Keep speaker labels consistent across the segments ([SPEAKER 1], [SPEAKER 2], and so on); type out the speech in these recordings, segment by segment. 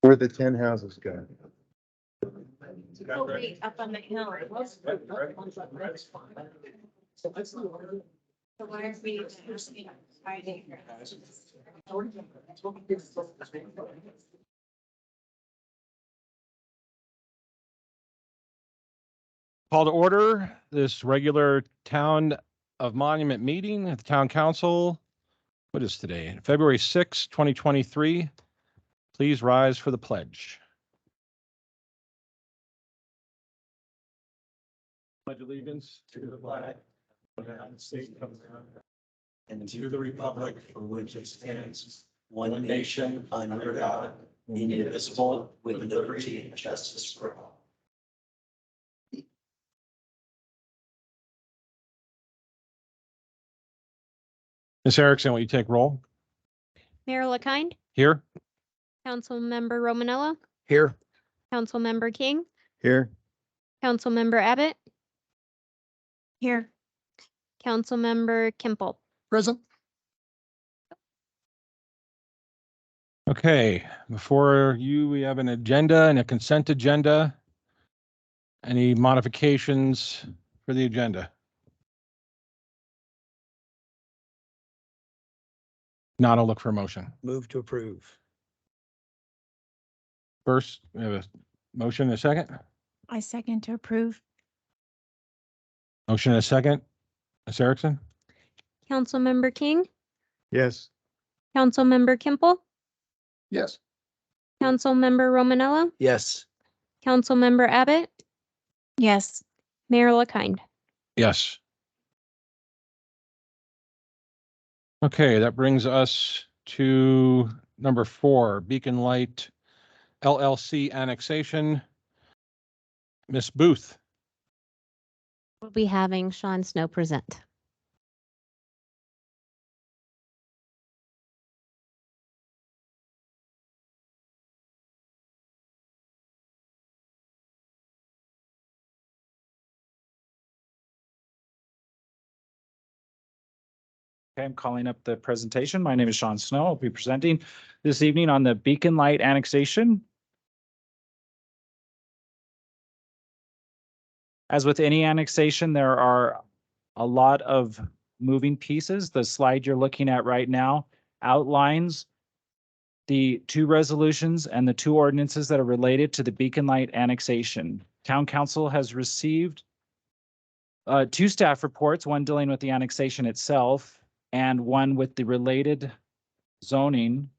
[SPEAKER 1] Where the 10 houses go.
[SPEAKER 2] Oh, wait, up on the hill. So why are we asking 5 acres?
[SPEAKER 3] Call to order this regular Town of Monument meeting at the Town Council. What is today? February 6, 2023. Please rise for the pledge. Pledge allegiance to the flag of the United States of America
[SPEAKER 4] and to the republic for which it stands, one nation, under God, indivisible, with liberty and justice for all.
[SPEAKER 3] Ms. Erickson, will you take roll?
[SPEAKER 2] Mayor LaKind,
[SPEAKER 3] Here?
[SPEAKER 2] Councilmember Romanello,
[SPEAKER 1] Here.
[SPEAKER 2] Councilmember King,
[SPEAKER 1] Here.
[SPEAKER 2] Councilmember Abbott. Here. Councilmember Kimple.
[SPEAKER 1] Present.
[SPEAKER 3] Okay, before you, we have an agenda and a consent agenda. Any modifications for the agenda? Not, I'll look for a motion.
[SPEAKER 1] Move to approve.
[SPEAKER 3] First, we have a motion and a second.
[SPEAKER 5] I second to approve.
[SPEAKER 3] Motion and a second. Ms. Erickson?
[SPEAKER 2] Councilmember King,
[SPEAKER 1] Yes.
[SPEAKER 2] Councilmember Kimple,
[SPEAKER 1] Yes.
[SPEAKER 2] Councilmember Romanello,
[SPEAKER 1] Yes.
[SPEAKER 2] Councilmember Abbott,
[SPEAKER 5] Yes.
[SPEAKER 2] Mayor LaKind.
[SPEAKER 3] Yes. Okay, that brings us to number 4, Beacon Light LLC annexation. Ms. Booth.
[SPEAKER 2] We'll be having Sean Snow present.
[SPEAKER 6] Okay, I'm calling up the presentation. My name is Sean Snow. I'll be presenting this evening on the Beacon Light annexation. As with any annexation, there are a lot of moving pieces. The slide you're looking at right now outlines the 2 resolutions and the 2 ordinances that are related to the Beacon Light annexation. Town Council has received 2 staff reports, one dealing with the annexation itself and one with the related zoning.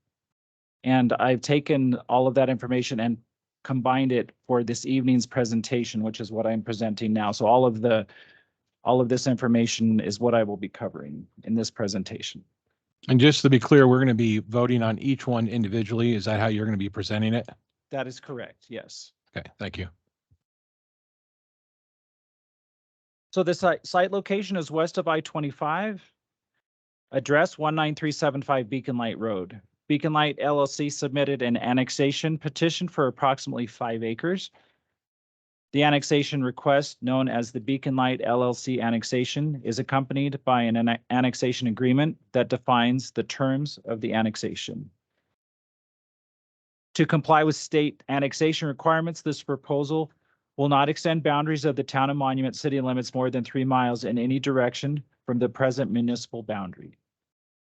[SPEAKER 6] And I've taken all of that information and combined it for this evening's presentation, which is what I'm presenting now. So all of this information is what I will be covering in this presentation.
[SPEAKER 3] And just to be clear, we're going to be voting on each one individually. Is that how you're going to be presenting it?
[SPEAKER 6] That is correct, yes.
[SPEAKER 3] Okay, thank you.
[SPEAKER 6] So the site location is west of I-25. Address 19375 Beacon Light Road. Beacon Light LLC submitted an annexation petition for approximately 5 acres. The annexation request, known as the Beacon Light LLC annexation, is accompanied by an annexation agreement that defines the terms of the annexation. To comply with state annexation requirements, this proposal will not extend boundaries of the Town of Monument city limits more than 3 miles in any direction from the present municipal boundary.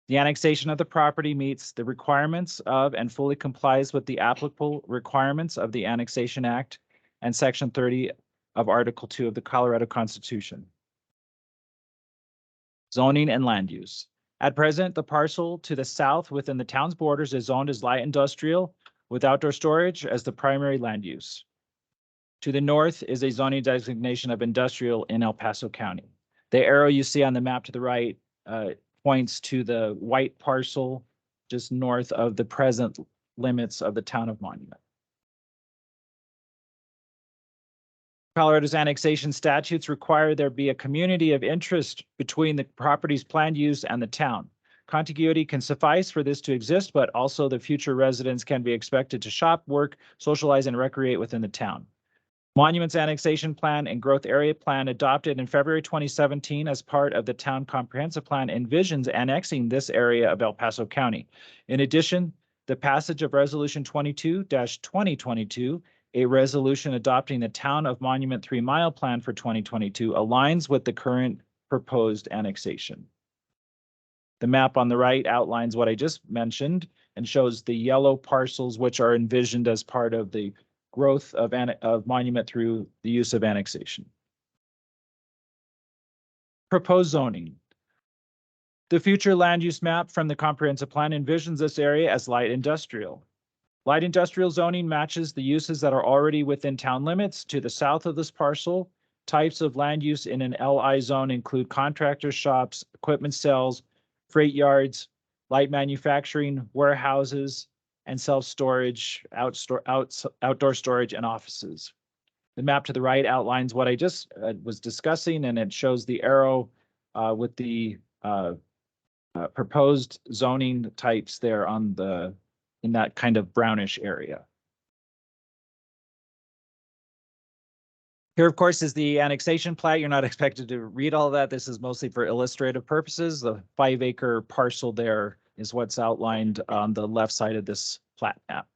[SPEAKER 6] The annexation of the property meets the requirements of and fully complies with the applicable requirements of the Annexation Act and Section 30 of Article 2 of the Colorado Constitution. Zoning and land use. At present, the parcel to the south within the town's borders is zoned as light industrial with outdoor storage as the primary land use. To the north is a zoning designation of industrial in El Paso County. The arrow you see on the map to the right points to the white parcel just north of the present limits of the Town of Monument. Colorado's annexation statutes require there be a community of interest between the property's planned use and the town. Contiguity can suffice for this to exist, but also the future residents can be expected to shop, work, socialize, and recreate within the town. Monument's annexation plan and growth area plan adopted in February 2017 as part of the town comprehensive plan envisions annexing this area of El Paso County. In addition, The passage of Resolution 22-2022, a resolution adopting the Town of Monument 3 Mile Plan for 2022, aligns with the current proposed annexation. The map on the right outlines what I just mentioned and shows the yellow parcels which are envisioned as part of the growth of Monument through the use of annexation. Proposed zoning. The future land use map from the comprehensive plan envisions this area as light industrial. Light industrial zoning matches the uses that are already within town limits. To the south of this parcel, types of land use in an LI zone include contractor shops, equipment sales, freight yards, light manufacturing, warehouses, and self-storage, outdoor storage, and offices. The map to the right outlines what I just was discussing, and it shows the arrow with the proposed zoning types there on in that kind of brownish area. Here, of course, is the annexation plat. You're not expected to read all that. This is mostly for illustrative purposes. The 5-acre parcel there is what's outlined on the left side of this plat map.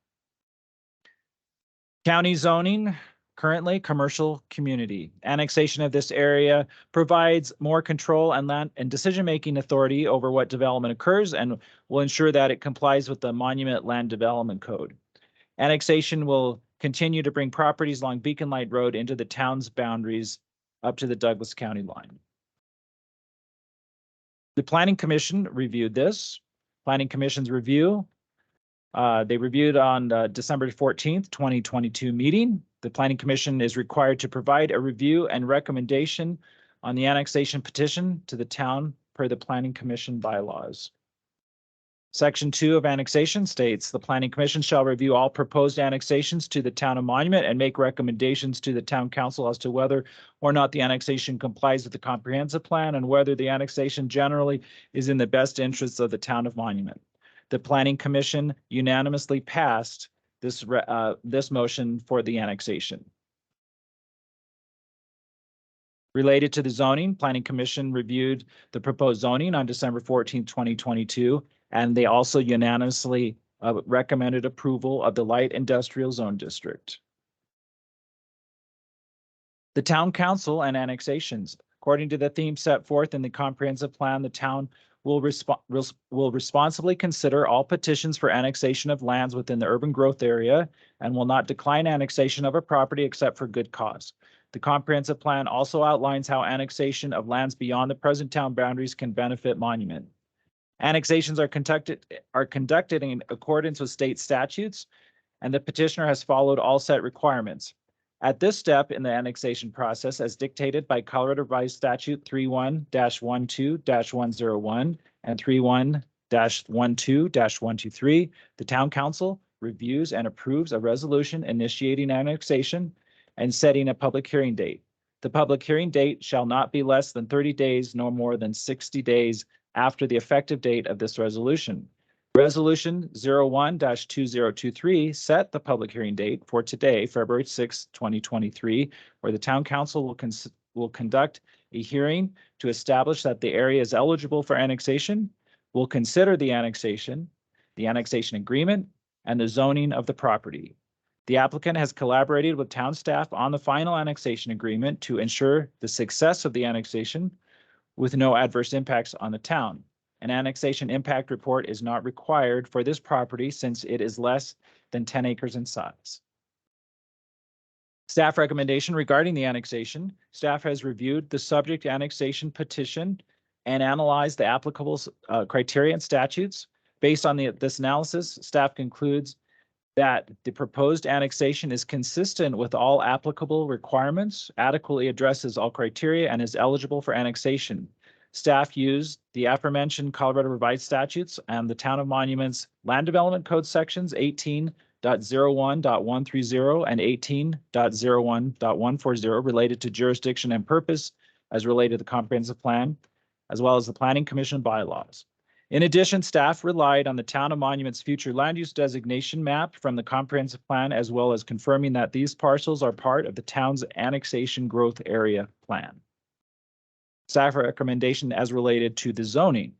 [SPEAKER 6] County zoning, currently commercial community. Annexation of this area provides more control and land and decision-making authority over what development occurs and will ensure that it complies with the Monument Land Development Code. Annexation will continue to bring properties along Beacon Light Road into the town's boundaries up to the Douglas County line. The Planning Commission reviewed this. Planning Commission's review. They reviewed on December 14th, 2022 meeting. The Planning Commission is required to provide a review and recommendation on the annexation petition to the town per the Planning Commission bylaws. Section 2 of annexation states the Planning Commission shall review all proposed annexations to the town of Monument and make recommendations to the town council as to whether or not the annexation complies with the comprehensive plan and whether the annexation generally is in the best interests of the town of Monument. The Planning Commission unanimously passed this motion for the annexation. Related to the zoning, Planning Commission reviewed the proposed zoning on December 14, 2022, and they also unanimously recommended approval of the light industrial zone district. The town council and annexations. According to the theme set forth in the comprehensive plan, the town will responsibly consider all petitions for annexation of lands within the urban growth area and will not decline annexation of a property except for good cause. The comprehensive plan also outlines how annexation of lands beyond the present town boundaries can benefit Monument. Annexations are conducted in accordance with state statutes, and the petitioner has followed all set requirements. At this step in the annexation process, as dictated by Colorado Revised Statute 31-12-101 and 31-12-123, the town council reviews and approves a resolution initiating annexation and setting a public hearing date. The public hearing date shall not be less than 30 days nor more than 60 days after the effective date of this resolution. Resolution 01-2023 set the public hearing date for today, February 6, 2023, where the town council will conduct a hearing to establish that the area is eligible for annexation, will consider the annexation agreement, and the zoning of the property. The applicant has collaborated with town staff on the final annexation agreement to ensure the success of the annexation with no adverse impacts on the town. An annexation impact report is not required for this property since it is less than 10 acres in size. Staff recommendation regarding the annexation. Staff has reviewed the subject annexation petition and analyzed the applicable criteria and statutes. Based on this analysis, staff concludes that the proposed annexation is consistent with all applicable requirements, adequately addresses all criteria, and is eligible for annexation. Staff used the aforementioned Colorado Revised Statutes and the Town of Monuments Land Development Code sections 18.01.130 and 18.01.140 related to jurisdiction and purpose as related to the comprehensive plan, as well as the Planning Commission bylaws. In addition, staff relied on the Town of Monuments future land use designation map from the comprehensive plan, as well as confirming that these parcels are part of the town's annexation growth area plan. Staff recommendation as related to the zoning.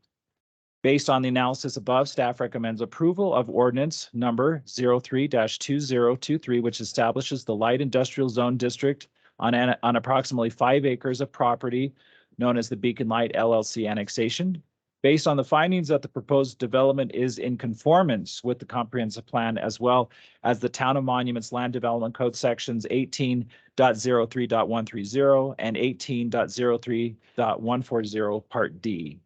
[SPEAKER 6] Based on the analysis above, staff recommends approval of ordinance number 03-2023, which establishes the light industrial zone district on approximately 5 acres of property known as the Beacon Light LLC annexation. Based on the findings that the proposed development is in conformance with the comprehensive plan, as well as the Town of Monuments Land Development Code sections 18.03.130 and 18.03.140 Part D.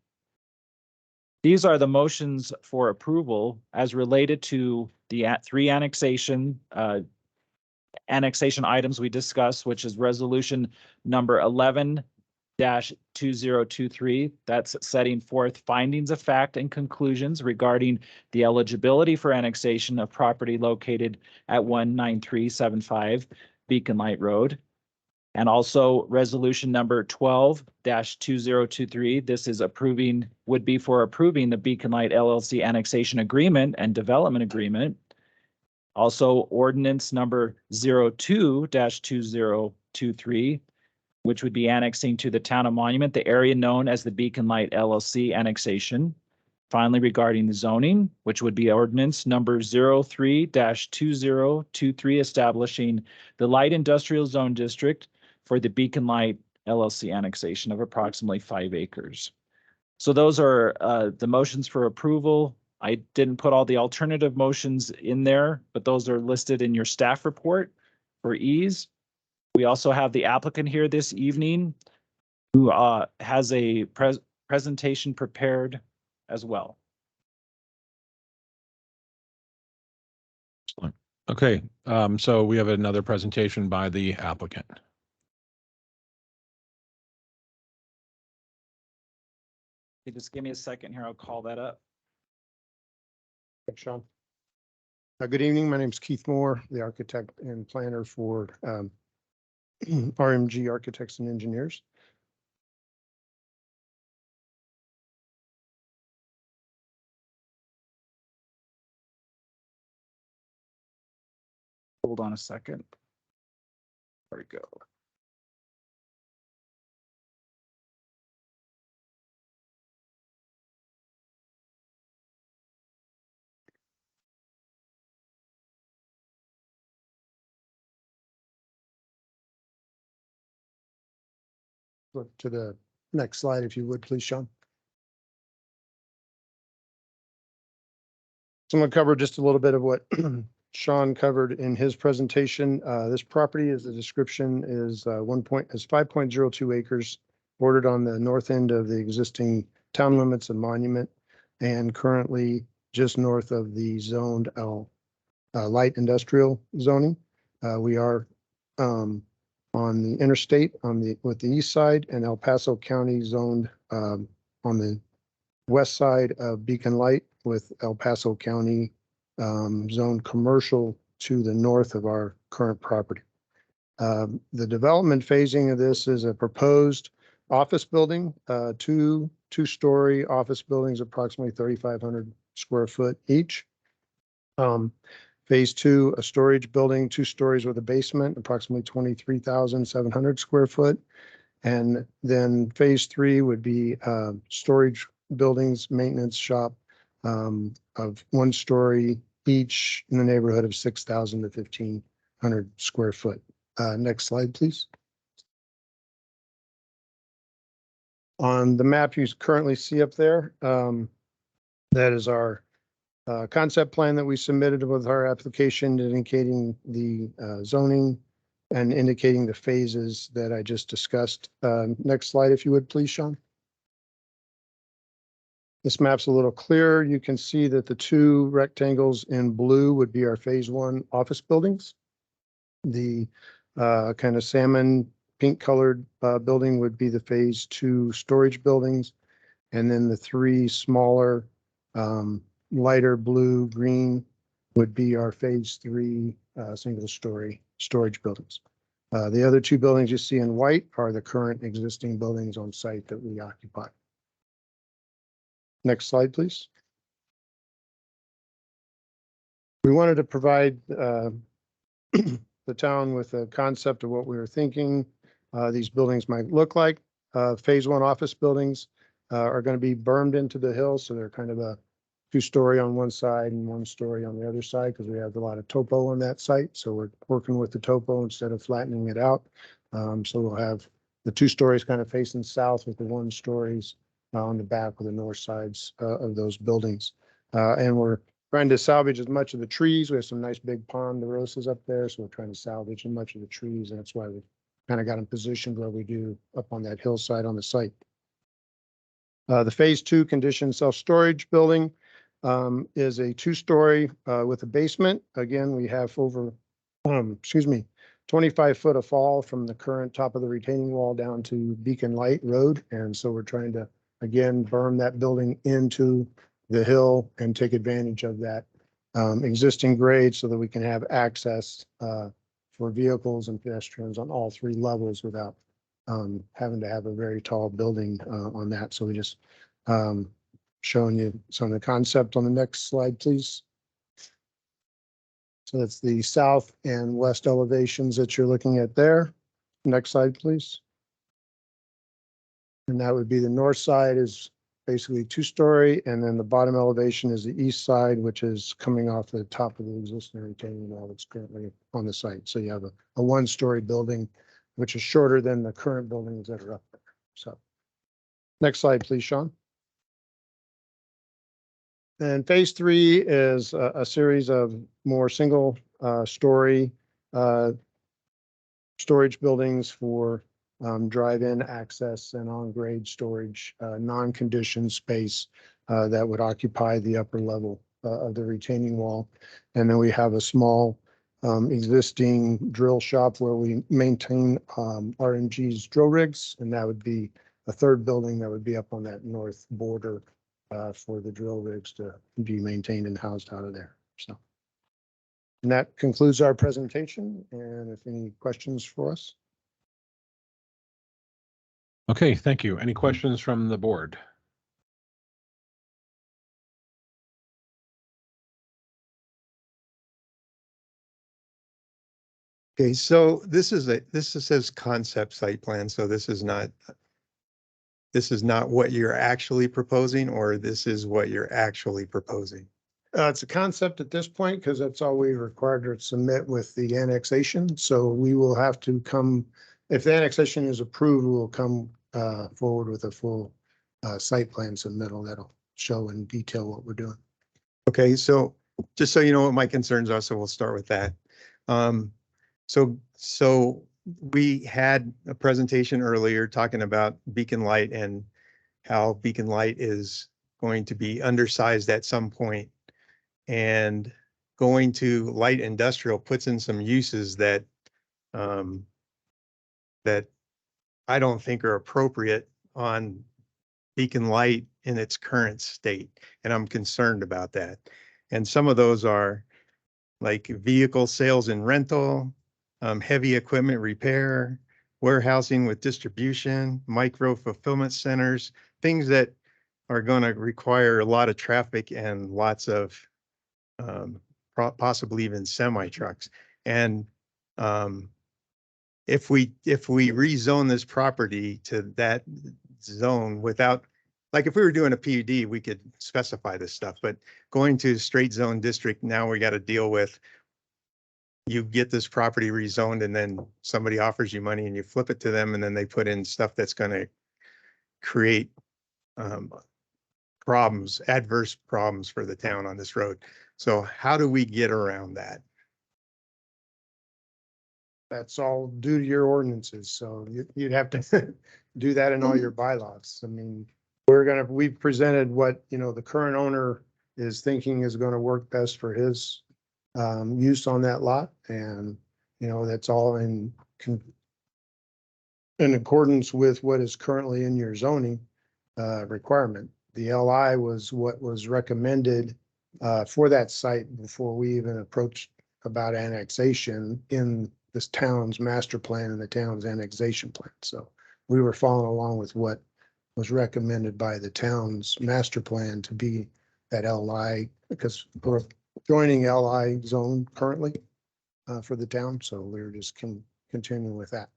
[SPEAKER 6] These are the motions for approval as related to the 3 annexation items we discussed, which is resolution number 11-2023. That's setting forth findings of fact and conclusions regarding the eligibility for annexation of property located at 19375 Beacon Light Road. And also resolution number 12-2023. This is would be for approving the Beacon Light LLC annexation agreement and development agreement. Also ordinance number 02-2023, which would be annexing to the Town of Monument the area known as the Beacon Light LLC annexation. Finally, regarding the zoning, which would be ordinance number 03-2023, establishing the light industrial zone district for the Beacon Light LLC annexation of approximately 5 acres. So those are the motions for approval. I didn't put all the alternative motions in there, but those are listed in your staff report for ease. We also have the applicant here this evening who has a presentation prepared as well.
[SPEAKER 3] Excellent. Okay, so we have another presentation by the applicant.
[SPEAKER 6] Okay, just give me a second here. I'll call that up.
[SPEAKER 1] Thanks, Sean. Good evening. My name is Keith Moore, the architect and planner for RMG Architects and Engineers.
[SPEAKER 6] Hold on a second. There we go.
[SPEAKER 1] Look to the next slide, if you would, please, Sean. So I'm going to cover just a little bit of what Sean covered in his presentation. This property, as the description is 5.02 acres, bordered on the north end of the existing town limits of Monument, and currently just north of the zoned light industrial zoning. We are on the interstate with the east side, and El Paso County zoned on the west side of Beacon Light, with El Paso County zoned commercial to the north of our current property. The development phasing of this is a proposed office building, two-story office buildings, approximately 3,500 square foot each. Phase 2, a storage building, 2 stories with a basement, approximately 23,700 square foot. And then phase 3 would be storage buildings, maintenance shop of 1 story each, in the neighborhood of 6,000 to 1,500 square foot. Next slide, please. On the map you currently see up there, that is our concept plan that we submitted with our application, indicating the zoning and indicating the phases that I just discussed. Next slide, if you would, please, Sean. This map's a little clearer. You can see that the 2 rectangles in blue would be our phase 1 office buildings. The kind of salmon pink colored building would be the phase 2 storage buildings. And then the 3 smaller lighter blue green would be our phase 3 single story storage buildings. The other 2 buildings you see in white are the current existing buildings on site that we occupy. Next slide, please. We wanted to provide the town with a concept of what we were thinking these buildings might look like. Phase 1 office buildings are going to be bermed into the hill. So they're kind of a 2-story on one side and 1-story on the other side because we have a lot of topo on that site. So we're working with the topo instead of flattening it out. So we'll have the 2 stories kind of facing south with the 1 stories on the back of the north sides of those buildings. And we're trying to salvage as much of the trees. We have some nice big ponderosas up there. So we're trying to salvage as much of the trees. And that's why we kind of got them positioned where we do up on that hillside on the site. The phase 2 conditioned self-storage building is a 2-story with a basement. Again, we have over, 25 foot of fall from the current top of the retaining wall down to Beacon Light Road. And so we're trying to, again, berm that building into the hill and take advantage of that existing grade so that we can have access for vehicles and pedestrians on all 3 levels without having to have a very tall building on that. So we just showing you some of the concept on the next slide, please. So that's the south and west elevations that you're looking at there. Next slide, please. And that would be the north side is basically 2-story, and then the bottom elevation is the east side, which is coming off the top of the existing retaining wall that's currently on the site. So you have a 1-story building, which is shorter than the current buildings that are up there. So next slide, please, Sean. And phase 3 is a series of more single story storage buildings for drive-in access and on-grade storage, non-conditioned space that would occupy the upper level of the retaining wall. And then we have a small existing drill shop where we maintain RMG's drill rigs, and that would be a 3rd building that would be up on that north border for the drill rigs to be maintained and housed out of there. So, and that concludes our presentation. And if any questions for us?
[SPEAKER 3] Okay, thank you. Any questions from the board?
[SPEAKER 7] Okay, so this says concept site plan, so this is not what you're actually proposing, or this is what you're actually proposing?
[SPEAKER 1] It's a concept at this point because that's all we required to submit with the annexation. So we will have to come, if the annexation is approved, we'll come forward with a full site plan submittal that'll show in detail what we're doing.
[SPEAKER 7] Okay, so just so you know what my concerns are, so we'll start with that. So we had a presentation earlier talking about Beacon Light and how Beacon Light is going to be undersized at some point, and going to light industrial puts in some uses that that I don't think are appropriate on Beacon Light in its current state, and I'm concerned about that. And some of those are like vehicle sales and rental, heavy equipment repair, warehousing with distribution, micro fulfillment centers, things that are going to require a lot of traffic and lots of possibly even semi trucks. And if we rezone this property to that zone without, like if we were doing a PUD, we could specify this stuff, but going to straight zone district, now we got to deal with, you get this property rezoned and then somebody offers you money and you flip it to them and then they put in stuff that's going to create problems, adverse problems for the town on this road. So how do we get around that?
[SPEAKER 1] That's all due to your ordinances. So you'd have to do that in all your bylaws. I mean, we've presented what, the current owner is thinking is going to work best for his use on that lot. And, that's all in accordance with what is currently in your zoning requirement. The LI was what was recommended for that site before we even approached about annexation in this town's master plan and the town's annexation plan. So we were following along with what was recommended by the town's master plan to be that LI, because we're joining LI zone currently for the town. So we were just continuing with that.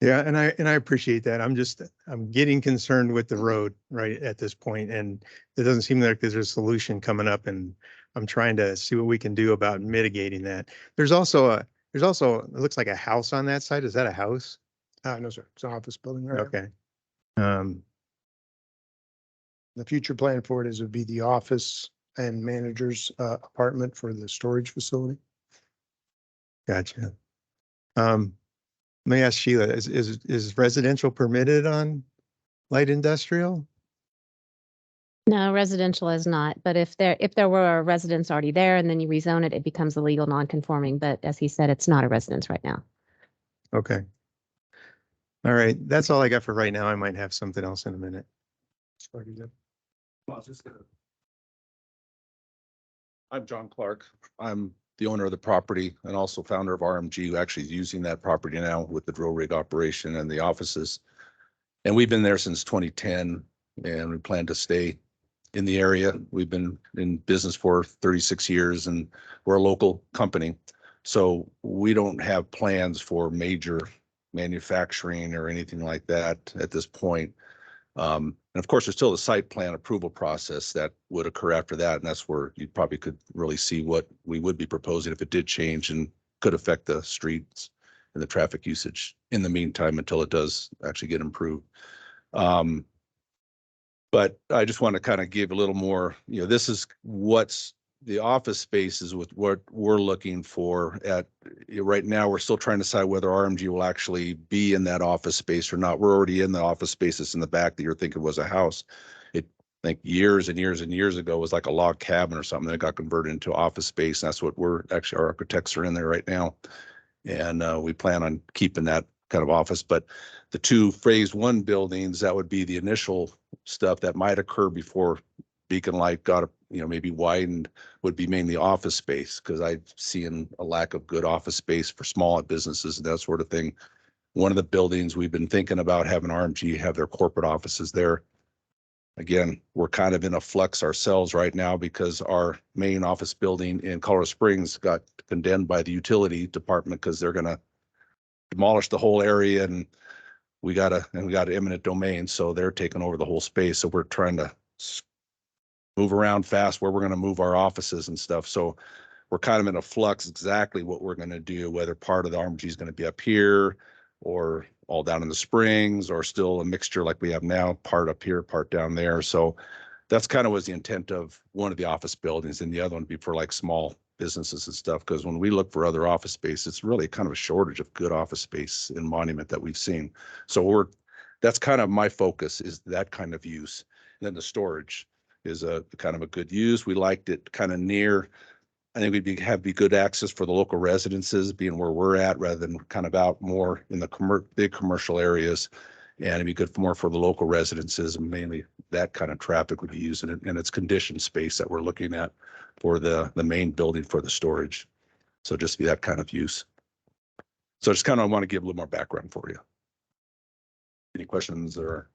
[SPEAKER 7] Yeah, and I appreciate that. I'm getting concerned with the road right at this point, and it doesn't seem like there's a solution coming up, and I'm trying to see what we can do about mitigating that. There's also, it looks like a house on that side. Is that a house?
[SPEAKER 1] No, sir. It's an office building, right?
[SPEAKER 7] Okay. Um,
[SPEAKER 1] The future plan for it is would be the office and manager's apartment for the storage facility.
[SPEAKER 7] gotcha. Let me ask Sheila, is residential permitted on light industrial?
[SPEAKER 2] No, residential is not, but if there were a residence already there and then you rezone it, it becomes a legal non-conforming, but as he said, it's not a residence right now.
[SPEAKER 7] Okay. All right, that's all I got for right now. I might have something else in a minute.
[SPEAKER 8] I'm John Clark. I'm the owner of the property and also founder of RMG, who actually is using that property now with the drill rig operation and the offices. And we've been there since 2010 and we plan to stay in the area. We've been in business for 36 years and we're a local company. So we don't have plans for major manufacturing or anything like that at this point. And of course, there's still the site plan approval process that would occur after that. And that's where you probably could really see what we would be proposing if it did change and could affect the streets and the traffic usage in the meantime until it does actually get improved. But I just want to kind of give a little more, this is what's the office spaces with what we're looking for at right now. We're still trying to decide whether RMG will actually be in that office space or not. We're already in the office spaces in the back that you're thinking was a house. I think years and years and years ago was like a log cabin or something that got converted into office space. And that's what our architects are in there right now. And we plan on keeping that kind of office. But the two phase one buildings, that would be the initial stuff that might occur before Beacon Light got, maybe widened, would be mainly office space, because I've seen a lack of good office space for small businesses and that sort of thing. One of the buildings we've been thinking about having RMG have their corporate offices there. Again, we're kind of in a flux ourselves right now because our main office building in Colorado Springs got condemned by the utility department because they're going to demolish the whole area and we got an eminent domain. So they're taking over the whole space. So we're trying to move around fast where we're going to move our offices and stuff. So we're kind of in a flux exactly what we're going to do, whether part of the RMG is going to be up here or all down in the Springs or still a mixture like we have now, part up here, part down there. So that's kind of was the intent of one of the office buildings, and the other one would be for like small businesses and stuff. Because when we look for other office space, it's really kind of a shortage of good office space in Monument that we've seen. So that's kind of my focus, is that kind of use. And then the storage is a kind of a good use. We liked it kind of near. I think we'd have good access for the local residences being where we're at rather than kind of out more in the big commercial areas. And it'd be good more for the local residences, and mainly that kind of traffic would be using it. And it's conditioned space that we're looking at for the main building for the storage. So just be that kind of use. So just kind of want to give a little more background for you. Any questions or?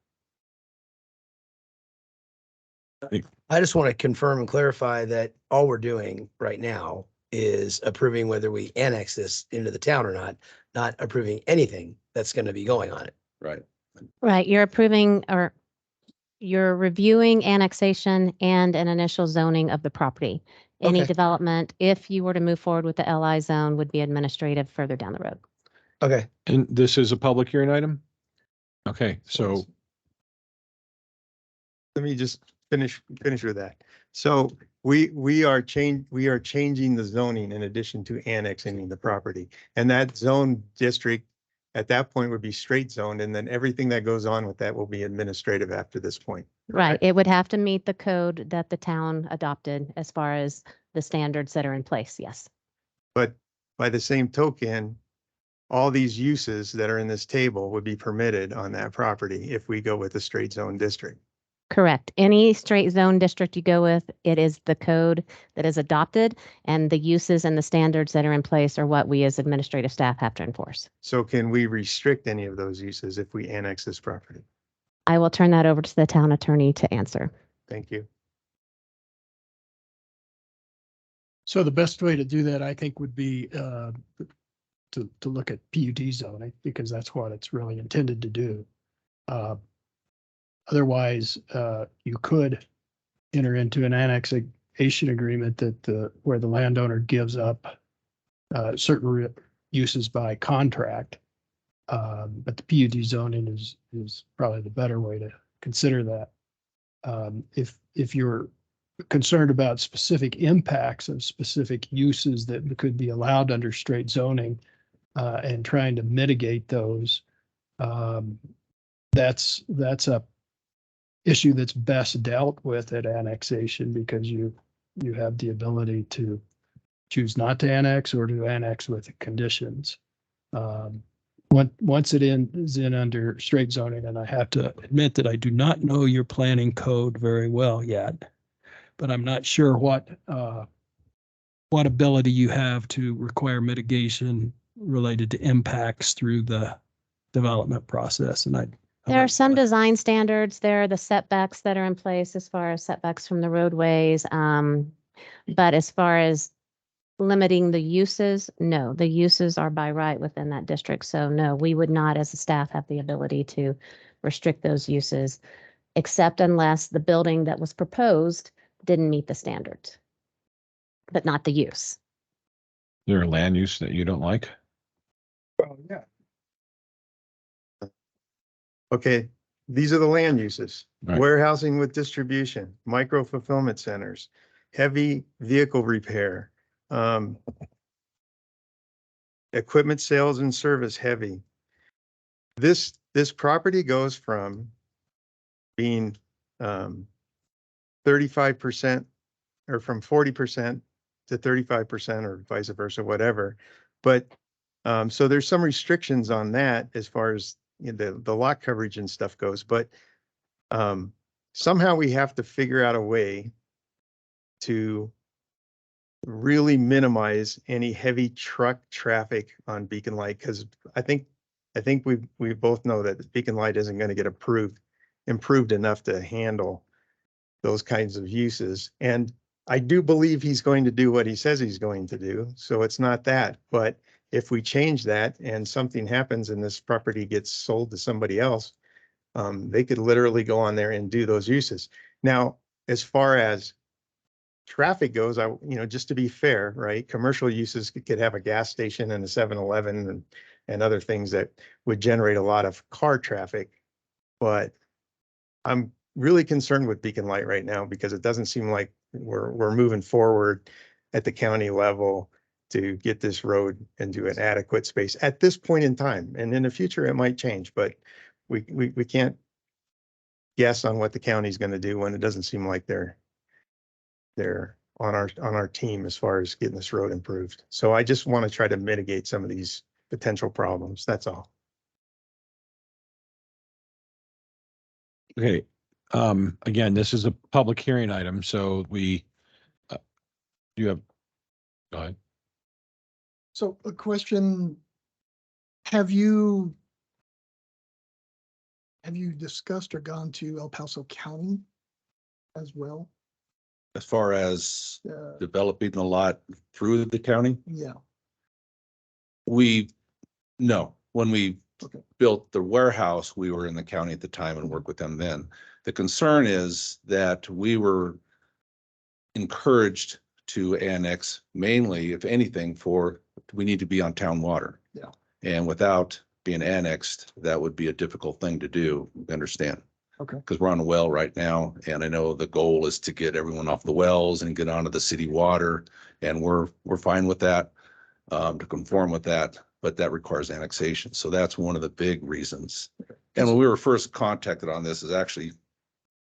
[SPEAKER 9] I just want to confirm and clarify that all we're doing right now is approving whether we annex this into the town or not approving anything that's going to be going on it.
[SPEAKER 8] Right.
[SPEAKER 2] Right, you're approving or you're reviewing annexation and an initial zoning of the property. Any
[SPEAKER 9] Okay.
[SPEAKER 2] development, if you were to move forward with the LI zone, would be administrative further down the road.
[SPEAKER 9] Okay.
[SPEAKER 3] And this is a public hearing item? Okay, so
[SPEAKER 7] Let me just finish with that. So we are changing the zoning in addition to annexing the property. And that zone district at that point would be straight zoned, and then everything that goes on with that will be administrative after this point.
[SPEAKER 2] Right, it would have to meet the code that the town adopted as far as the standards that are in place, yes.
[SPEAKER 7] But by the same token, all these uses that are in this table would be permitted on that property if we go with a straight zone district.
[SPEAKER 2] Correct. Any straight zone district you go with, it is the code that is adopted, and the uses and the standards that are in place are what we as administrative staff have to enforce.
[SPEAKER 7] So can we restrict any of those uses if we annex this property?
[SPEAKER 2] I will turn that over to the town attorney to answer.
[SPEAKER 7] Thank you.
[SPEAKER 10] So the best way to do that, I think, would be to look at PUD zoning because that's what it's really intended to do. Otherwise, you could enter into an annexation agreement that where the landowner gives up certain uses by contract. But the PUD zoning is probably the better way to consider that. If you're concerned about specific impacts of specific uses that could be allowed under straight zoning and trying to mitigate those, that's a issue that's best dealt with at annexation because you have the ability to choose not to annex or to annex with conditions. Once it is in under straight zoning, and I have to admit that I do not know your planning code very well yet, but I'm not sure what ability you have to require mitigation related to impacts through the development process. And
[SPEAKER 2] There are some design standards. There are the setbacks that are in place as far as setbacks from the roadways. But as far as limiting the uses, no, the uses are by right within that district. So no, we would not as a staff have the ability to restrict those uses, except unless the building that was proposed didn't meet the standards, but not the use.
[SPEAKER 3] Is there a land use that you don't like?
[SPEAKER 7] Well, yeah. Okay, these are the land uses.
[SPEAKER 3] Right.
[SPEAKER 7] Warehousing with distribution, micro fulfillment centers, heavy vehicle repair, equipment sales and service heavy. This property goes from being 35% or from 40% to 35% or vice versa, whatever. But so there's some restrictions on that as far as the lot coverage and stuff goes, but somehow we have to figure out a way to really minimize any heavy truck traffic on Beacon Light, because I think we both know that Beacon Light isn't going to get improved enough to handle those kinds of uses. And I do believe he's going to do what he says he's going to do. So it's not that, but if we change that and something happens and this property gets sold to somebody else, they could literally go on there and do those uses. Now, as far as traffic goes, just to be fair, right? Commercial uses could have a gas station and a 7-Eleven and other things that would generate a lot of car traffic. But I'm really concerned with Beacon Light right now because it doesn't seem like we're moving forward at the county level to get this road into an adequate space at this point in time. And in the future, it might change, but we can't guess on what the county's going to do when it doesn't seem like they're on our team as far as getting this road improved. So I just want to try to mitigate some of these potential problems. That's all.
[SPEAKER 3] Okay. Again, this is a public hearing item, so we go ahead.
[SPEAKER 10] So a question, have you discussed or gone to El Paso County as well?
[SPEAKER 8] As far as developing the lot through the county,
[SPEAKER 10] Yeah.
[SPEAKER 8] no, when we
[SPEAKER 10] Okay.
[SPEAKER 8] built the warehouse, we were in the county at the time and worked with them then. The concern is that we were encouraged to annex mainly, if anything, we need to be on town water.
[SPEAKER 10] Yeah.
[SPEAKER 8] And without being annexed, that would be a difficult thing to do, understand?
[SPEAKER 10] Okay.
[SPEAKER 8] Because we're on a well right now, and I know the goal is to get everyone off the wells and get onto the city water, and we're fine with that, to conform with that, but that requires annexation. So that's one of the big reasons. And when we were first contacted on this is actually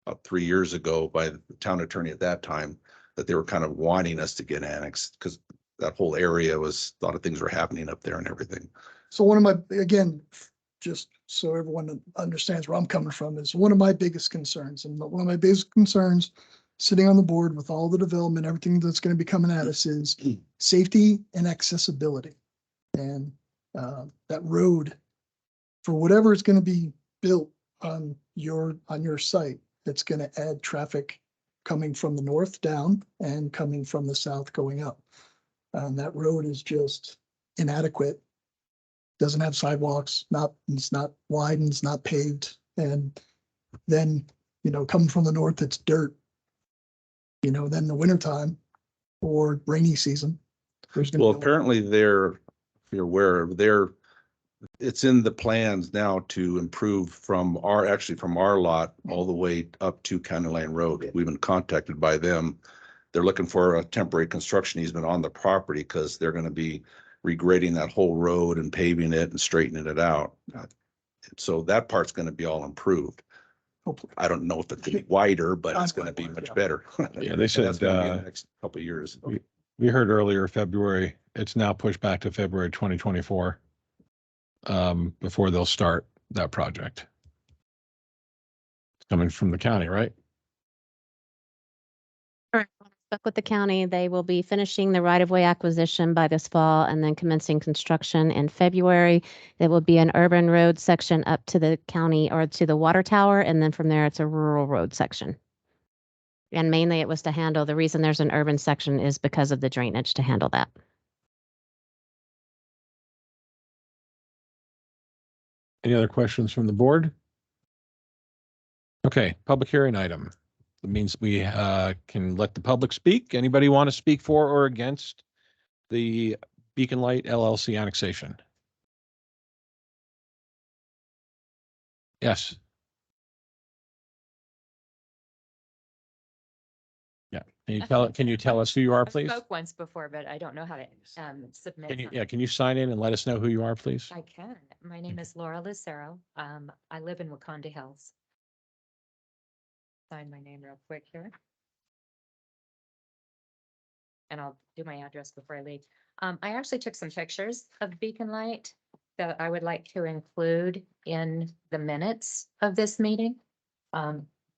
[SPEAKER 8] about 3 years ago by the town attorney at that time, that they were kind of wanting us to get annexed because that whole area was, a lot of things were happening up there and everything.
[SPEAKER 10] So one of my, again, just so everyone understands where I'm coming from, is one of my biggest concerns. And one of my biggest concerns, sitting on the board with all the development, everything that's going to be coming at us, is safety and accessibility. And that road, for whatever is going to be built on your site, it's going to add traffic coming from the north down and coming from the south going up. And that road is just inadequate
[SPEAKER 11] doesn't have sidewalks, it's not wide and it's not paved. And then, coming from the north, it's dirt. Then the wintertime or rainy season. There's gonna
[SPEAKER 8] Well,
[SPEAKER 11] be a lot-
[SPEAKER 8] apparently if you're aware, it's in the plans now to improve from our lot all the way up to County Line Road. We've been contacted by them. They're looking for a temporary construction easement on the property because they're going to be regrading that whole road and paving it and straightening it out. So that part's going to be all improved.
[SPEAKER 11] Hopefully.
[SPEAKER 8] I don't know if it's going to be wider, but it's going to be much better.
[SPEAKER 3] Yeah, they
[SPEAKER 8] And
[SPEAKER 3] said,
[SPEAKER 8] that's gonna be in the next couple of years.
[SPEAKER 3] we heard earlier February, it's now pushed back to February 2024. Before they'll start that project. It's coming from the county, right?
[SPEAKER 2] Spoke with the county. They will be finishing the right-of-way acquisition by this fall and then commencing construction in February. There will be an urban road section up to the county or to the water tower, and then from there it's a rural road section. And mainly it was to handle, the reason there's an urban section is because of the drainage to handle that.
[SPEAKER 3] Any other questions from the board? Okay, public hearing item. That means we can let the public speak. Anybody want to speak for or against the Beacon Light LLC annexation? Yes. Yeah. Can you tell us who you are,
[SPEAKER 12] I
[SPEAKER 3] please?
[SPEAKER 12] spoke once before, but I don't know how to submit. something.
[SPEAKER 3] Can you sign in and let us know who you are, please?
[SPEAKER 12] I can. My name is Laura Lucero. I live in Wakanda Hills. Sign my name real quick here. And I'll do my address before I leave. I actually took some pictures of Beacon Light that I would like to include in the minutes of this meeting.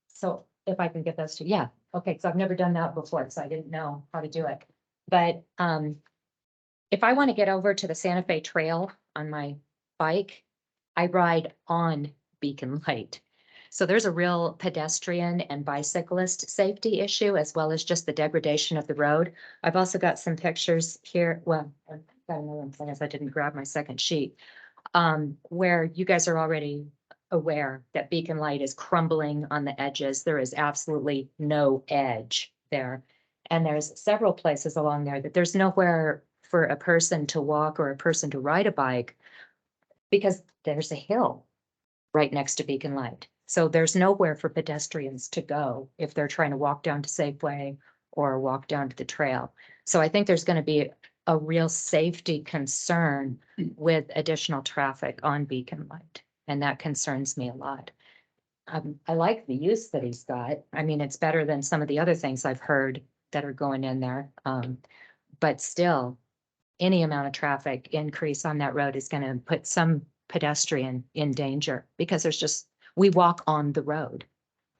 [SPEAKER 12] So if I can get those to, yeah, okay, so I've never done that before, so I didn't know how to do it. But if I want to get over to the Santa Fe Trail on my bike, I ride on Beacon Light. So there's a real pedestrian and bicyclist safety issue, as well as just the degradation of the road. I've also got some pictures here. Well, I've got another one, as I didn't grab my second sheet, where you guys are already aware that Beacon Light is crumbling on the edges. There is absolutely no edge there. And there's several places along there that there's nowhere for a person to walk or a person to ride a bike because there's a hill right next to Beacon Light. So there's nowhere for pedestrians to go if they're trying to walk down to Safeway or walk down to the trail. So I think there's going to be a real safety concern with additional traffic on Beacon Light. And that concerns me a lot. I like the use that he's got. I mean, it's better than some of the other things I've heard that are going in there. But still, any amount of traffic increase on that road is going to put some pedestrian in danger because we walk on the road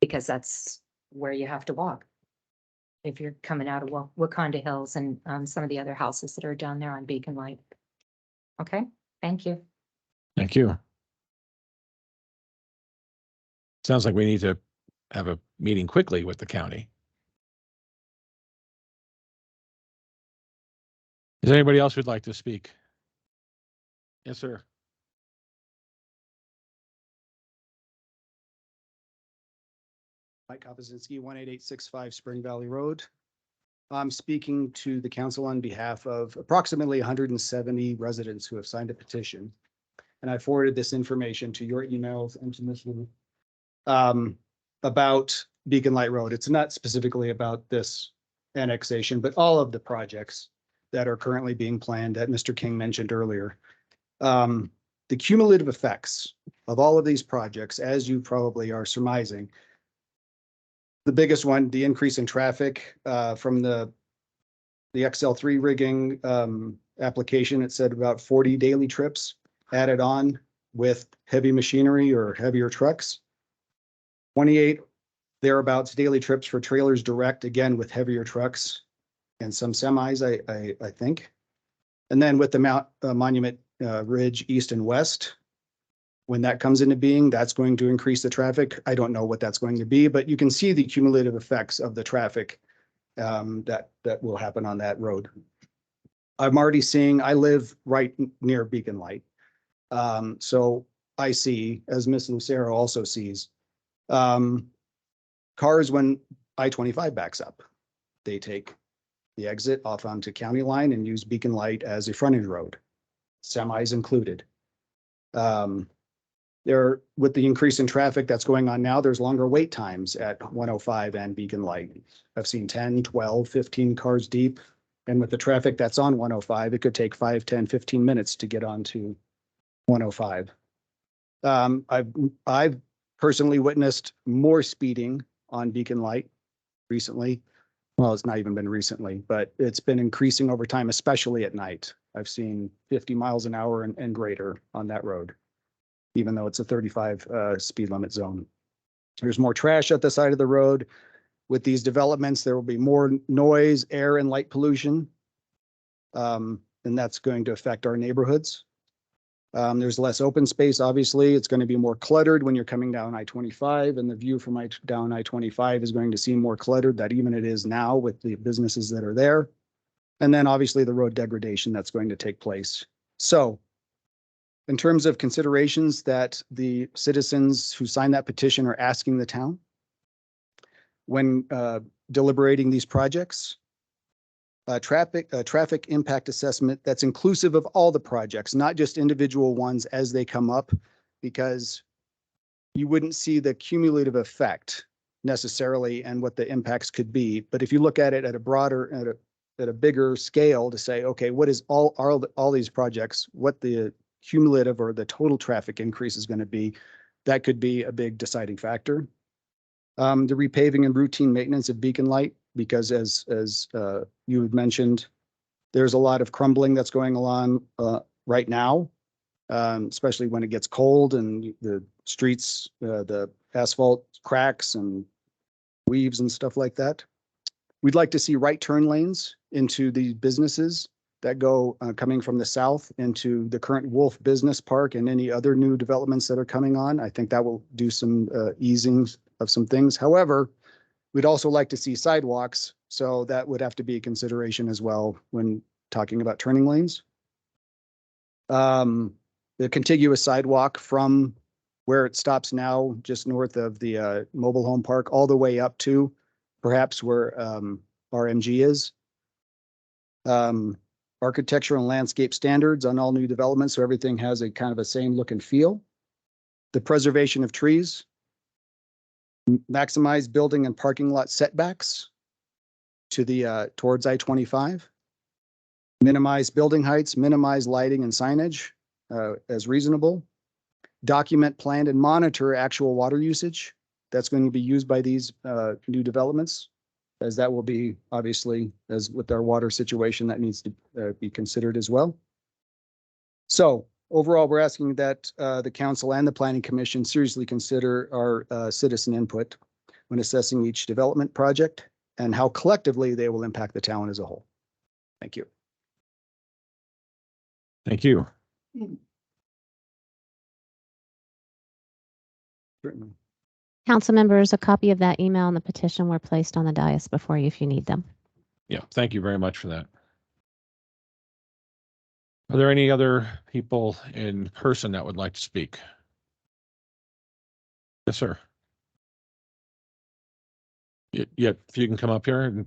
[SPEAKER 12] because that's where you have to walk. If you're coming out of Wakanda Hills and some of the other houses that are down there on Beacon Light. Okay, thank you.
[SPEAKER 3] Thank you. Sounds like we need to have a meeting quickly with the county. Is there anybody else who'd like to speak? Yes, sir.
[SPEAKER 13] Mike Kopazinski, 18865 Spring Valley Road. I'm speaking to the council on behalf of approximately 170 residents who have signed a petition. And I forwarded this information to your emails and to Ms. Wu, about Beacon Light Road. It's not specifically about this annexation, but all of the projects that are currently being planned that Mr. King mentioned earlier. The cumulative effects of all of these projects, as you probably are surmising, the biggest one, the increase in traffic from the XL3 rigging application, it said about 40 daily trips added on with heavy machinery or heavier trucks. 28 thereabouts daily trips for trailers direct, again with heavier trucks and some semis, I think. And then with the Monument Ridge East and West, when that comes into being, that's going to increase the traffic. I don't know what that's going to be, but you can see the cumulative effects of the traffic that will happen on that road. I'm already seeing, I live right near Beacon Light. So I see, as Ms. Lucero also sees, cars when I-25 backs up, they take the exit off onto County Line and use Beacon Light as a frontage road, semis included. There, with the increase in traffic that's going on now, there's longer wait times at 105 and Beacon Light. I've seen 10, 12, 15 cars deep. And with the traffic that's on 105, it could take 5, 10, 15 minutes to get onto 105. I've personally witnessed more speeding on Beacon Light recently. Well, it's not even been recently, but it's been increasing over time, especially at night. I've seen 50 miles an hour and greater on that road, even though it's a 35 speed limit zone. There's more trash at the side of the road. With these developments, there will be more noise, air, and light pollution. And that's going to affect our neighborhoods. There's less open space, obviously. It's going to be more cluttered when you're coming down I-25, and the view from down I-25 is going to seem more cluttered than even it is now with the businesses that are there. And then obviously the road degradation that's going to take place. So in terms of considerations that the citizens who signed that petition are asking the town when deliberating these projects, traffic impact assessment that's inclusive of all the projects, not just individual ones as they come up, because you wouldn't see the cumulative effect necessarily and what the impacts could be. But if you look at it at a broader, at a bigger scale to say, okay, what is all these projects, what the cumulative or the total traffic increase is going to be, that could be a big deciding factor. The repaving and routine maintenance of Beacon Light, because as you had mentioned, there's a lot of crumbling that's going on right now, especially when it gets cold and the streets, the asphalt cracks and weaves and stuff like that. We'd like to see right turn lanes into the businesses that go coming from the south into the current Wolf Business Park and any other new developments that are coming on. I think that will do some easing of some things. However, we'd also like to see sidewalks, so that would have to be a consideration as well when talking about turning lanes. The contiguous sidewalk from where it stops now, just north of the mobile home park, all the way up to perhaps where RMG is. Architectural and landscape standards on all new developments, so everything has a kind of a same look and feel. The preservation of trees. Maximize building and parking lot setbacks to the towards I-25. Minimize building heights, minimize lighting and signage as reasonable. Document, plan, and monitor actual water usage that's going to be used by these new developments, as that will be obviously, as with our water situation, that needs to be considered as well. So overall, we're asking that the council and the planning commission seriously consider our citizen input when assessing each development project and how collectively they will impact the town as a whole. Thank you.
[SPEAKER 3] Thank you.
[SPEAKER 13] Certainly.
[SPEAKER 2] Council members, a copy of that email and the petition were placed on the dais before you if you need them.
[SPEAKER 3] Yeah, thank you very much for that. Are there any other people in person that would like to speak? Yes, sir. Yeah, if you can come up here and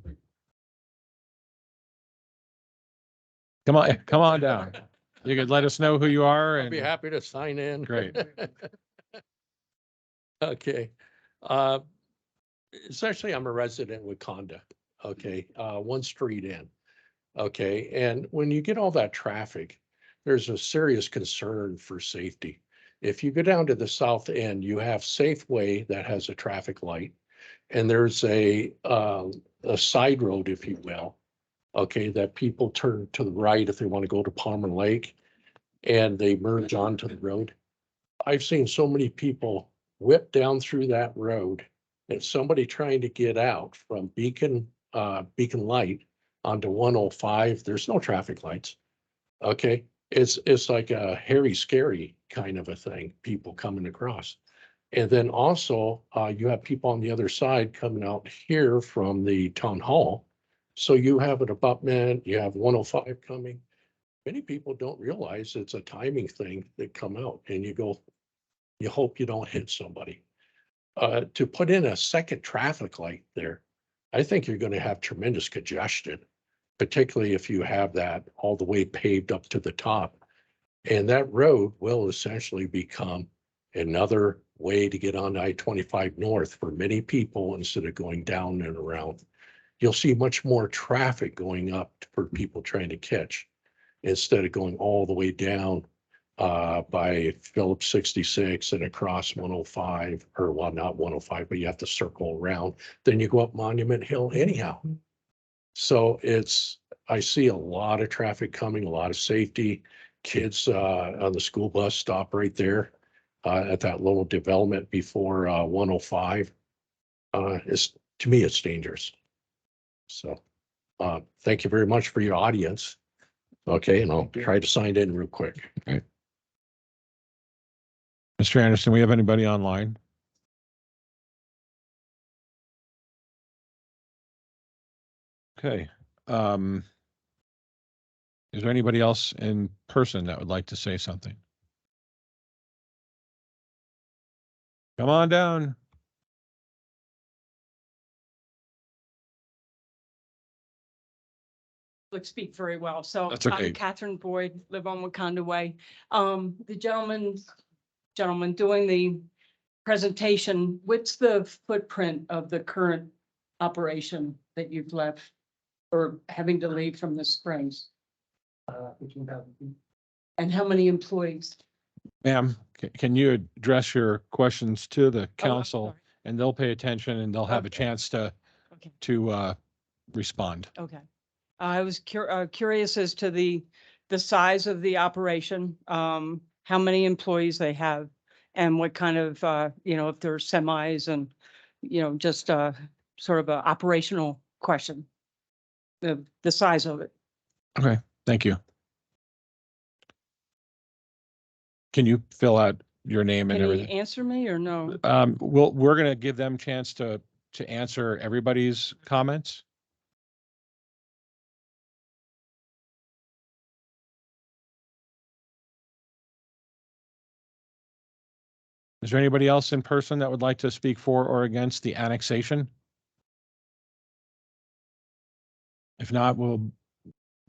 [SPEAKER 3] come on down. You could let us know who you are
[SPEAKER 14] I'll be
[SPEAKER 3] and
[SPEAKER 14] happy to sign in.
[SPEAKER 3] Great.
[SPEAKER 14] Okay. Essentially, I'm a resident with Conda. Okay, one street in. Okay, and when you get all that traffic, there's a serious concern for safety. If you go down to the south end, you have Safeway that has a traffic light, and there's a side road, if you will, okay, that people turn to the right if they want to go to Palmer Lake, and they merge onto the road. I've seen so many people whip down through that road, and somebody trying to get out from Beacon Light onto 105. There's no traffic lights. Okay, it's like a hairy, scary kind of a thing. People coming across, and then also you have people on the other side coming out here from the town hall. So you have an abutment. You have 105 coming. many people don't realize it's a timing thing that come out and you go, you hope you don't hit somebody. To put in a second traffic light there, I think you're gonna have tremendous congestion, particularly if you have that all the way paved up to the top. And that road will essentially become another way to get on I-25 north for many people instead of going down and around. You'll see much more traffic going up for people trying to catch instead of going all the way down by Phillips 66 and across 105, or well, not 105, but you have to circle around. Then you go up Monument Hill anyhow. So I see a lot of traffic coming, a lot of safety. Kids on the school bus stop right there at that little development before 105. To me, it's dangerous. So thank you very much for your audience. Okay, and I'll try to sign in real quick.
[SPEAKER 3] Mr. Anderson, we have anybody online? Okay. Is there anybody else in person that would like to say something? Come on down.
[SPEAKER 15] Speak very well. So
[SPEAKER 3] That's okay.
[SPEAKER 15] I'm Catherine Boyd, live on Wakanda Way. The gentleman doing the presentation, what's the footprint of the current operation that you've left or having to leave from the Springs? And how many employees?
[SPEAKER 3] Ma'am, can you address your questions to the
[SPEAKER 15] I'm
[SPEAKER 3] council
[SPEAKER 15] sorry.
[SPEAKER 3] and they'll pay attention and they'll have a
[SPEAKER 15] Okay.
[SPEAKER 3] chance to
[SPEAKER 15] Okay.
[SPEAKER 3] respond.
[SPEAKER 15] Okay. I was curious as to the size of the operation, how many employees they have, and what kind of, if they're semis and, just sort of a operational question. The size of it.
[SPEAKER 3] Okay, thank you. Can you fill out your name and
[SPEAKER 15] Can he
[SPEAKER 3] everything?
[SPEAKER 15] answer me or no?
[SPEAKER 3] We're gonna give them chance to answer everybody's comments. Is there anybody else in person that would like to speak for or against the annexation? If not, we'll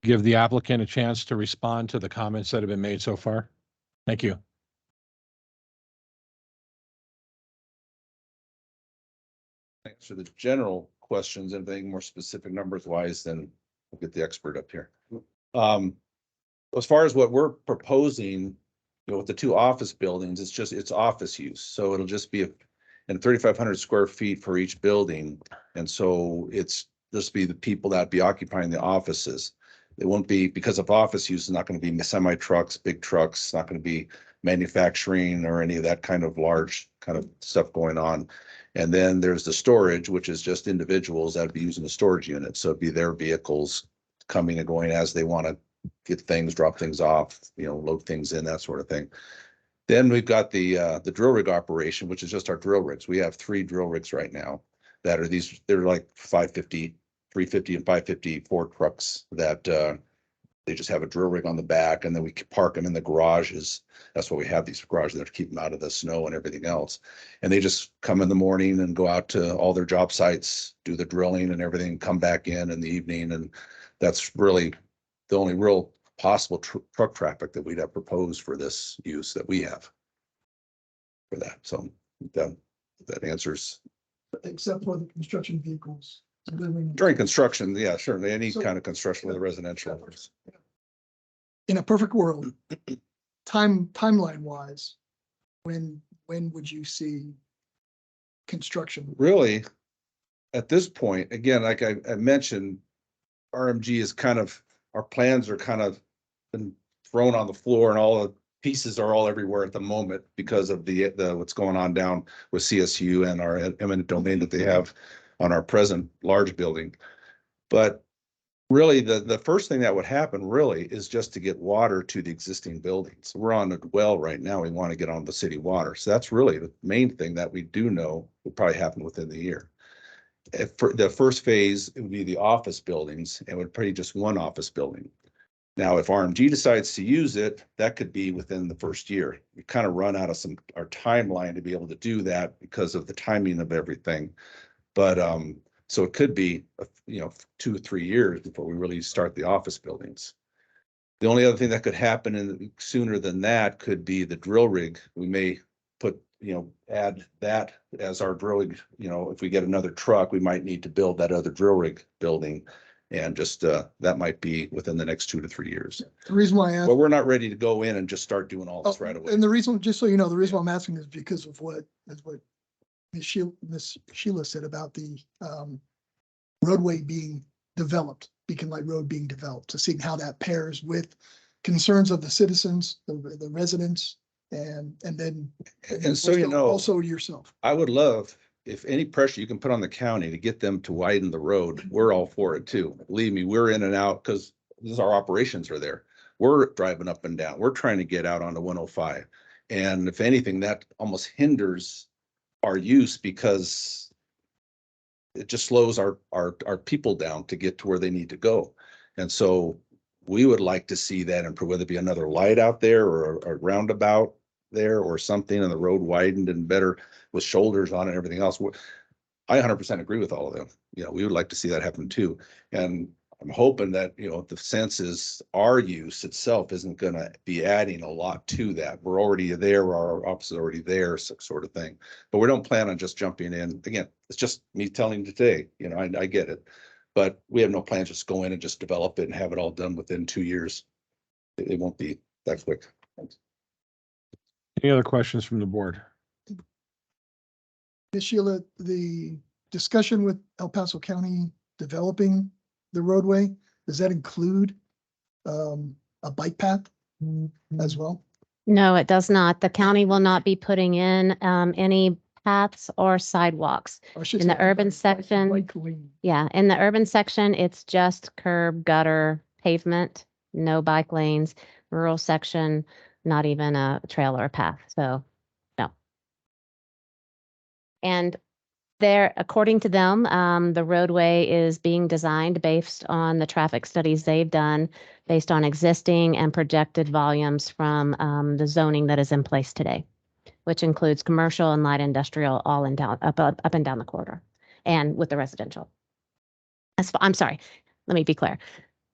[SPEAKER 3] give the applicant a chance to respond to the comments that have been made so far. Thank you.
[SPEAKER 8] Thanks for the general questions. Anything more specific numbers wise, then we'll get the expert up here. As far as what we're proposing, with the two office buildings, it's office use. So it'll just be and 3,500 square feet for each building. And so it's just be the people that be occupying the offices. It won't be, because of office use, it's not going to be semi trucks, big trucks. It's not going to be manufacturing or any of that kind of large kind of stuff going on. And then there's the storage, which is just individuals that would be using the storage unit. So it'd be their vehicles coming and going as they want to get things, drop things off, load things in, that sort of thing. Then we've got the drill rig operation, which is just our drill rigs. We have 3 drill rigs right now that are they're like 550, 350 and 550 Ford trucks that they just have a drill rig on the back, and then we park them in the garages. That's why we have these garages there, to keep them out of the snow and everything else. And they just come in the morning and go out to all their job sites, do the drilling and everything, come back in the evening. And that's really the only real possible truck traffic that we'd have proposed for this use that we have for that. So that answers.
[SPEAKER 11] Except for the construction vehicles.
[SPEAKER 8] During construction, yeah, certainly any
[SPEAKER 11] So-
[SPEAKER 8] kind of construction with a residential.
[SPEAKER 11] In a perfect world, timeline wise, when would you see construction?
[SPEAKER 8] Really, at this point, again, like I mentioned, RMG is our plans are kind of been thrown on the floor, and all the pieces are all everywhere at the moment because of the what's going on down with CSU and our eminent domain that they have on our present large building. But really, the first thing that would happen really is just to get water to the existing buildings. We're on a well right now. We want to get on the city water. So that's really the main thing that we do know would probably happen within the year. For the first phase, it would be the office buildings, and would probably just one office building. Now, if RMG decides to use it, that could be within the first year. We kind of run out of our timeline to be able to do that because of the timing of everything. But, so it could be, 2 or 3 years before we really start the office buildings. The only other thing that could happen sooner than that could be the drill rig. We may put, add that as our drill rig. If we get another truck, we might need to build that other drill rig building. And just, that might be within the next 2 to 3 years.
[SPEAKER 11] The reason why I asked.
[SPEAKER 8] But we're not ready to go in and just start doing all this right away.
[SPEAKER 11] And the reason, just so you know, the reason why I'm asking is because of what Ms. Sheila said about the roadway being developed, Beacon Light Road being developed, to see how that pairs with concerns of the citizens, the residents, and then.
[SPEAKER 8] And so,
[SPEAKER 11] Also yourself.
[SPEAKER 8] I would love, if any pressure you can put on the county to get them to widen the road, we're all for it too. Believe me, we're in and out because our operations are there. We're driving up and down. We're trying to get out onto 105. And if anything, that almost hinders our use because it just slows our people down to get to where they need to go. And so we would like to see that improve, whether it be another light out there or a roundabout there or something, and the road widened and better with shoulders on it and everything else. I 100% agree with all of them. We would like to see that happen too. And I'm hoping that, the sense is our use itself isn't going to be adding a lot to that. We're already there, our office is already there, sort of thing. But we don't plan on just jumping in. Again, it's just me telling you today, I get it. But we have no plans just go in and just develop it and have it all done within 2 years. It won't be that quick. Thanks.
[SPEAKER 3] Any other questions from the board?
[SPEAKER 11] Ms. Sheila, the discussion with El Paso County developing the roadway, does that include a bike path as well?
[SPEAKER 2] No, it does not. The county will not be putting in any paths or sidewalks. In the urban section, yeah, in the urban section, it's just curb, gutter, pavement, no bike lanes. Rural section, not even a trail or a path. So, no. And there, according to them, the roadway is being designed based on the traffic studies they've done, based on existing and projected volumes from the zoning that is in place today, which includes commercial and light industrial all in down up and down the corridor, and with the residential. I'm sorry, let me be clear.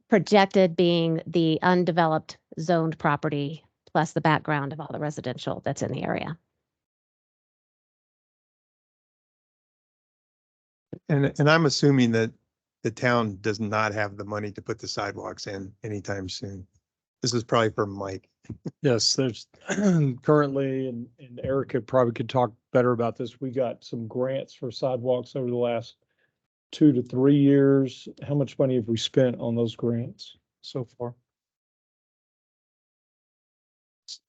[SPEAKER 2] Projected being the undeveloped zoned property plus the background of all the residential that's in the area.
[SPEAKER 7] And I'm assuming that the town does not have the money to put the sidewalks in anytime soon. This is probably for Mike.
[SPEAKER 10] Yes, there's currently, and Eric could talk better about this. We got some grants for sidewalks over the last 2 to 3 years. How much money have we spent on those grants so far?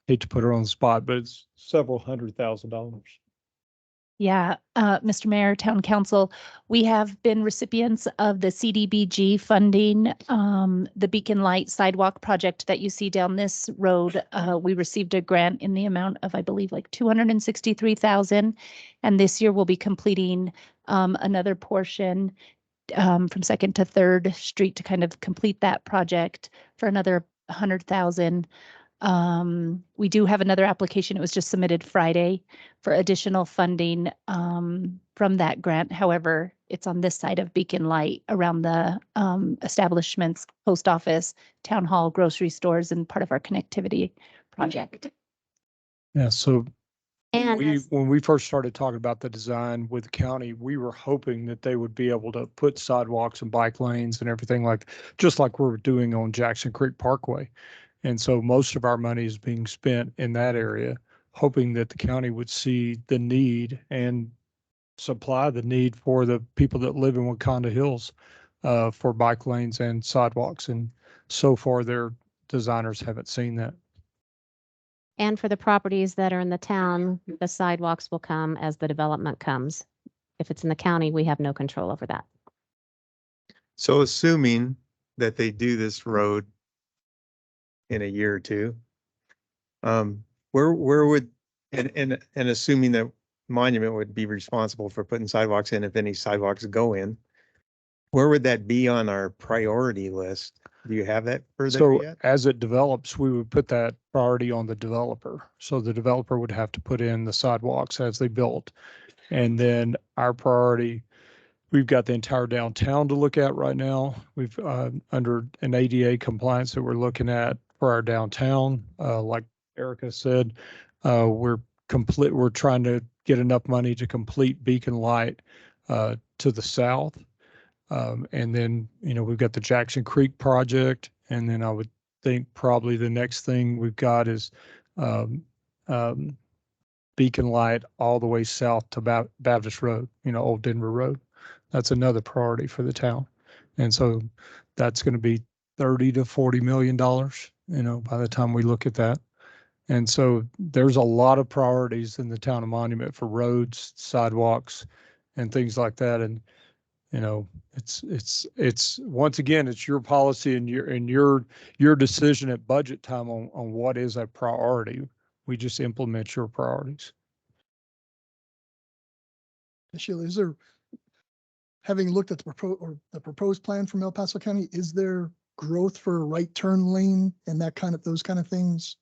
[SPEAKER 10] Hate to put her on the spot, but it's several $100,000.
[SPEAKER 16] Yeah, Mr. Mayor, Town Council, we have been recipients of the CDBG funding, the Beacon Light Sidewalk project that you see down this road. We received a grant in the amount of, I believe, like $263,000. And this year we'll be completing another portion from 2nd to 3rd Street to kind of complete that project for another $100,000. We do have another application. It was just submitted Friday for additional funding from that grant. However, it's on this side of Beacon Light around the establishments, post office, town hall, grocery stores, and part of our connectivity project.
[SPEAKER 10] Yeah, so
[SPEAKER 2] And
[SPEAKER 10] when we first started talking about the design with the county, we were hoping that they would be able to put sidewalks and bike lanes and everything just like we're doing on Jackson Creek Parkway. And so most of our money is being spent in that area, hoping that the county would see the need and supply the need for the people that live in Wakanda Hills for bike lanes and sidewalks. And so far, their designers haven't seen that.
[SPEAKER 2] And for the properties that are in the town, the sidewalks will come as the development comes. If it's in the county, we have no control over that.
[SPEAKER 7] So assuming that they do this road in a year or two, where would, and assuming that Monument would be responsible for putting sidewalks in, if any sidewalks go in, where would that be on our priority list Do you have that for there
[SPEAKER 10] So
[SPEAKER 7] yet?
[SPEAKER 10] as it develops, we would put that priority on the developer. So the developer would have to put in the sidewalks as they built. And then our priority, we've got the entire downtown to look at right now. We've, under an ADA compliance that we're looking at for our downtown, like Erica said, we're trying to get enough money to complete Beacon Light, to the south. And then, we've got the Jackson Creek project. And then I would think probably the next thing we've got is, Beacon Light all the way south to Baptist Road, Old Denver Road. That's another priority for the town. And so that's going to be $30 to $40 million, by the time we look at that. And so there's a lot of priorities in the town of Monument for roads, sidewalks, and things like that. And, it's once again, it's your policy and your decision at budget time on what is a priority. We just implement your priorities.
[SPEAKER 11] Sheila, is there, having looked at the proposed plan from El Paso County, is there growth for a right turn lane and those kind of things?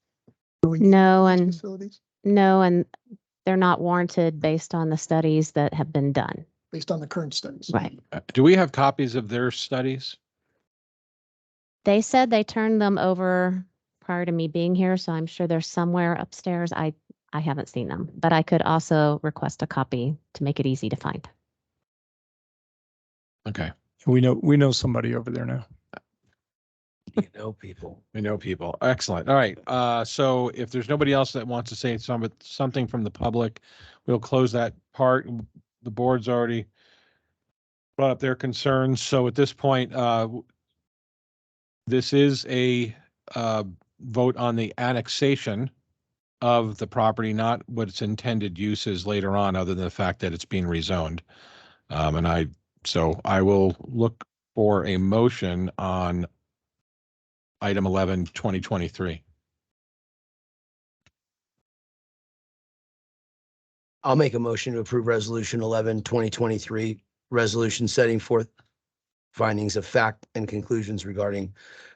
[SPEAKER 2] No, and
[SPEAKER 11] Facilities
[SPEAKER 2] no, and they're not warranted based on the studies that have been done.
[SPEAKER 11] based on the current studies.
[SPEAKER 2] Right.
[SPEAKER 3] Do we have copies of their studies?
[SPEAKER 2] They said they turned them over prior to me being here, so I'm sure they're somewhere upstairs. I haven't seen them, but I could also request a copy to make it easy to find.
[SPEAKER 3] Okay.
[SPEAKER 10] We know somebody over there now.
[SPEAKER 9] People.
[SPEAKER 3] We know people. Excellent. All right. So if there's nobody else that wants to say something from the public, we'll close that part. The board's already brought up their concerns. So at this point, this is a vote on the annexation of the property, not what its intended use is later on, other than the fact that it's being rezoned. So I will look for a motion on item 11, 2023.
[SPEAKER 9] I'll make a motion to approve resolution 11, 2023, resolution setting forth findings of fact and conclusions regarding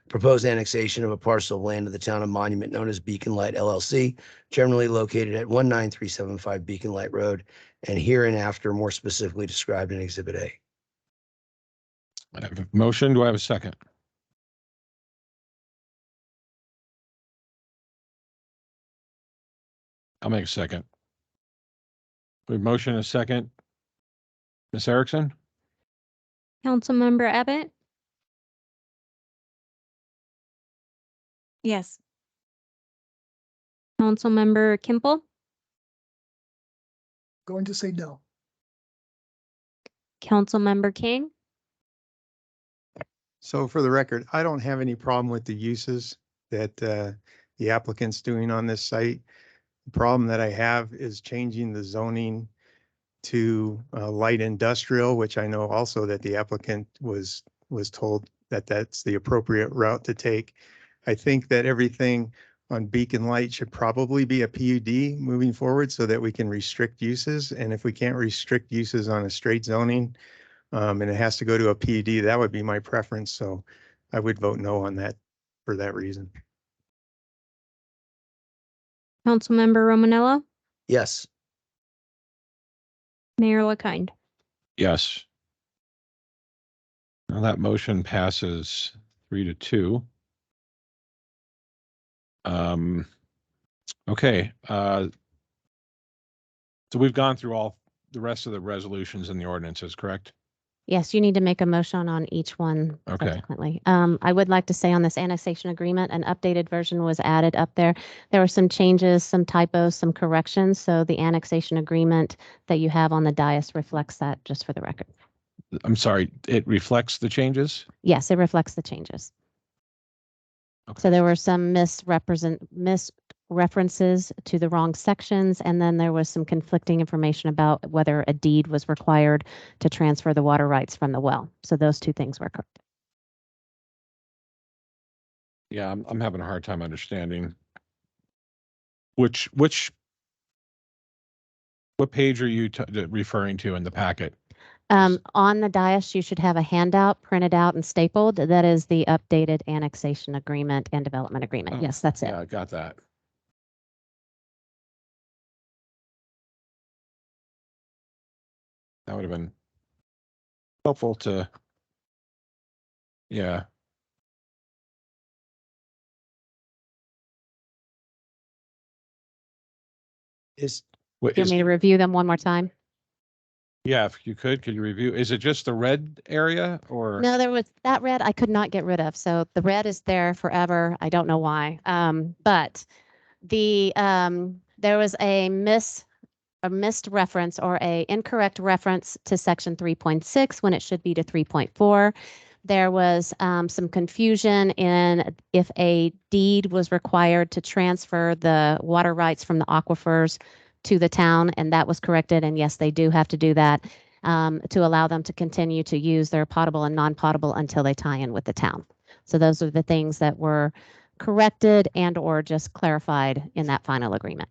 [SPEAKER 9] proposed annexation of a parcel of land of the town of Monument known as Beacon Light LLC, generally located at 19375 Beacon Light Road, and hereinafter more specifically described in Exhibit A.
[SPEAKER 3] I have a motion. Do I have a second? I'll make a second. We have motion and a second. Ms. Erickson?
[SPEAKER 2] Councilmember Abbott,
[SPEAKER 5] Yes.
[SPEAKER 2] Councilmember Kimple,
[SPEAKER 11] Going to say no.
[SPEAKER 2] Councilmember King,
[SPEAKER 7] So for the record, I don't have any problem with the uses that the applicant's doing on this site. The problem that I have is changing the zoning to light industrial, which I know also that the applicant was told that that's the appropriate route to take. I think that everything on Beacon Light should probably be a PUD moving forward so that we can restrict uses. And if we can't restrict uses on a straight zoning, and it has to go to a PUD, that would be my preference. So I would vote no on that for that reason.
[SPEAKER 2] Councilmember Romanello,
[SPEAKER 9] Yes.
[SPEAKER 2] Mayor LaKind.
[SPEAKER 3] Yes. Now that motion passes 3-2. Okay. So we've gone through all the rest of the resolutions and the ordinances, correct?
[SPEAKER 2] Yes, you need to make a motion on each one
[SPEAKER 3] Okay.
[SPEAKER 2] subsequently. I would like to say on this annexation agreement, an updated version was added up there. There were some changes, some typos, some corrections. So the annexation agreement that you have on the dais reflects that, just for the record.
[SPEAKER 3] I'm sorry, it reflects the changes?
[SPEAKER 2] Yes, it reflects the changes.
[SPEAKER 3] Okay.
[SPEAKER 2] So there were some misreferences to the wrong sections, and then there was some conflicting information about whether a deed was required to transfer the water rights from the well. So those two things were correct.
[SPEAKER 3] Yeah, I'm having a hard time understanding. What page are you referring to in the packet?
[SPEAKER 2] On the dais, you should have a handout printed out and stapled. That is the updated annexation agreement and development agreement.
[SPEAKER 3] Oh,
[SPEAKER 2] Yes, that's it.
[SPEAKER 3] Yeah, I got that. That would have been helpful to, yeah.
[SPEAKER 9] Is,
[SPEAKER 3] What
[SPEAKER 2] Do you
[SPEAKER 3] is,
[SPEAKER 2] want me to review them one more time?
[SPEAKER 3] yeah, if you could you review, is it just the red area or?
[SPEAKER 2] No, there was that red I could not get rid of. So the red is there forever. I don't know why. But there was a missed reference or a incorrect reference to section 3.6 when it should be to 3.4. There was some confusion in if a deed was required to transfer the water rights from the aquifers to the town, and that was corrected. And yes, they do have to do that to allow them to continue to use their potable and non-potable until they tie in with the town. So those are the things that were corrected and or just clarified in that final agreement.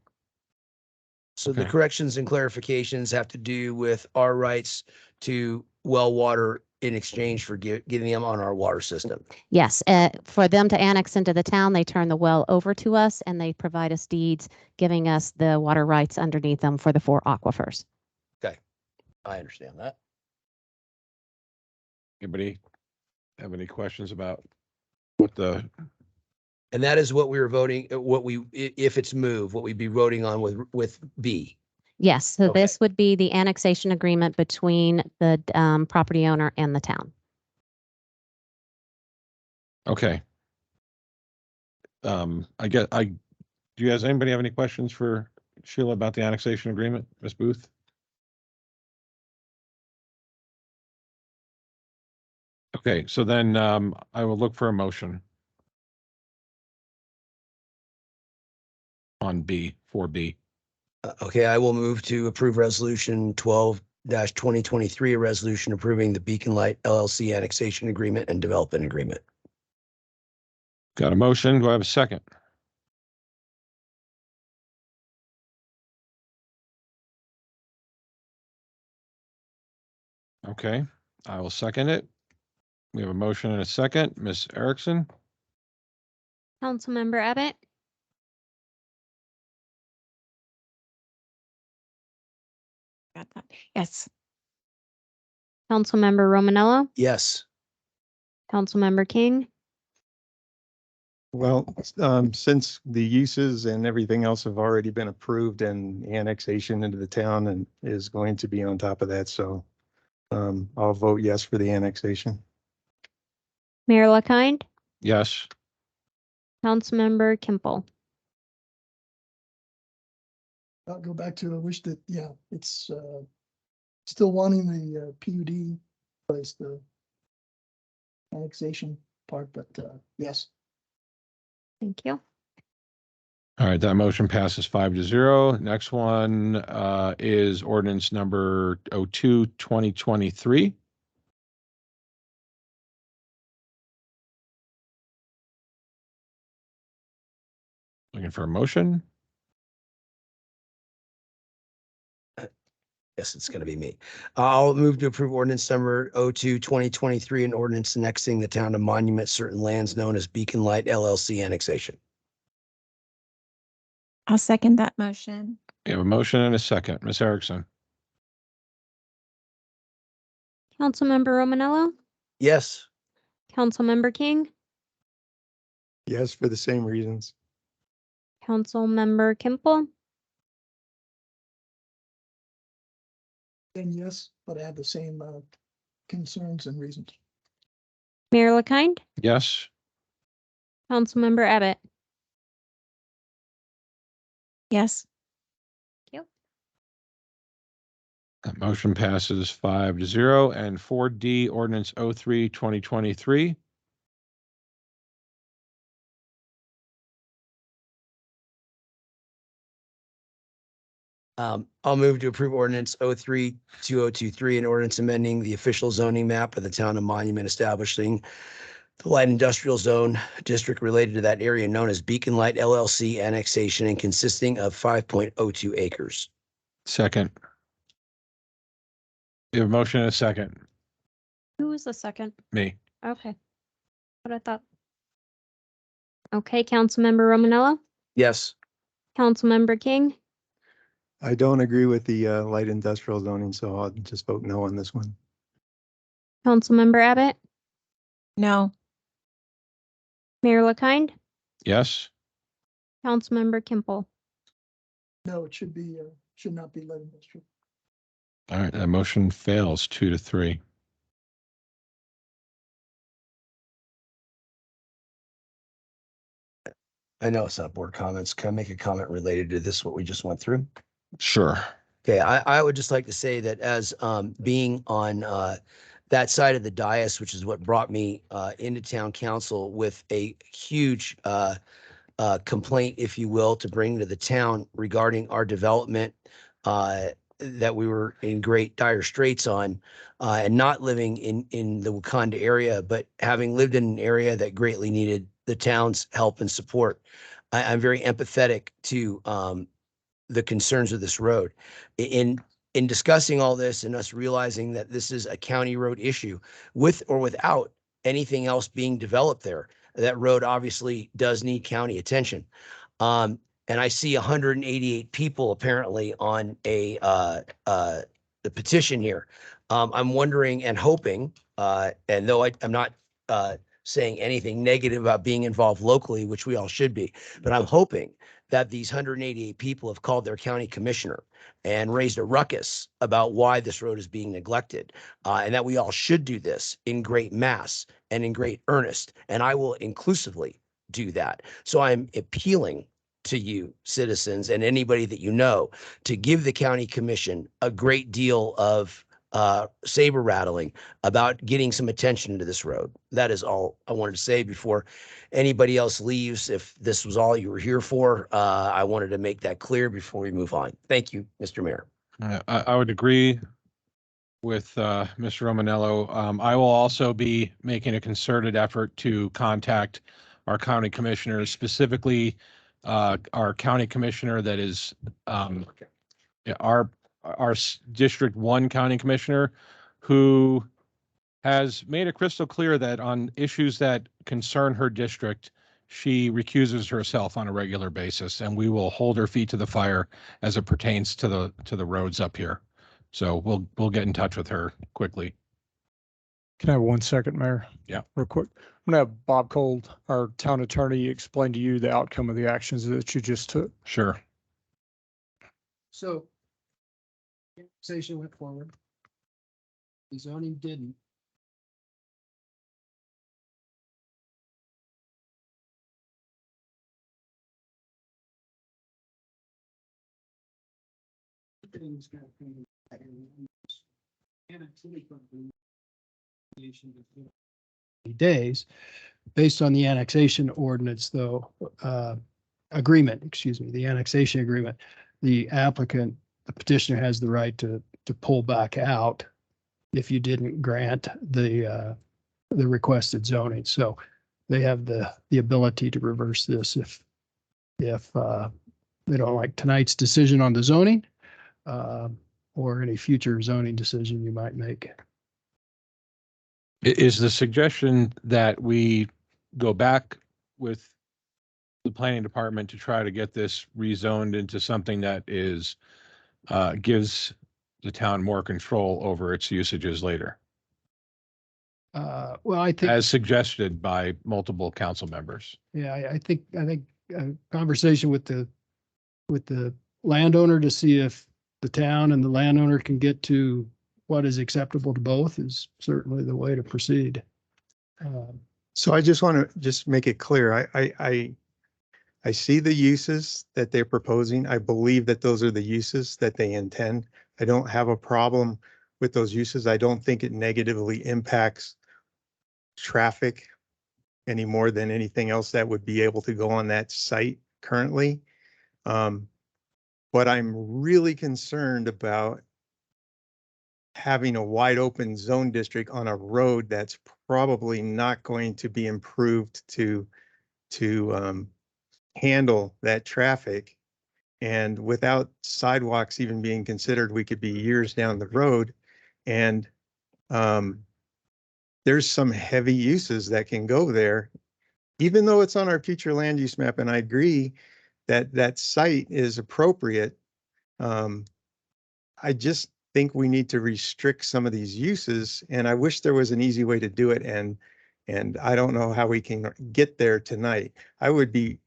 [SPEAKER 9] so the
[SPEAKER 3] Okay.
[SPEAKER 9] corrections and clarifications have to do with our rights to well water in exchange for getting them on our water system.
[SPEAKER 2] Yes, for them to annex into the town, they turn the well over to us and they provide us deeds, giving us the water rights underneath them for the 4 aquifers.
[SPEAKER 9] Okay, I understand that.
[SPEAKER 3] Anybody have any questions about what the,
[SPEAKER 9] And that is what we were voting, if it's moved, what we'd be voting on with B.
[SPEAKER 2] Yes, so
[SPEAKER 9] Okay.
[SPEAKER 2] this would be the annexation agreement between the property owner and the town.
[SPEAKER 3] okay. Do you guys, anybody have any questions for Sheila about the annexation agreement, Ms. Booth? Okay, so then I will look for a motion on B, 4B.
[SPEAKER 9] Okay, I will move to approve resolution 12-2023, a resolution approving the Beacon Light LLC annexation agreement and development agreement.
[SPEAKER 3] Got a motion? Do I have a second? Okay, I will second it. We have a motion and a second. Ms. Erickson?
[SPEAKER 2] Councilmember Abbott,
[SPEAKER 5] Got that. Yes.
[SPEAKER 2] Councilmember Romanello,
[SPEAKER 9] Yes.
[SPEAKER 2] Councilmember King,
[SPEAKER 7] Well, since the uses and everything else have already been approved and annexation into the town and is going to be on top of that, so I'll vote yes for the annexation.
[SPEAKER 2] Mayor LaKind,
[SPEAKER 3] Yes.
[SPEAKER 2] Councilmember Kimple.
[SPEAKER 11] I'll go back to, I wish that, yeah, it's still wanting the PUD place, the annexation part, but yes.
[SPEAKER 2] Thank you.
[SPEAKER 3] All right, that motion passes 5-0. Next one is ordinance number 02-2023. Looking for a motion?
[SPEAKER 9] Yes, it's going to be me. I'll move to approve ordinance number 02-2023, an ordinance annexing the town of Monument certain lands known as Beacon Light LLC annexation.
[SPEAKER 5] I'll second that motion.
[SPEAKER 3] We have a motion and a second. Ms. Erickson?
[SPEAKER 2] Councilmember Romanello,
[SPEAKER 9] Yes.
[SPEAKER 2] Councilmember King,
[SPEAKER 7] Yes, for the same reasons.
[SPEAKER 2] Councilmember Kimple,
[SPEAKER 11] And yes, but I have the same concerns and reasons.
[SPEAKER 2] Mayor LaKind,
[SPEAKER 3] Yes.
[SPEAKER 2] Councilmember Abbott.
[SPEAKER 5] Yes.
[SPEAKER 3] That motion passes 5-0. And 4D ordinance 03-2023.
[SPEAKER 9] I'll move to approve ordinance 03-2023, an ordinance amending the official zoning map of the town of Monument, establishing the light industrial zone district related to that area known as Beacon Light LLC annexation and consisting of 5.02 acres.
[SPEAKER 3] Second. We have a motion and a second.
[SPEAKER 2] Who was the second?
[SPEAKER 3] Me.
[SPEAKER 2] Okay. What I thought. Okay, Councilmember Romanella,
[SPEAKER 9] Yes.
[SPEAKER 2] Councilmember King,
[SPEAKER 7] I don't agree with the light industrial zoning, so I'll just vote no on this one.
[SPEAKER 2] Councilmember Abbott,
[SPEAKER 5] No.
[SPEAKER 2] Mayor LaKind,
[SPEAKER 3] Yes.
[SPEAKER 2] Councilmember Kimple.
[SPEAKER 11] No, it should not be light industrial.
[SPEAKER 3] All right, that motion fails 2-3.
[SPEAKER 9] I know it's not board comments. Can I make a comment related to this, what we just went through?
[SPEAKER 3] Sure.
[SPEAKER 9] Okay, I would just like to say that as being on that side of the dais, which is what brought me into town council with a huge complaint, if you will, to bring to the town regarding our development that we were in great dire straits on, and not living in the Wakanda area, but having lived in an area that greatly needed the town's help and support. I'm very empathetic to the concerns of this road. In discussing all this and us realizing that this is a county road issue, with or without anything else being developed there, that road obviously does need county attention. And I see 188 people apparently on the petition here. I'm wondering and hoping, and though I'm not saying anything negative about being involved locally, which we all should be, but I'm hoping that these 188 people have called their county commissioner and raised a ruckus about why this road is being neglected, and that we all should do this in great mass and in great earnest. And I will inclusively do that. So I'm appealing to you, citizens, and anybody that you know, to give the county commission a great deal of saber rattling about getting some attention to this road. That is all I wanted to say before anybody else leaves. If this was all you were here for, I wanted to make that clear before we move on. Thank you, Mr. Mayor.
[SPEAKER 3] I would agree with Mr. Romanello. I will also be making a concerted effort to contact our county commissioners, specifically our county commissioner that is our District 1 county commissioner, who has made it crystal clear that on issues that concern her district, she recuses herself on a regular basis, and we will hold her feet to the fire as it pertains to the roads up here. So we'll get in touch with her quickly.
[SPEAKER 10] Can I have 1 second, Mayor?
[SPEAKER 3] Yeah.
[SPEAKER 10] Real quick. I'm gonna have Bob Cold, our town attorney, explain to you the outcome of the actions that you just took.
[SPEAKER 3] Sure.
[SPEAKER 10] So annexation went forward. The zoning didn't. Days, based on the annexation ordinance, though, agreement, excuse me, the annexation agreement, the applicant, the petitioner has the right to pull back out if you didn't grant the requested zoning. So they have the ability to reverse this if they don't like tonight's decision on the zoning, or any future zoning decision you might make.
[SPEAKER 3] Is the suggestion that we go back with the planning department to try to get this rezoned into something that is gives the town more control over its usages later,
[SPEAKER 10] Well, I think,
[SPEAKER 3] as suggested by multiple council members?
[SPEAKER 10] yeah, I think a conversation with the landowner to see if the town and the landowner can get to what is acceptable to both is certainly the way to proceed.
[SPEAKER 7] So I just want to just make it clear. I see the uses that they're proposing. I believe that those are the uses that they intend. I don't have a problem with those uses. I don't think it negatively impacts traffic any more than anything else that would be able to go on that site currently. But I'm really concerned about having a wide open zone district on a road that's probably not going to be improved to handle that traffic. And without sidewalks even being considered, we could be years down the road And there's some heavy uses that can go there, even though it's on our future land use map. And I agree that that site is appropriate. I just think we need to restrict some of these uses, and I wish there was an easy way to do it. And I don't know how we can get there tonight. I would be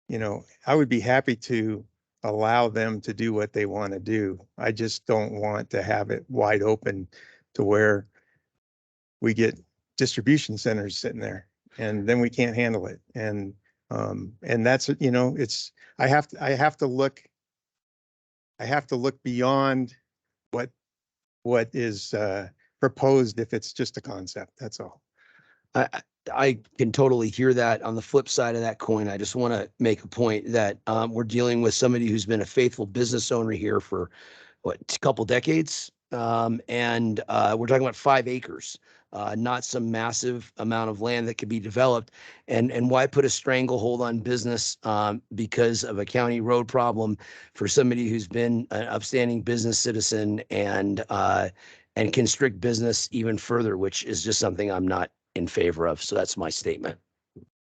[SPEAKER 7] happy to allow them to do what they want to do. I just don't want to have it wide open to where we get distribution centers sitting there and then we can't handle it. And that's, I have to look beyond what is proposed if it's just a concept. That's all.
[SPEAKER 9] I can totally hear that. On the flip side of that coin, I just want to make a point that we're dealing with somebody who's been a faithful business owner here for a couple decades. And we're talking about 5 acres, not some massive amount of land that could be developed. And why put a stranglehold on business because of a county road problem for somebody who's been an upstanding business citizen and constrict business even further, which is just something I'm not in favor of. So that's my statement.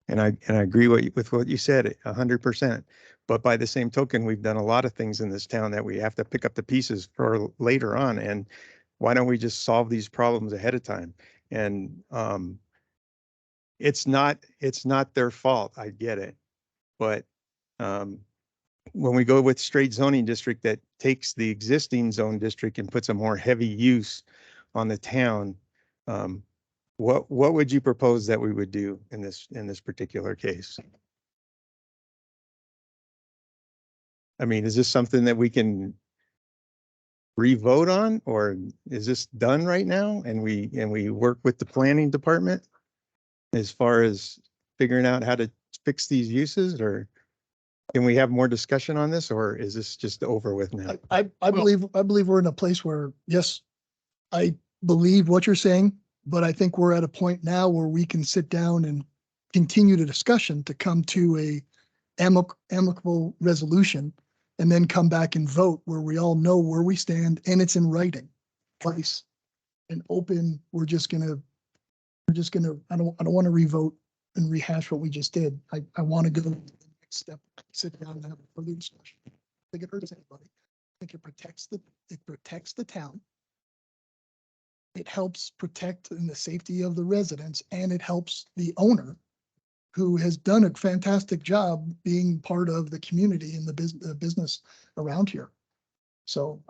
[SPEAKER 7] And I agree with what you said 100%. But by the same token, we've done a lot of things in this town that we have to pick up the pieces for later on. And why don't we just solve these problems ahead of time? And it's not their fault. I get it. But when we go with straight zoning district that takes the existing zone district and puts a more heavy use on the town, what would you propose that we would do in this particular case? I mean, is this something that we can re-vote on, or is this done right now? And we work with the planning department as far as figuring out how to fix these uses, or can we have more discussion on this, or is this just over with now?
[SPEAKER 11] I believe we're in a place where, yes, I believe what you're saying, but I think we're at a point now where we can sit down and continue the discussion to come to a amicable resolution, and then come back and vote where we all know where we stand and it's in writing. Place and open, I don't want to revote and rehash what we just did. I want to go to the next step, sit down and have a further discussion. I think it hurts anybody. I think it protects the town. It helps protect in the safety of the residents, and it helps the owner, who has done a fantastic job being part of the community and the business around here. So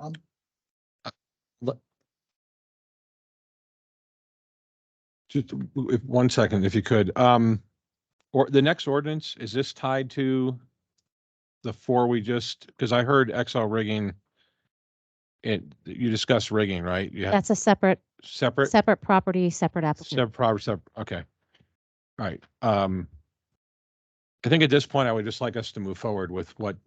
[SPEAKER 3] Just if 1 second, if you could, or the next ordinance, is this tied to the 4 we just, because I heard XL rigging. You discussed rigging, right? Yeah.
[SPEAKER 2] That's a separate property, separate application.
[SPEAKER 3] Separate property, okay. All right. I think at this point, I would just like us to move forward with what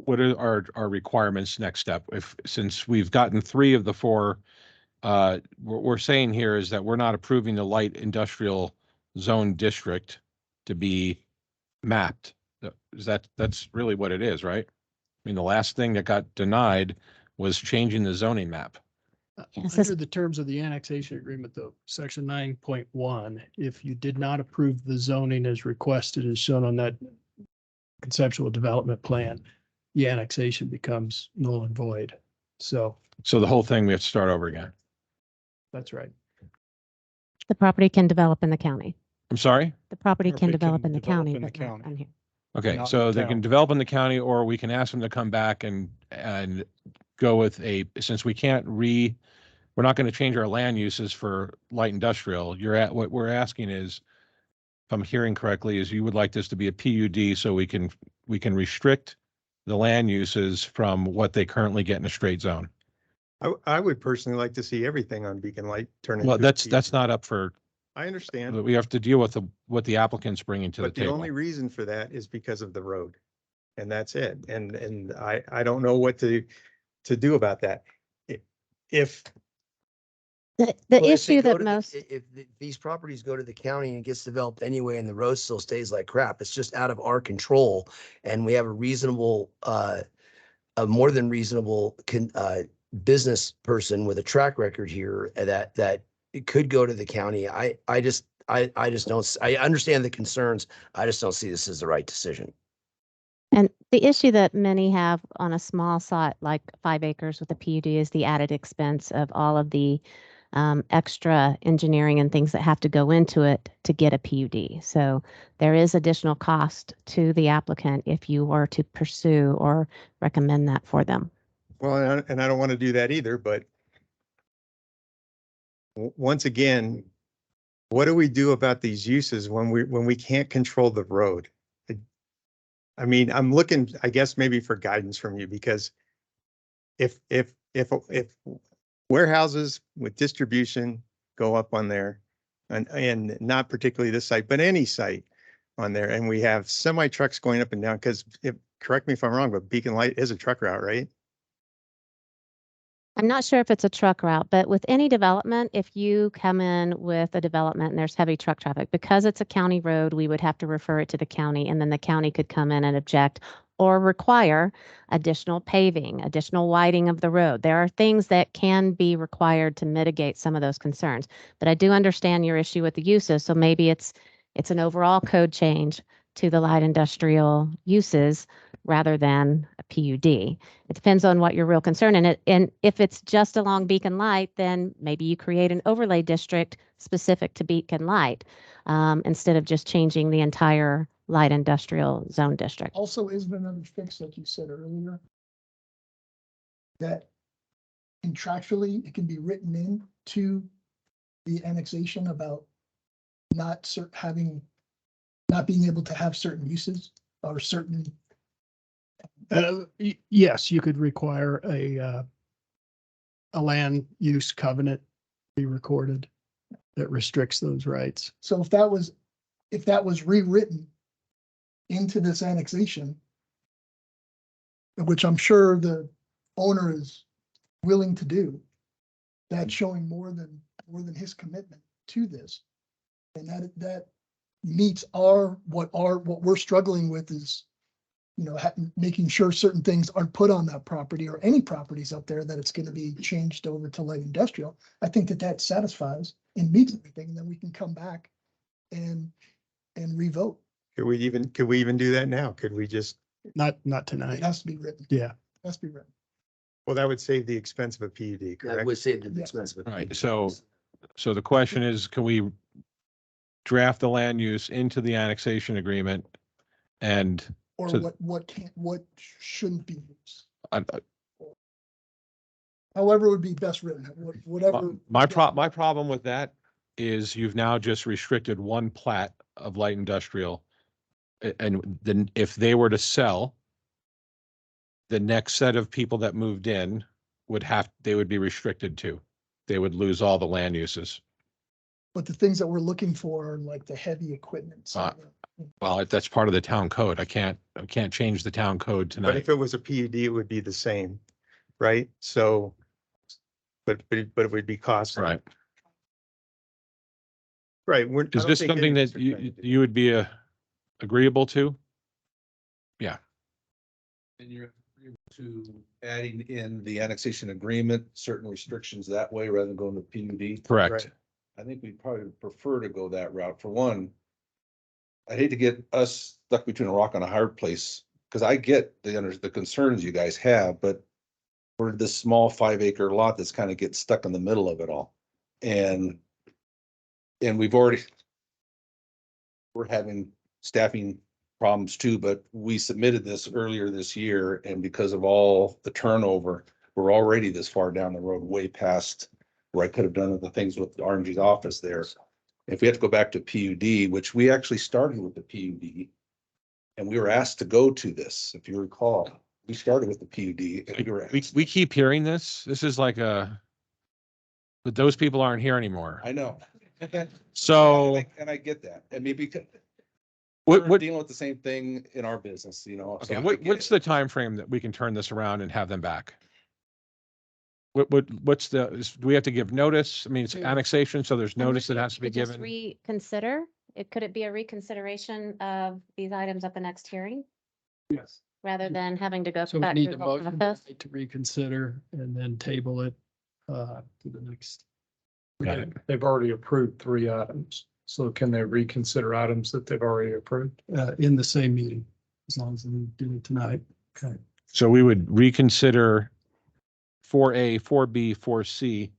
[SPEAKER 3] are our requirements next step. Since we've gotten 3 of the 4, what we're saying here is that we're not approving the light industrial zone district to be mapped. That's really what it is, right? I mean, the last thing that got denied was changing the zoning map.
[SPEAKER 10] Under the terms of the annexation agreement, though, section 9.1, if you did not approve the zoning as requested as shown on that conceptual development plan, the annexation becomes null and void. So
[SPEAKER 3] the whole thing, we have to start over again.
[SPEAKER 10] that's right.
[SPEAKER 2] The property can develop in the county.
[SPEAKER 3] I'm sorry?
[SPEAKER 2] The property can develop in the
[SPEAKER 10] develop
[SPEAKER 2] county,
[SPEAKER 10] in the
[SPEAKER 2] but not
[SPEAKER 10] county.
[SPEAKER 2] on here.
[SPEAKER 3] Okay,
[SPEAKER 10] Not
[SPEAKER 3] so
[SPEAKER 10] in the
[SPEAKER 3] they can
[SPEAKER 10] town.
[SPEAKER 3] develop in the county, or we can ask them to come back and go with since we can't we're not going to change our land uses for light industrial. What we're asking is, if I'm hearing correctly, is you would like this to be a PUD so we can restrict the land uses from what they currently get in a straight zone.
[SPEAKER 7] I would personally like to see everything on Beacon Light turn into.
[SPEAKER 3] Well,
[SPEAKER 7] a
[SPEAKER 3] that's
[SPEAKER 7] PUD.
[SPEAKER 3] not up for,
[SPEAKER 7] I understand.
[SPEAKER 3] we have to deal with what the applicant's bringing to the
[SPEAKER 7] But the
[SPEAKER 3] table.
[SPEAKER 7] only reason for that is because of the road. And that's it. And I don't know what to do about that. If
[SPEAKER 2] The
[SPEAKER 9] Well, if they
[SPEAKER 2] issue
[SPEAKER 9] go
[SPEAKER 2] that
[SPEAKER 9] to the-
[SPEAKER 2] most,
[SPEAKER 9] If these properties go to the county and it gets developed anyway and the road still stays like crap, it's just out of our control. And we have a reasonable, a more than reasonable business person with a track record here that it could go to the county. I just don't, I understand the concerns. I just don't see this as the right decision.
[SPEAKER 2] And the issue that many have on a small site like 5 acres with a PUD is the added expense of all of the extra engineering and things that have to go into it to get a PUD. So there is additional cost to the applicant if you were to pursue or recommend that for them.
[SPEAKER 7] Well, and I don't want to do that either, but once again, what do we do about these uses when we can't control the road? I mean, I'm looking, I guess, maybe for guidance from you, because if warehouses with distribution go up on there, and not particularly this site, but any site on there, and we have semi trucks going up and down, because correct me if I'm wrong, but Beacon Light is a truck route, right?
[SPEAKER 2] I'm not sure if it's a truck route, but with any development, if you come in with a development and there's heavy truck traffic, because it's a county road, we would have to refer it to the county, and then the county could come in and object or require additional paving, additional widening of the road. There are things that can be required to mitigate some of those concerns. But I do understand your issue with the uses, so maybe it's an overall code change to the light industrial uses rather than a PUD. It depends on what your real concern and if it's just along Beacon Light, then maybe you create an overlay district specific to Beacon Light instead of just changing the entire light industrial zone district.
[SPEAKER 11] Also, isn't another fix, like you said earlier, that contractually it can be written in to the annexation about not being able to have certain uses or certain.
[SPEAKER 10] Yes, you could require a land use covenant be recorded that restricts those rights.
[SPEAKER 11] So if that was rewritten into this annexation, which I'm sure the owner is willing to do, that's showing more than his commitment to this. And that meets what we're struggling with is, making sure certain things aren't put on that property or any properties out there that it's going to be changed over to light industrial. I think that satisfies and meets everything. And then we can come back and revote.
[SPEAKER 7] Could we even do that now? Could we just?
[SPEAKER 10] Not
[SPEAKER 11] It
[SPEAKER 10] tonight.
[SPEAKER 11] has to be written.
[SPEAKER 10] Yeah.
[SPEAKER 11] It has to be written.
[SPEAKER 7] Well, that would save the expense of a PUD,
[SPEAKER 9] That
[SPEAKER 7] correct?
[SPEAKER 9] would save the
[SPEAKER 11] Yeah.
[SPEAKER 9] expense of it.
[SPEAKER 3] Right, so the question is, can we draft the land use into the annexation agreement? And
[SPEAKER 11] Or
[SPEAKER 3] So-
[SPEAKER 11] what shouldn't be used.
[SPEAKER 3] I-
[SPEAKER 11] However it would be best written, whatever.
[SPEAKER 3] my problem with that is you've now just restricted one plat of light industrial. And then if they were to sell, the next set of people that moved in they would be restricted too. They would lose all the land uses.
[SPEAKER 11] But the things that we're looking for are like the heavy equipment.
[SPEAKER 3] Well, that's part of the town code. I can't change the town code
[SPEAKER 7] But
[SPEAKER 3] tonight.
[SPEAKER 7] if it was a PUD, it would be the same, right? So, but it would be costly.
[SPEAKER 3] Right.
[SPEAKER 7] Right.
[SPEAKER 3] Is this something that you would be agreeable to?
[SPEAKER 8] And you're agreeable to adding in the annexation agreement, certain restrictions that way rather than going to PUD?
[SPEAKER 3] Correct.
[SPEAKER 7] Right.
[SPEAKER 8] I think we'd probably prefer to go that route. For one, I'd hate to get us stuck between a rock and a hard place, because I get the concerns you guys have, but we're this small 5 acre lot that's kind of gets stuck in the middle of it all. And we're having staffing problems too, but we submitted this earlier this year, and because of all the turnover, we're already this far down the road, way past where I could have done the things with RMG's office there. If we have to go back to PUD, which we actually started with the PUD, and we were asked to go to this, if you recall, we started with the PUD. And we were asked.
[SPEAKER 3] We keep hearing this. This is like but those people aren't here anymore.
[SPEAKER 8] I know.
[SPEAKER 3] So
[SPEAKER 8] And I get that. And maybe
[SPEAKER 3] what
[SPEAKER 8] we're dealing with the same thing in our business, so
[SPEAKER 3] okay,
[SPEAKER 8] I get
[SPEAKER 3] what's
[SPEAKER 8] it.
[SPEAKER 3] the time frame that we can turn this around and have them back? What's do we have to give notice? I mean, it's annexation, so there's notice that has to be
[SPEAKER 2] Just
[SPEAKER 3] given.
[SPEAKER 2] reconsider. Could it be a reconsideration of these items at the next hearing?
[SPEAKER 13] Yes.
[SPEAKER 2] rather than having to go
[SPEAKER 10] So we
[SPEAKER 2] back
[SPEAKER 10] need
[SPEAKER 2] through
[SPEAKER 10] a
[SPEAKER 2] the whole
[SPEAKER 10] motion
[SPEAKER 2] process.
[SPEAKER 10] to reconsider and then table it to the next.
[SPEAKER 3] Got it.
[SPEAKER 17] They've already approved 3 items. So can they reconsider items that they've already approved?
[SPEAKER 10] In the same meeting, as long as we do it tonight. Okay.
[SPEAKER 3] So we would reconsider 4A, 4B, 4C,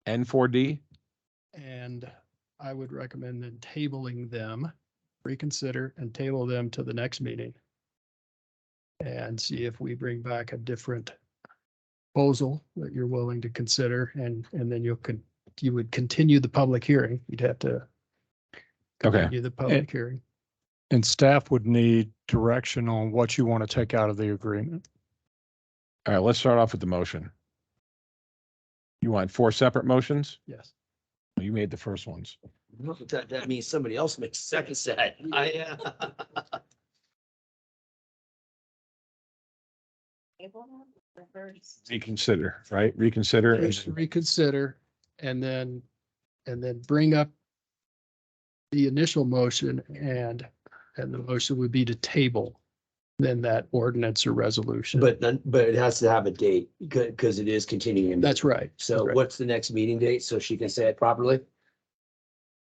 [SPEAKER 3] and 4D.
[SPEAKER 10] And I would recommend then tabling them, reconsider and table them to the next meeting. And see if we bring back a different proposal that you're willing to consider, and then you would continue the public hearing. You'd have to
[SPEAKER 3] Okay.
[SPEAKER 10] continue the public hearing.
[SPEAKER 17] And staff would need direction on what you want to take out of the agreement.
[SPEAKER 3] All right, let's start off with the motion. You want 4 separate motions?
[SPEAKER 10] Yes.
[SPEAKER 3] You made the first ones.
[SPEAKER 9] That means somebody else makes a second set.
[SPEAKER 3] Reconsider, right? Reconsider. and
[SPEAKER 10] First reconsider and then bring up the initial motion, and the motion would be to table then that ordinance or resolution.
[SPEAKER 9] But it has to have a date because it is continuing.
[SPEAKER 10] That's right.
[SPEAKER 9] So
[SPEAKER 10] Correct.
[SPEAKER 9] what's the next meeting date so she can say it properly?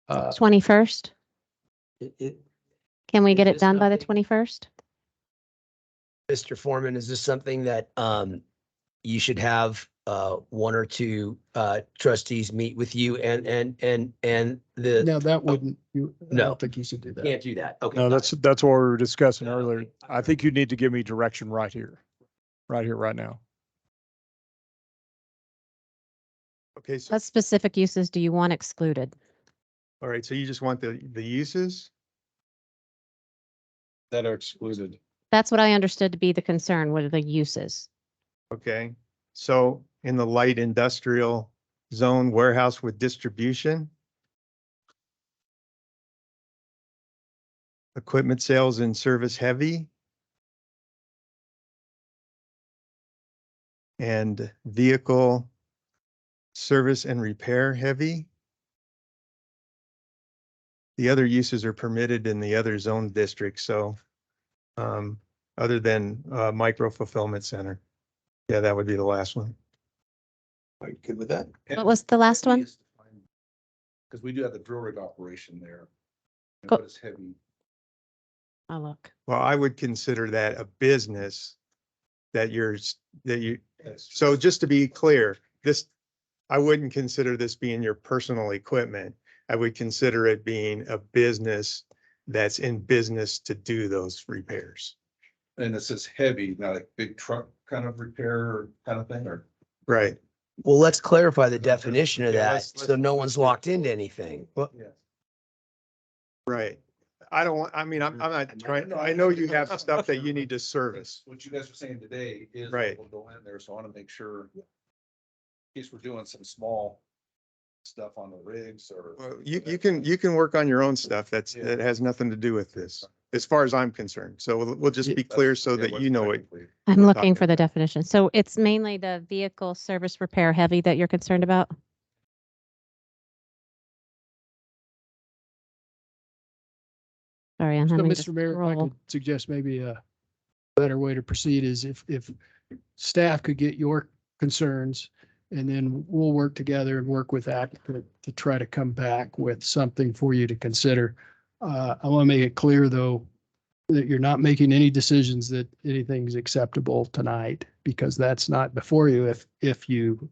[SPEAKER 2] 21st. Can we get it
[SPEAKER 9] Is
[SPEAKER 2] done by the
[SPEAKER 9] something-
[SPEAKER 2] 21st?
[SPEAKER 9] Mr. Foreman, is this something that you should have 1 or 2 trustees meet with you and the.
[SPEAKER 10] Now that wouldn't, I
[SPEAKER 9] No.
[SPEAKER 10] don't think you should do that.
[SPEAKER 9] Can't do that. Okay.
[SPEAKER 17] No, that's what we were discussing earlier. I think you need to give me direction right here, right now.
[SPEAKER 7] Okay, so,
[SPEAKER 2] What specific uses do you want excluded?
[SPEAKER 7] all right, so you just want the uses?
[SPEAKER 3] That are excluded.
[SPEAKER 2] That's what I understood to be the concern, what are the uses?
[SPEAKER 7] Okay, so in the light industrial zone, warehouse with distribution. Equipment sales and service heavy. And vehicle service and repair heavy. The other uses are permitted in the other zone districts, so other than micro fulfillment center. Yeah, that would be the last one.
[SPEAKER 8] Are you good with that?
[SPEAKER 2] What was the last one?
[SPEAKER 8] Because we do have the drill rig operation there. And
[SPEAKER 2] Go-
[SPEAKER 8] what is heavy?
[SPEAKER 2] Oh, look.
[SPEAKER 7] Well, I would consider that a business that so just to be clear, I wouldn't consider this being your personal equipment. I would consider it being a business that's in business to do those repairs.
[SPEAKER 8] And it says heavy, not a big truck kind of repair kind of thing, or?
[SPEAKER 7] Right.
[SPEAKER 9] Well, let's clarify the definition of
[SPEAKER 7] Yeah,
[SPEAKER 9] that
[SPEAKER 7] let's-
[SPEAKER 9] so no one's locked into anything.
[SPEAKER 7] Well,
[SPEAKER 8] Yeah.
[SPEAKER 7] right. I don't want, I'm not trying, I know you have stuff that you need to service.
[SPEAKER 8] What you guys are saying today is.
[SPEAKER 7] Right.
[SPEAKER 8] Will go in there, so I want to make sure. In case we're doing some small stuff on the rigs or.
[SPEAKER 7] Well, you can work on your own stuff that has nothing to do with this, as far as I'm concerned. So we'll just be clear so that you know it.
[SPEAKER 2] I'm
[SPEAKER 7] We're
[SPEAKER 2] looking
[SPEAKER 7] talking
[SPEAKER 2] for the definition. So it's mainly the vehicle service repair heavy that you're concerned about? Sorry, I'm
[SPEAKER 10] So,
[SPEAKER 2] having to
[SPEAKER 10] Mr. Mayor, if I
[SPEAKER 2] scroll.
[SPEAKER 10] could suggest maybe a better way to proceed is if staff could get your concerns, and then we'll work together and work with applicant to try to come back with something for you to consider. I want to make it clear, though, that you're not making any decisions that anything's acceptable tonight, because that's not before you if you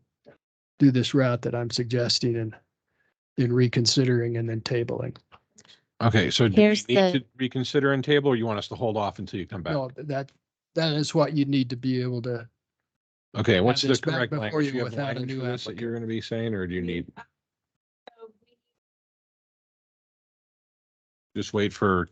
[SPEAKER 10] do this route that I'm suggesting and in reconsidering and then tabling.
[SPEAKER 3] Okay, so do we
[SPEAKER 2] Here's
[SPEAKER 3] need
[SPEAKER 2] the-
[SPEAKER 3] to reconsider and table, or you want us to hold off until you come back?
[SPEAKER 10] No, that is what you need to be able to.
[SPEAKER 3] Okay, what's the
[SPEAKER 10] this back
[SPEAKER 3] correct
[SPEAKER 10] before
[SPEAKER 3] language?
[SPEAKER 10] you
[SPEAKER 3] Do you have
[SPEAKER 10] without a
[SPEAKER 3] language
[SPEAKER 10] new
[SPEAKER 3] for this that you're gonna be saying, or do you need? Just wait for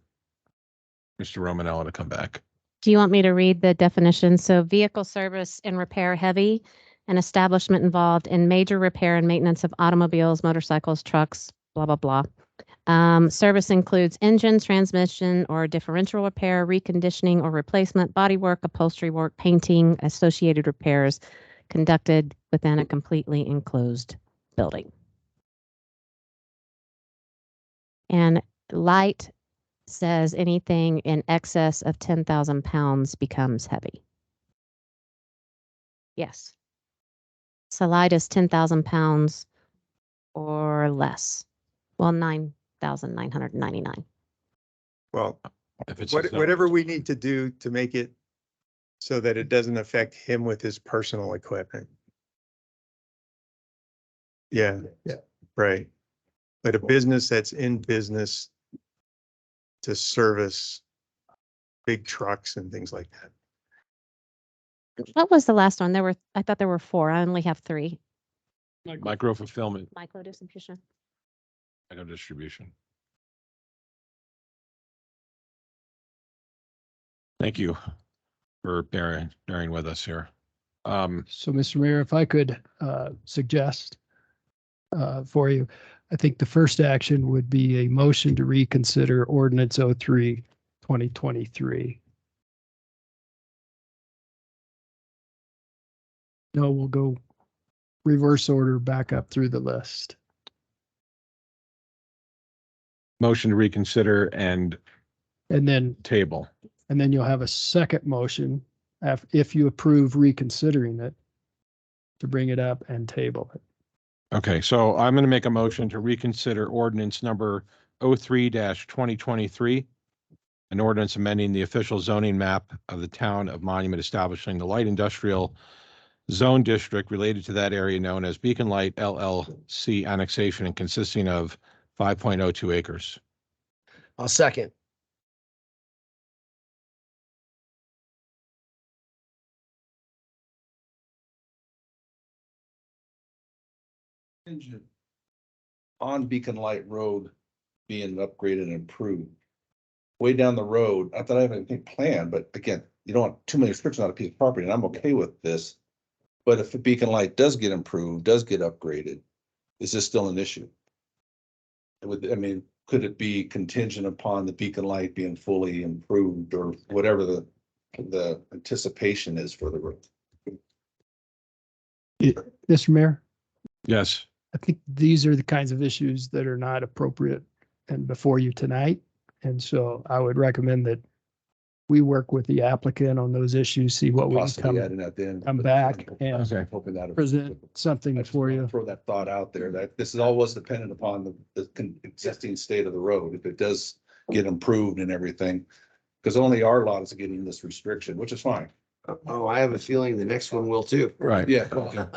[SPEAKER 3] Mr. Romanella to come back.
[SPEAKER 2] Do you want me to read the definition? So vehicle service and repair heavy, an establishment involved in major repair and maintenance of automobiles, motorcycles, trucks, blah, blah, blah. Service includes engine, transmission, or differential repair, reconditioning or replacement, bodywork, upholstery work, painting, associated repairs conducted within a completely enclosed building. And light says anything in excess of 10,000 pounds becomes heavy. Yes. So light is 10,000 pounds or less. Well, 9,999.
[SPEAKER 7] Well,
[SPEAKER 3] If it's
[SPEAKER 7] whatever we need to do to make it so that it doesn't affect him with his personal equipment. Yeah.
[SPEAKER 11] Yeah.
[SPEAKER 7] Right. But a business that's in business to service big trucks and things like that.
[SPEAKER 2] What was the last one? I thought there were 4. I only have 3.
[SPEAKER 3] Micro fulfillment,
[SPEAKER 2] Micro distribution.
[SPEAKER 3] micro distribution. Thank you for bearing with us here.
[SPEAKER 10] So, Mr. Mayor, if I could suggest for you, I think the first action would be a motion to reconsider ordinance 03, 2023. No, we'll go reverse order back up through the list.
[SPEAKER 3] Motion to reconsider and
[SPEAKER 10] And then
[SPEAKER 3] table.
[SPEAKER 10] you'll have a second motion if you approve reconsidering it to bring it up and table it.
[SPEAKER 3] Okay, so I'm going to make a motion to reconsider ordinance number 03-2023. An ordinance amending the official zoning map of the town of Monument, establishing the light industrial zone district related to that area known as Beacon Light LLC annexation and consisting of 5.02 acres.
[SPEAKER 9] I'll second.
[SPEAKER 8] On Beacon Light Road being upgraded and improved. Way down the road, not that I have anything planned, but again, you don't want too many restrictions on a piece of property, and I'm okay with this. But if the Beacon Light does get improved, does get upgraded, is this still an issue? Could it be contingent upon the Beacon Light being fully improved or whatever the anticipation is for the road?
[SPEAKER 10] Mr. Mayor,
[SPEAKER 3] Yes.
[SPEAKER 10] I think these are the kinds of issues that are not appropriate and before you tonight. And so I would recommend that we work with the applicant on those issues, see what we can
[SPEAKER 8] Possibly adding at the end.
[SPEAKER 10] come back and
[SPEAKER 3] Okay.
[SPEAKER 8] Hoping that.
[SPEAKER 10] present something
[SPEAKER 8] I just
[SPEAKER 10] for
[SPEAKER 8] wanna
[SPEAKER 10] you.
[SPEAKER 8] Throw that thought out there that this is all was dependent upon the existing state of the road. If it does get improved and everything. Because only our lot is getting this restriction, which is fine.
[SPEAKER 9] Oh, I have a feeling the next one will too.
[SPEAKER 3] Right.
[SPEAKER 8] Yeah. But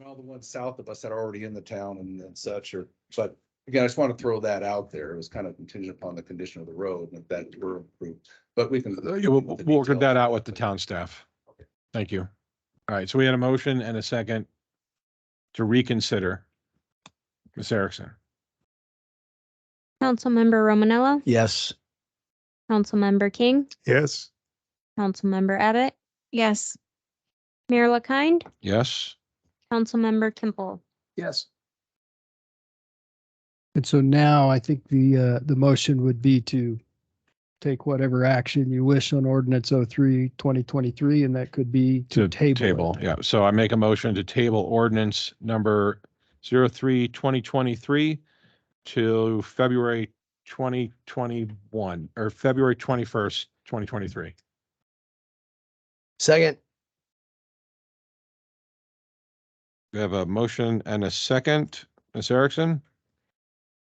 [SPEAKER 8] all the ones south of us that are already in the town and such but again, I just want to throw that out there. It was kind of contingent upon the condition of the road and if that were improved, but we can.
[SPEAKER 3] We'll work that out with the town staff. Thank you. All right, so we had a motion and a second to reconsider. Ms. Erickson.
[SPEAKER 2] Councilmember Romanello,
[SPEAKER 9] Yes.
[SPEAKER 2] Councilmember King,
[SPEAKER 7] Yes.
[SPEAKER 2] Councilmember Abbott,
[SPEAKER 5] Yes.
[SPEAKER 2] Mayor LaKind,
[SPEAKER 3] Yes.
[SPEAKER 2] Councilmember Kimple.
[SPEAKER 11] Yes.
[SPEAKER 10] And so now I think the motion would be to take whatever action you wish on ordinance 03, 2023, and that could be to table it.
[SPEAKER 3] Yeah, so I make a motion to table ordinance number 03, 2023 to February 2021 or February 21st, 2023.
[SPEAKER 9] Second.
[SPEAKER 3] We have a motion and a second. Ms. Erickson?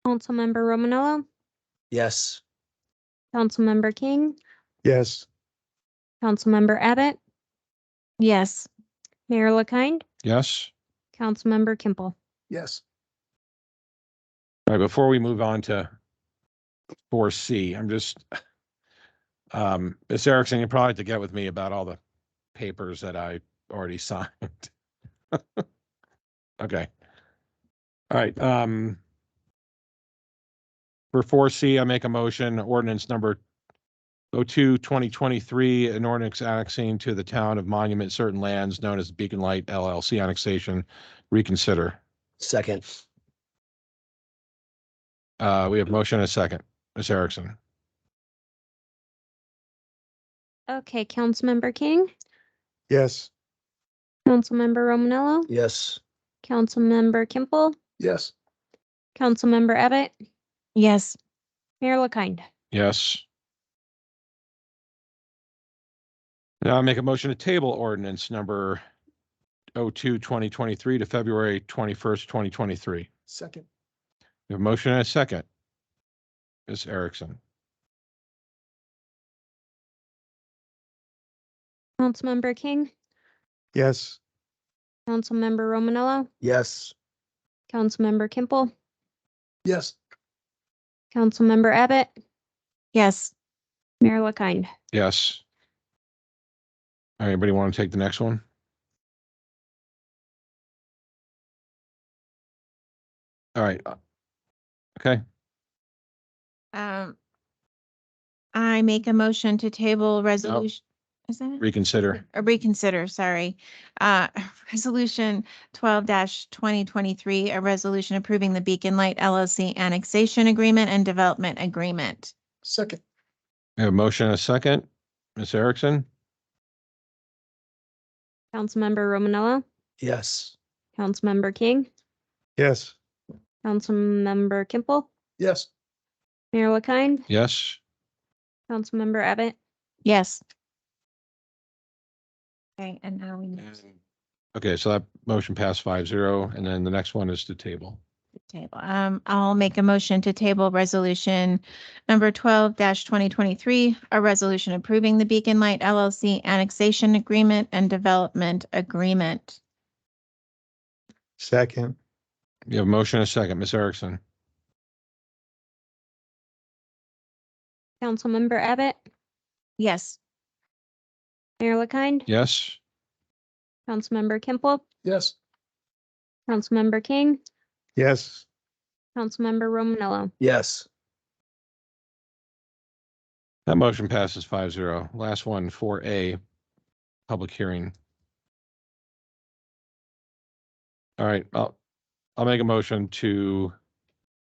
[SPEAKER 2] Councilmember Romanello,
[SPEAKER 9] Yes.
[SPEAKER 2] Councilmember King,
[SPEAKER 7] Yes.
[SPEAKER 2] Councilmember Abbott,
[SPEAKER 5] Yes.
[SPEAKER 2] Mayor LaKind,
[SPEAKER 3] Yes.
[SPEAKER 2] Councilmember Kimple.
[SPEAKER 11] Yes.
[SPEAKER 3] All right, before we move on to 4C, I'm just, Ms. Erickson, you probably have to get with me about all the papers that I already signed. Okay. All right, for 4C, I make a motion, ordinance number 02, 2023, an ordinance annexing to the town of Monument certain lands known as Beacon Light LLC annexation, reconsider.
[SPEAKER 9] Second.
[SPEAKER 3] We have motion and a second. Ms. Erickson?
[SPEAKER 2] Okay, Councilmember King,
[SPEAKER 7] Yes.
[SPEAKER 2] Councilmember Romanello,
[SPEAKER 9] Yes.
[SPEAKER 2] Councilmember Kimple,
[SPEAKER 11] Yes.
[SPEAKER 2] Councilmember Abbott,
[SPEAKER 5] Yes.
[SPEAKER 2] Mayor LaKind.
[SPEAKER 3] Yes. Now I make a motion to table ordinance number 02-2023 to February 21st, 2023.
[SPEAKER 11] Second.
[SPEAKER 3] We have a motion and a second. Ms. Erickson.
[SPEAKER 2] Councilmember King,
[SPEAKER 7] Yes.
[SPEAKER 2] Councilmember Romanello,
[SPEAKER 9] Yes.
[SPEAKER 2] Councilmember Kimple,
[SPEAKER 11] Yes.
[SPEAKER 2] Councilmember Abbott,
[SPEAKER 5] Yes.
[SPEAKER 2] Mayor LaKind.
[SPEAKER 3] Yes. All right, anybody want to take the next one? All right. Okay,
[SPEAKER 5] I make a motion to table resolution. Is that it?
[SPEAKER 3] reconsider.
[SPEAKER 5] Or reconsider, sorry. Resolution 12-2023, a resolution approving the Beacon Light LLC annexation agreement and development agreement.
[SPEAKER 11] Second.
[SPEAKER 3] We have a motion and a second. Ms. Erickson.
[SPEAKER 2] Councilmember Romanello,
[SPEAKER 9] Yes.
[SPEAKER 2] Councilmember King,
[SPEAKER 7] Yes.
[SPEAKER 2] Councilmember Kimple,
[SPEAKER 11] Yes.
[SPEAKER 2] Mayor LaKind,
[SPEAKER 3] Yes.
[SPEAKER 2] Councilmember Abbott,
[SPEAKER 5] Yes. Okay, and now we need
[SPEAKER 3] Okay, so that motion passed 5-0, and then the next one is to table.
[SPEAKER 5] to table. I'll make a motion to table resolution number 12-2023, a resolution approving the Beacon Light LLC annexation agreement and development agreement.
[SPEAKER 7] Second.
[SPEAKER 3] You have a motion and a second. Ms. Erickson.
[SPEAKER 2] Councilmember Abbott,
[SPEAKER 5] Yes.
[SPEAKER 2] Mayor LaKind,
[SPEAKER 3] Yes.
[SPEAKER 2] Councilmember Kimple,
[SPEAKER 11] Yes.
[SPEAKER 2] Councilmember King,
[SPEAKER 7] Yes.
[SPEAKER 2] Councilmember Romanello.
[SPEAKER 9] Yes.
[SPEAKER 3] That motion passes 5-0. Last one, 4A, public hearing. All right, I'll make a motion to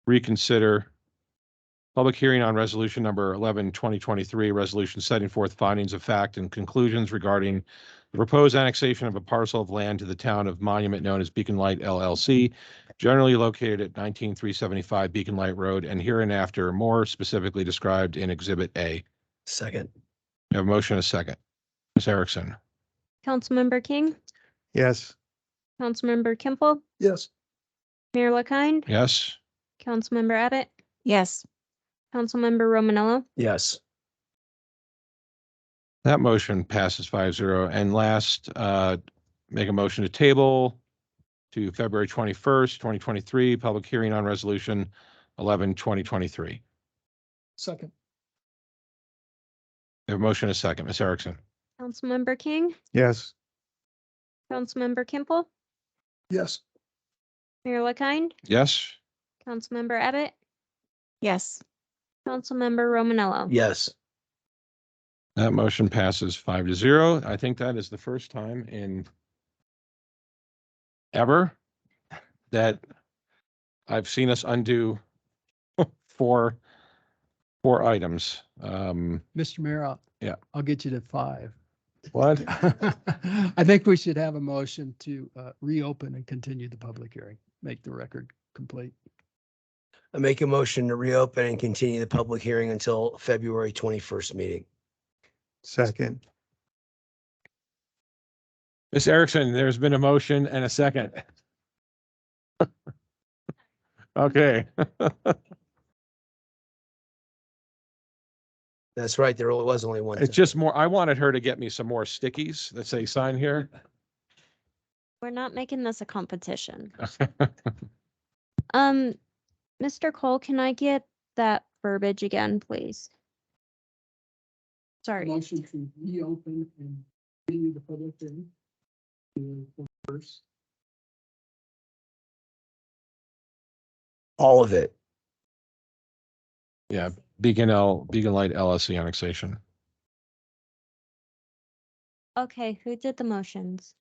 [SPEAKER 3] reconsider public hearing on resolution number 11-2023, resolution setting forth findings of fact and conclusions regarding the proposed annexation of a parcel of land to the town of Monument known as Beacon Light LLC, generally located at 19375 Beacon Light Road, and hereinafter more specifically described in Exhibit A.
[SPEAKER 9] Second.
[SPEAKER 3] We have a motion and a second. Ms. Erickson.
[SPEAKER 2] Councilmember King,
[SPEAKER 7] Yes.
[SPEAKER 2] Councilmember Kimple,
[SPEAKER 11] Yes.
[SPEAKER 2] Mayor LaKind,
[SPEAKER 3] Yes.
[SPEAKER 2] Councilmember Abbott,
[SPEAKER 5] Yes.
[SPEAKER 2] Councilmember Romanello,
[SPEAKER 9] Yes.
[SPEAKER 3] That motion passes 5-0. And last, make a motion to table to February 21st, 2023, public hearing on resolution 11-2023.
[SPEAKER 11] Second.
[SPEAKER 3] We have a motion and a second. Ms. Erickson.
[SPEAKER 2] Councilmember King,
[SPEAKER 7] Yes.
[SPEAKER 2] Councilmember Kimple,
[SPEAKER 11] Yes.
[SPEAKER 2] Mayor LaKind,
[SPEAKER 3] Yes.
[SPEAKER 2] Councilmember Abbott,
[SPEAKER 5] Yes.
[SPEAKER 2] Councilmember Romanello.
[SPEAKER 9] Yes.
[SPEAKER 3] That motion passes 5-0. I think that is the first time in ever that I've seen us undo four items.
[SPEAKER 10] Mr. Mayor,
[SPEAKER 3] Yeah.
[SPEAKER 10] I'll get you to 5.
[SPEAKER 3] What?
[SPEAKER 10] I think we should have a motion to reopen and continue the public hearing, make the record complete.
[SPEAKER 9] I make a motion to reopen and continue the public hearing until February 21st meeting.
[SPEAKER 7] Second.
[SPEAKER 3] Ms. Erickson, there's been a motion and a second. Okay.
[SPEAKER 9] That's right. There was only one.
[SPEAKER 3] It's just more, I wanted her to get me some more stickies that say sign here.
[SPEAKER 2] We're not making this a competition. Mr. Cole, can I get that verbiage again, please? Sorry.
[SPEAKER 10] Motion to reopen and continue the public hearing. First.
[SPEAKER 9] All of it.
[SPEAKER 3] Yeah, Beacon Light LLC annexation.
[SPEAKER 2] Okay, who did the motions?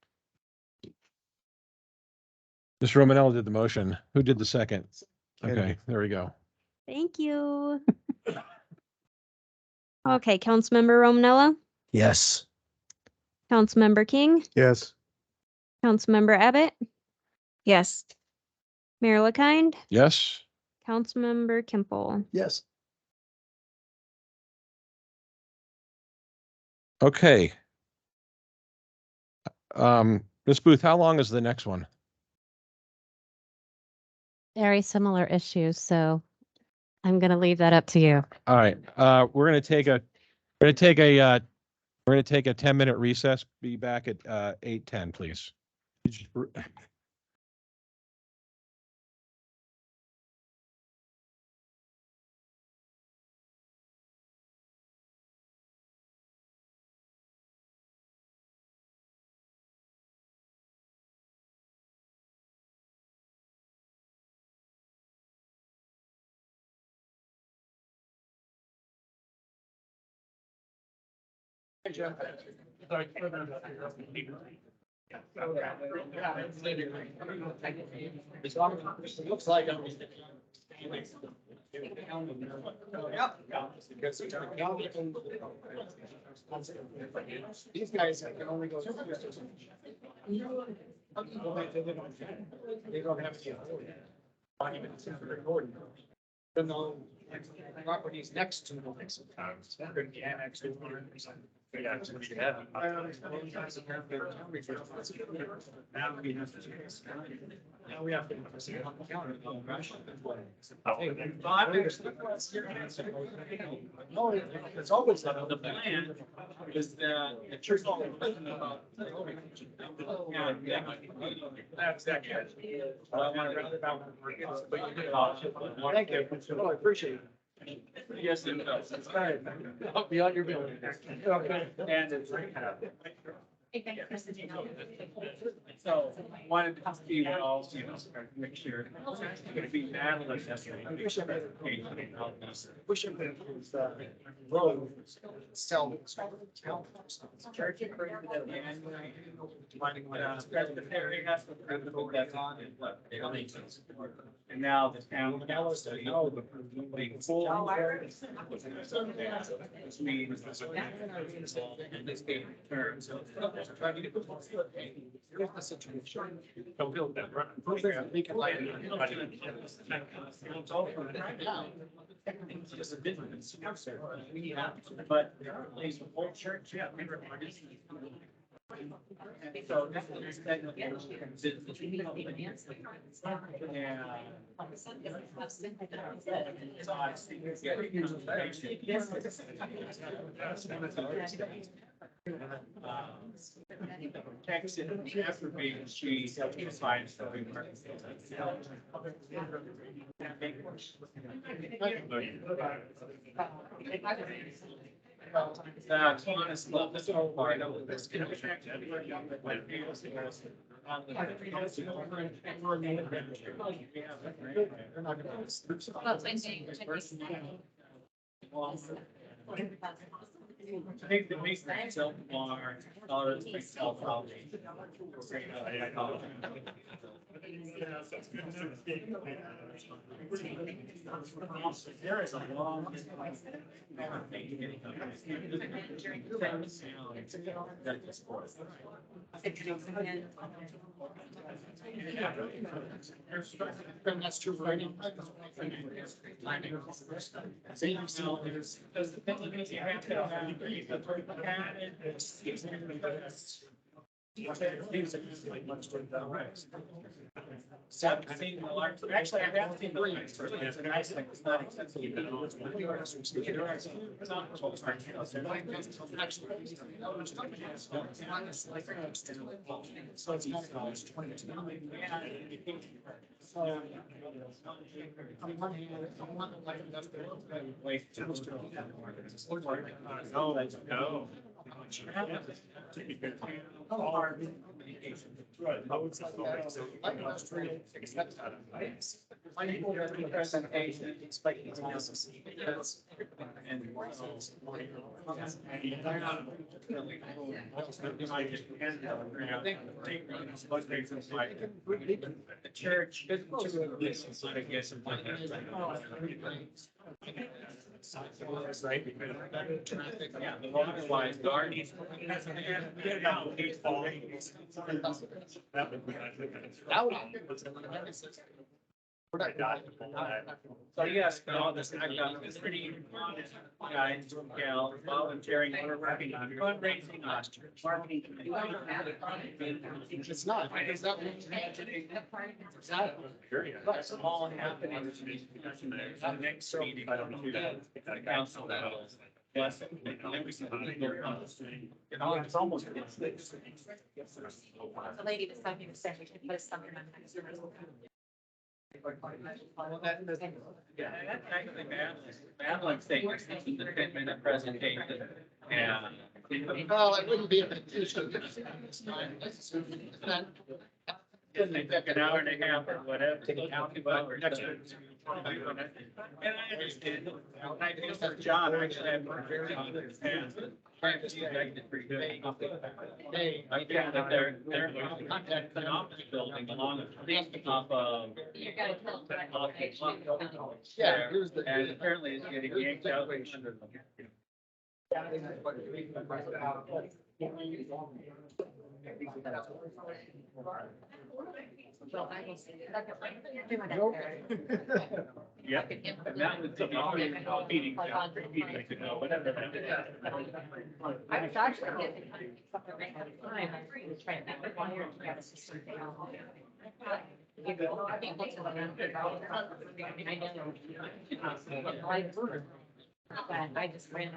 [SPEAKER 3] Mr. Romanello did the motion. Who did the second? Okay, there we go.
[SPEAKER 2] Thank you. Okay, Councilmember Romanello,
[SPEAKER 9] Yes.
[SPEAKER 2] Councilmember King,
[SPEAKER 7] Yes.
[SPEAKER 2] Councilmember Abbott,
[SPEAKER 5] Yes.
[SPEAKER 2] Mayor LaKind,
[SPEAKER 3] Yes.
[SPEAKER 2] Councilmember Kimple.
[SPEAKER 11] Yes.
[SPEAKER 3] Okay. Ms. Booth, how long is the next one?
[SPEAKER 2] Very similar issues, so I'm going to leave that up to you.
[SPEAKER 3] All right, we're gonna take a 10-minute recess. Be back at 8:10, please.
[SPEAKER 4] Looks like these guys can only go. They don't have any authority. Monuments are recorded. Even though properties next to them. They're going to be annexed. Yeah, it's what you have. Now we have to. No, it's always the plan is that the church. That's that. Thank you. I appreciate it. Yes, it does. It's fine. Beyond your building. Okay. And it's. So wanted to see what else, make sure. It's gonna be bad. Push him to his road. Sell. Church. And now the town. Which means. And this game turns. Trying to get the situation. Don't build that. It's just a business. We have, but there's a whole church. Yeah. So Texas after being she decides to be honest love this whole part of this I think the makes itself more probably. There is a long. That's true, right? Actually, I have seen the lights. It's not accessible. So it's not. On one hand, I want like enough no. Presentation, expect these houses because. The church. I guess. Right. Yeah, the water wise garden. So yes, all this, I've got this pretty honest guys, gals, volunteering, we're working on fundraising, marketing. It's not, because that was tragedy. That's all happening. The next meeting. The council that was. Yes. You know, it's almost.
[SPEAKER 12] The lady beside me was saying we should put something on.
[SPEAKER 4] Well, yeah, that's actually Madeline's saying, we're thinking the 10-minute presentation. And.
[SPEAKER 11] Well, it wouldn't be a big issue.
[SPEAKER 4] They took an hour and a half or whatever. To the county, but next. And I understand, I feel for John, actually, I've worked very on this past. Pretty good. I found that they're contact the office building along the top of. Yeah, and apparently it's getting yanked out. Yeah. And that was the meeting, whatever.
[SPEAKER 12] I was actually getting something right at the time. I was trying to make one year to get a system down. Give it all people to them. I just ran.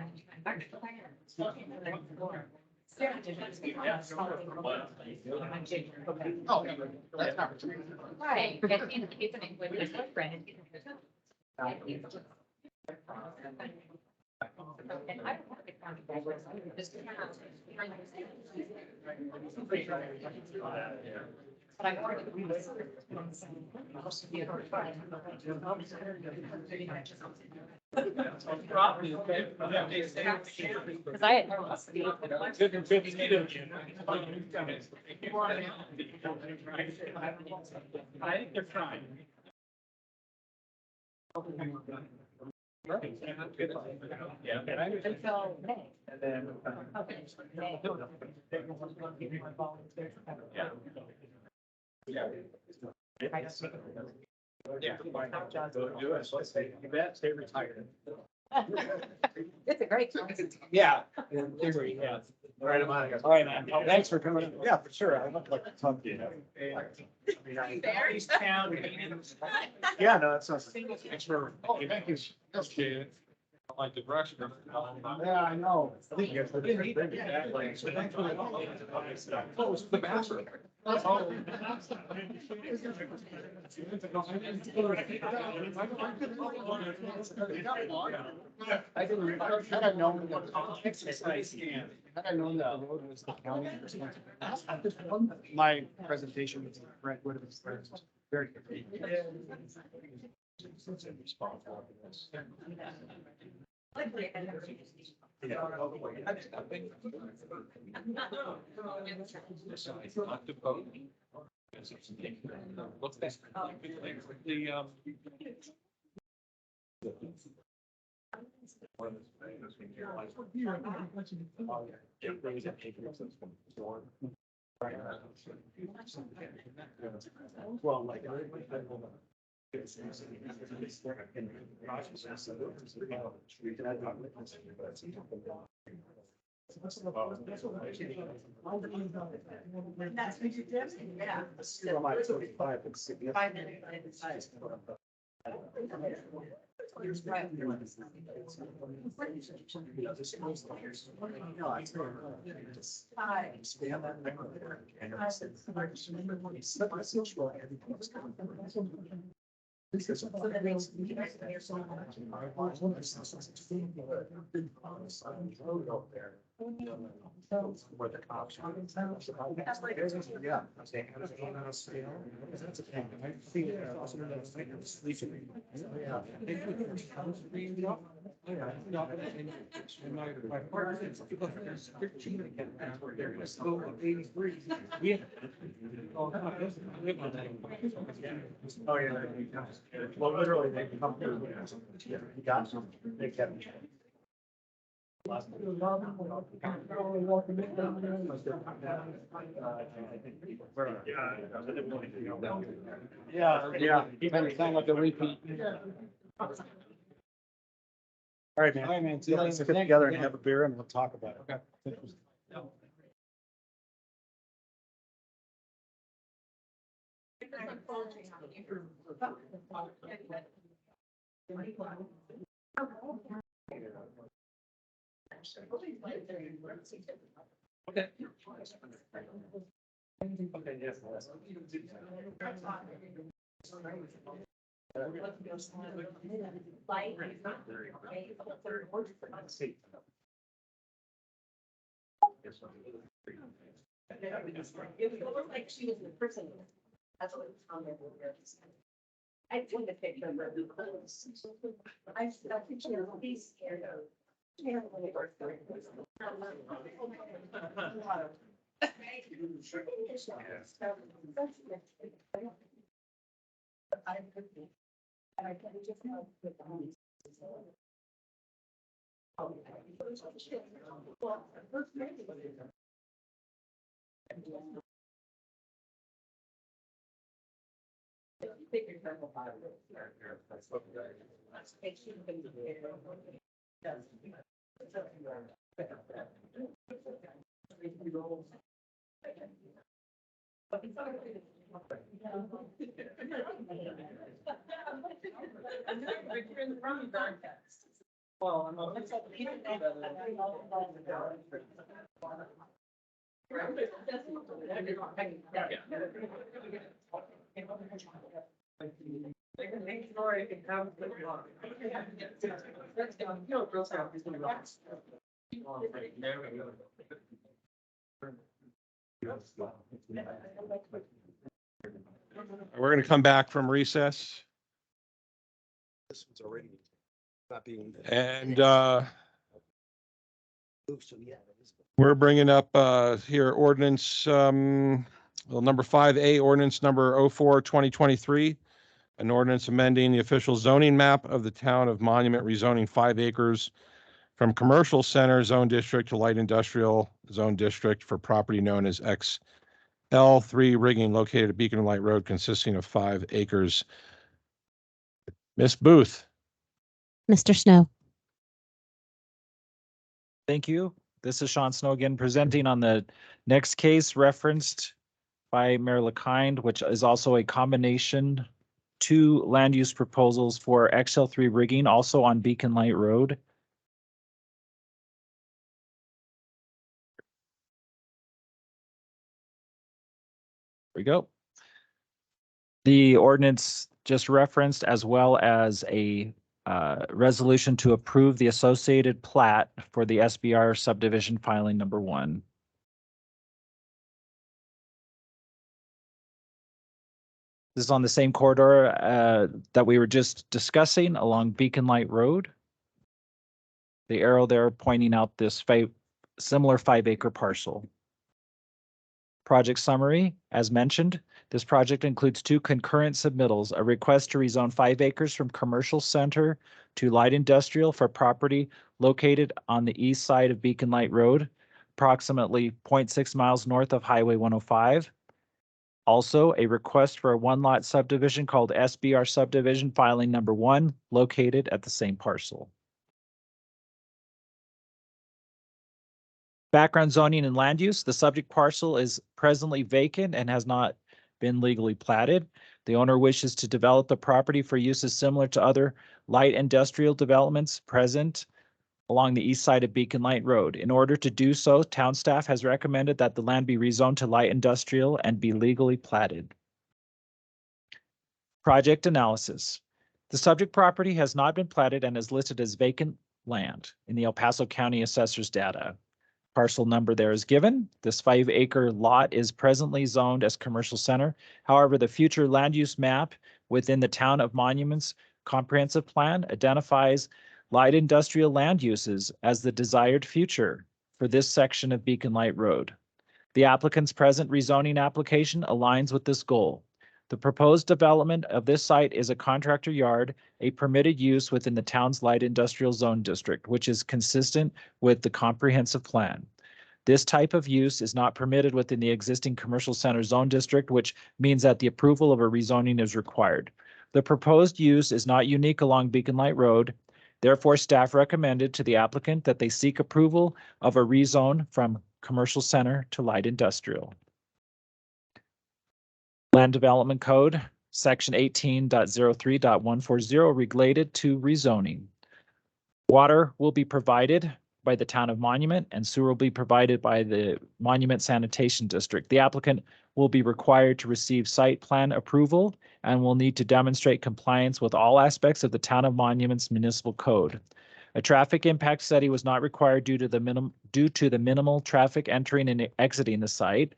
[SPEAKER 11] Oh, that's not.
[SPEAKER 12] Right, it's an English footprint. And I don't want the county guys, just. But I wanted to read this. Because I had.
[SPEAKER 4] I think they're trying. Yeah.
[SPEAKER 12] Until May.
[SPEAKER 4] And then.
[SPEAKER 12] Okay. May.
[SPEAKER 4] Yeah. Yeah. Yeah. Do it. You bet, stay retired.
[SPEAKER 12] It's a great. concept.
[SPEAKER 13] Yeah. In theory, yeah. All right, all right, man. Thanks for coming. Yeah, for sure. I would like to talk to you.
[SPEAKER 4] Various town meetings.
[SPEAKER 13] Yeah, no, that sounds. Thanks for.
[SPEAKER 4] Oh, thank you. Okay. I like the direction.
[SPEAKER 13] Yeah, I know. I think you guys.
[SPEAKER 4] Close the bathroom.
[SPEAKER 13] I didn't, had I known that. Had I known that the road was the county. My presentation was Brent would have been very good. Well, like. Where the cops. Yeah. That's a thing. I think Oh, yeah. Well, literally, they come through. You got some. They kept.
[SPEAKER 6] Yeah, kind of sound like a repeat. All right, man. All right, man. Let's get together and have a beer and we'll talk about it. Okay.
[SPEAKER 4] Okay.
[SPEAKER 18] Like she was the person. That's what it's on there. I took a picture of her. I think she was he's scared of.
[SPEAKER 3] We're going to come back from recess
[SPEAKER 9] This one's already not being.
[SPEAKER 3] and
[SPEAKER 9] moved, so yeah, it is.
[SPEAKER 3] we're bringing up here ordinance number 5A, ordinance number 04-2023, an ordinance amending the official zoning map of the town of Monument, rezoning 5 acres from commercial center zone district to light industrial zone district for property known as XL3 rigging located at Beacon Light Road consisting of 5 acres. Miss Booth.
[SPEAKER 2] Mr. Snow.
[SPEAKER 6] Thank you. This is Sean Snow again presenting on the next case referenced by Mayor LaKind, which is also a combination 2 land use proposals for XL3 rigging, also on Beacon Light Road. There we go. The ordinance just referenced, as well as a resolution to approve the associated plat for the SBR subdivision filing number 1. This is on the same corridor that we were just discussing along Beacon Light Road. The arrow there pointing out this similar 5-acre parcel. Project summary, as mentioned, this project includes 2 concurrent submittals, a request to rezone 5 acres from commercial center to light industrial for property located on the east side of Beacon Light Road, approximately 0.6 miles north of Highway 105. Also, a request for a 1-lot subdivision called SBR subdivision filing number 1, located at the same parcel. Background zoning and land use. The subject parcel is presently vacant and has not been legally platted. The owner wishes to develop the property for uses similar to other light industrial developments present along the east side of Beacon Light Road. In order to do so, town staff has recommended that the land be rezoned to light industrial and be legally platted. Project analysis. The subject property has not been platted and is listed as vacant land in the El Paso County Assessor's data. Parcel number there is given. This 5-acre lot is presently zoned as commercial center. However, the future land use map within the Town of Monuments Comprehensive Plan identifies light industrial land uses as the desired future for this section of Beacon Light Road. The applicant's present rezoning application aligns with this goal. The proposed development of this site is a contractor yard, a permitted use within the town's light industrial zone district, which is consistent with the comprehensive plan. This type of use is not permitted within the existing commercial center zone district, which means that the approval of a rezoning is required. The proposed use is not unique along Beacon Light Road. Therefore, staff recommended to the applicant that they seek approval of a rezone from commercial center to light industrial. Land Development Code, Section 18.03.140 related to rezoning. Water will be provided by the town of Monument and sewer will be provided by the Monument Sanitation District. The applicant will be required to receive site plan approval and will need to demonstrate compliance with all aspects of the town of Monument's municipal code. A traffic impact study was not required due to the minimal traffic entering and exiting the site.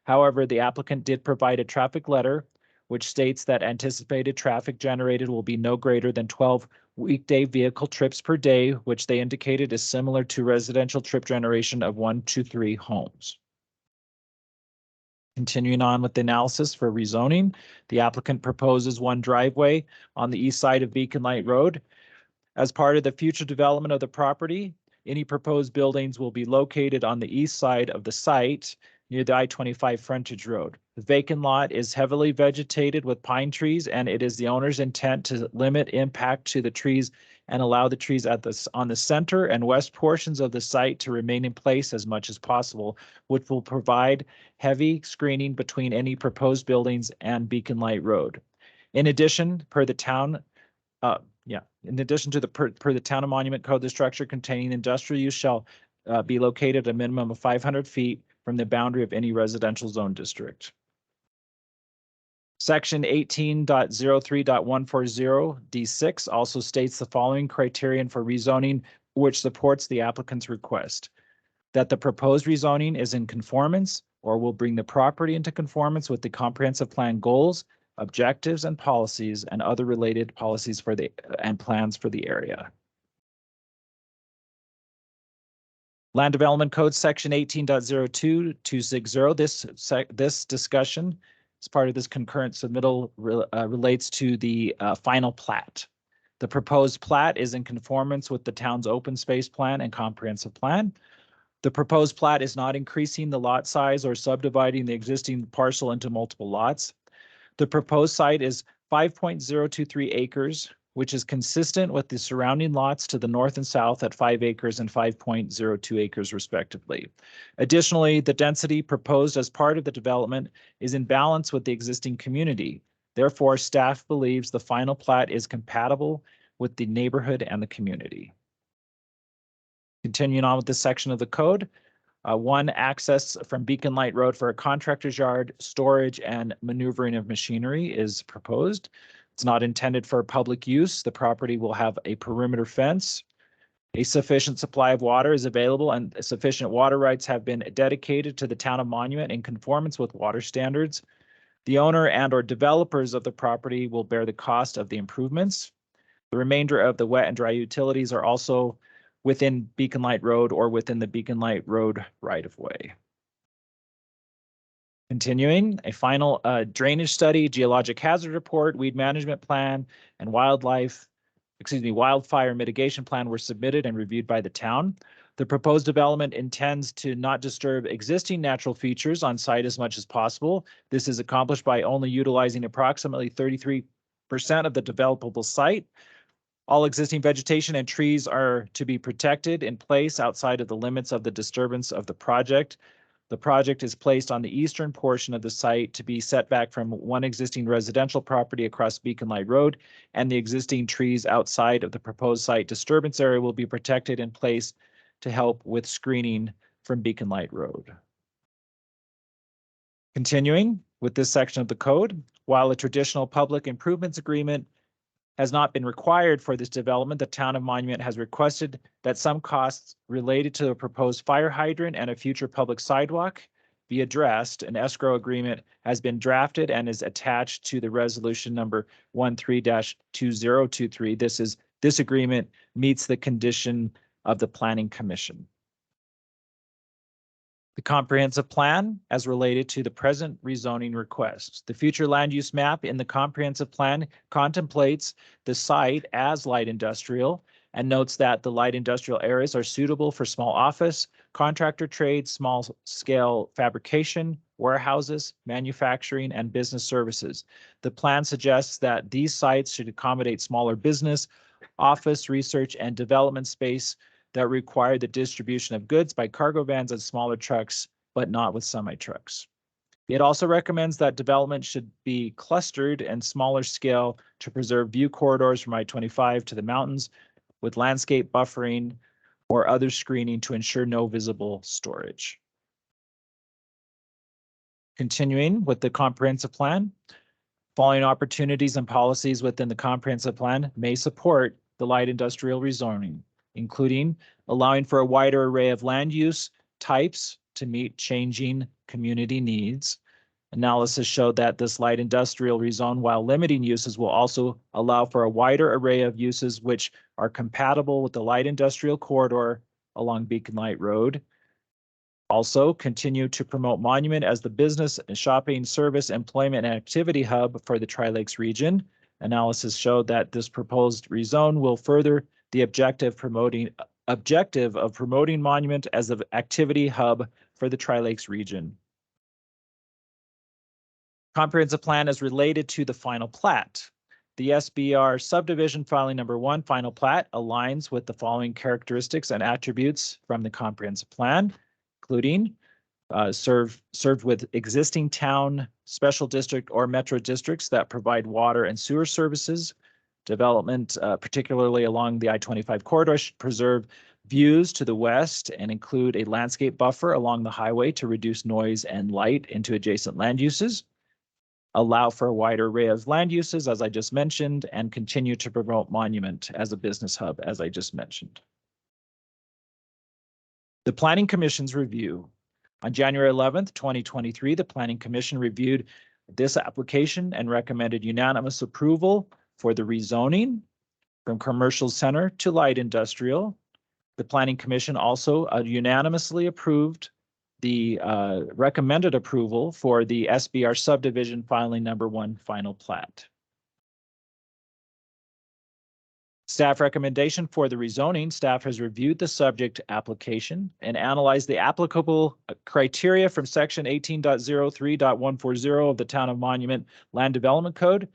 [SPEAKER 6] However, the applicant did provide a traffic letter which states that anticipated traffic generated will be no greater than 12 weekday vehicle trips per day, which they indicated is similar to residential trip generation of 1 to 3 homes. Continuing on with the analysis for rezoning, the applicant proposes one driveway on the east side of Beacon Light Road. As part of the future development of the property, any proposed buildings will be located on the east side of the site near the I-25 frontage road. The vacant lot is heavily vegetated with pine trees, and it is the owner's intent to limit impact to the trees and allow the trees on the center and west portions of the site to remain in place as much as possible, which will provide heavy screening between any proposed buildings and Beacon Light Road. In addition, per the town of Monument Code, the structure containing industrial use shall be located a minimum of 500 feet from the boundary of any residential zone district. Section 18.03.140 D6 also states the following criterion for rezoning, which supports the applicant's request: that the proposed rezoning is in conformance or will bring the property into conformance with the comprehensive plan goals, objectives, and policies, and other related policies for and plans for the area. Land Development Code Section 18.02.260. This discussion, as part of this concurrent submittal, relates to the final plat. The proposed plat is in conformance with the town's open space plan and comprehensive plan. The proposed plat is not increasing the lot size or subdividing the existing parcel into multiple lots. The proposed site is 5.023 acres, which is consistent with the surrounding lots to the north and south at 5 acres and 5.02 acres respectively. Additionally, the density proposed as part of the development is in balance with the existing community. Therefore, staff believes the final plat is compatible with the neighborhood and the community. Continuing on with this section of the code, one access from Beacon Light Road for a contractor's yard, storage, and maneuvering of machinery is proposed. It's not intended for public use. The property will have a perimeter fence. A sufficient supply of water is available, and sufficient water rights have been dedicated to the town of Monument in conformance with water standards. The owner and/or developers of the property will bear the cost of the improvements. The remainder of the wet and dry utilities are also within Beacon Light Road or within the Beacon Light Road right-of-way. Continuing, a final drainage study, geologic hazard report, weed management plan, and wildfire mitigation plan were submitted and reviewed by the town. The proposed development intends to not disturb existing natural features on site as much as possible. This is accomplished by only utilizing approximately 33% of the developable site. All existing vegetation and trees are to be protected in place outside of the limits of the disturbance of the project. The project is placed on the eastern portion of the site to be set back from one existing residential property across Beacon Light Road, and the existing trees outside of the proposed site disturbance area will be protected in place to help with screening from Beacon Light Road. Continuing with this section of the code, while a traditional public improvements agreement has not been required for this development, the town of Monument has requested that some costs related to a proposed fire hydrant and a future public sidewalk be addressed. An escrow agreement has been drafted and is attached to the resolution number 13-2023. This agreement meets the condition of the Planning Commission. The comprehensive plan as related to the present rezoning request. The future land use map in the comprehensive plan contemplates the site as light industrial and notes that the light industrial areas are suitable for small office, contractor trade, small scale fabrication, warehouses, manufacturing, and business services. The plan suggests that these sites should accommodate smaller business, office, research, and development space that require the distribution of goods by cargo vans and smaller trucks, but not with semi-trucks. It also recommends that development should be clustered and smaller scale to preserve view corridors from I-25 to the mountains with landscape buffering or other screening to ensure no visible storage. Continuing with the comprehensive plan, following opportunities and policies within the comprehensive plan may support the light industrial rezoning, including allowing for a wider array of land use types to meet changing community needs. Analysis showed that this light industrial rezone, while limiting uses, will also allow for a wider array of uses which are compatible with the light industrial corridor along Beacon Light Road. Also, continue to promote Monument as the business, shopping, service, employment, and activity hub for the Tri-Lakes region. Analysis showed that this proposed rezone will further the objective of promoting Monument as an activity hub for the Tri-Lakes region. Comprehensive plan is related to the final plat. The SBR subdivision filing number 1 final plat aligns with the following characteristics and attributes from the comprehensive plan, including served with existing town, special district, or metro districts that provide water and sewer services. Development, particularly along the I-25 corridor, should preserve views to the west and include a landscape buffer along the highway to reduce noise and light into adjacent land uses. Allow for a wider array of land uses, as I just mentioned, and continue to promote Monument as a business hub, as I just mentioned. The Planning Commission's review. On January 11th, 2023, the Planning Commission reviewed this application and recommended unanimous approval for the rezoning from commercial center to light industrial. The Planning Commission also unanimously approved the recommended approval for the SBR subdivision filing number 1 final plat. Staff recommendation for the rezoning. Staff has reviewed the subject application and analyzed the applicable criteria from section 18.03.140 of the Town of Monument Land Development Code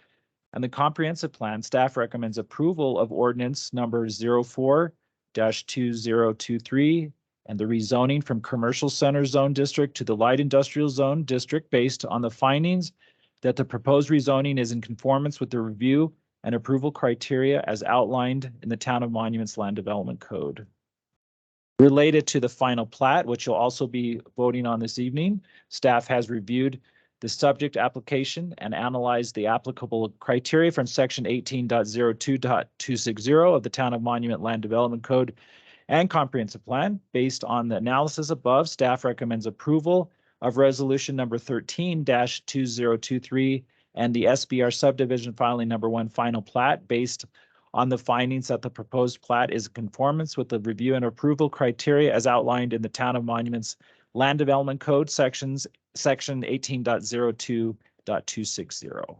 [SPEAKER 6] and the comprehensive plan. Staff recommends approval of ordinance number 04-2023 and the rezoning from commercial center zone district to the light industrial zone district based on the findings that the proposed rezoning is in conformance with the review and approval criteria as outlined in the Town of Monuments Land Development Code. Related to the final plat, which you'll also be voting on this evening, staff has reviewed the subject application and analyzed the applicable criteria from section 18.02.260 of the Town of Monument Land Development Code and comprehensive plan. Based on the analysis above, staff recommends approval of resolution number 13-2023 and the SBR subdivision filing number 1 final plat based on the findings that the proposed plat is in conformance with the review and approval criteria as outlined in the Town of Monuments Land Development Code section 18.02.260.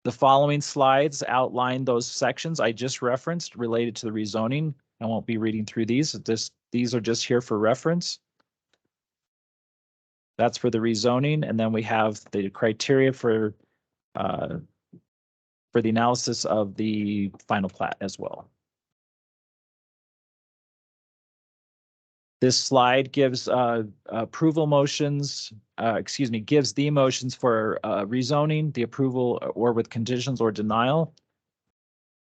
[SPEAKER 6] The following slides outline those sections I just referenced related to the rezoning. I won't be reading through these. These are just here for reference. That's for the rezoning, and then we have the criteria for the analysis of the final plat as well. This slide gives approval motions, gives the motions for rezoning, the approval or with conditions or denial.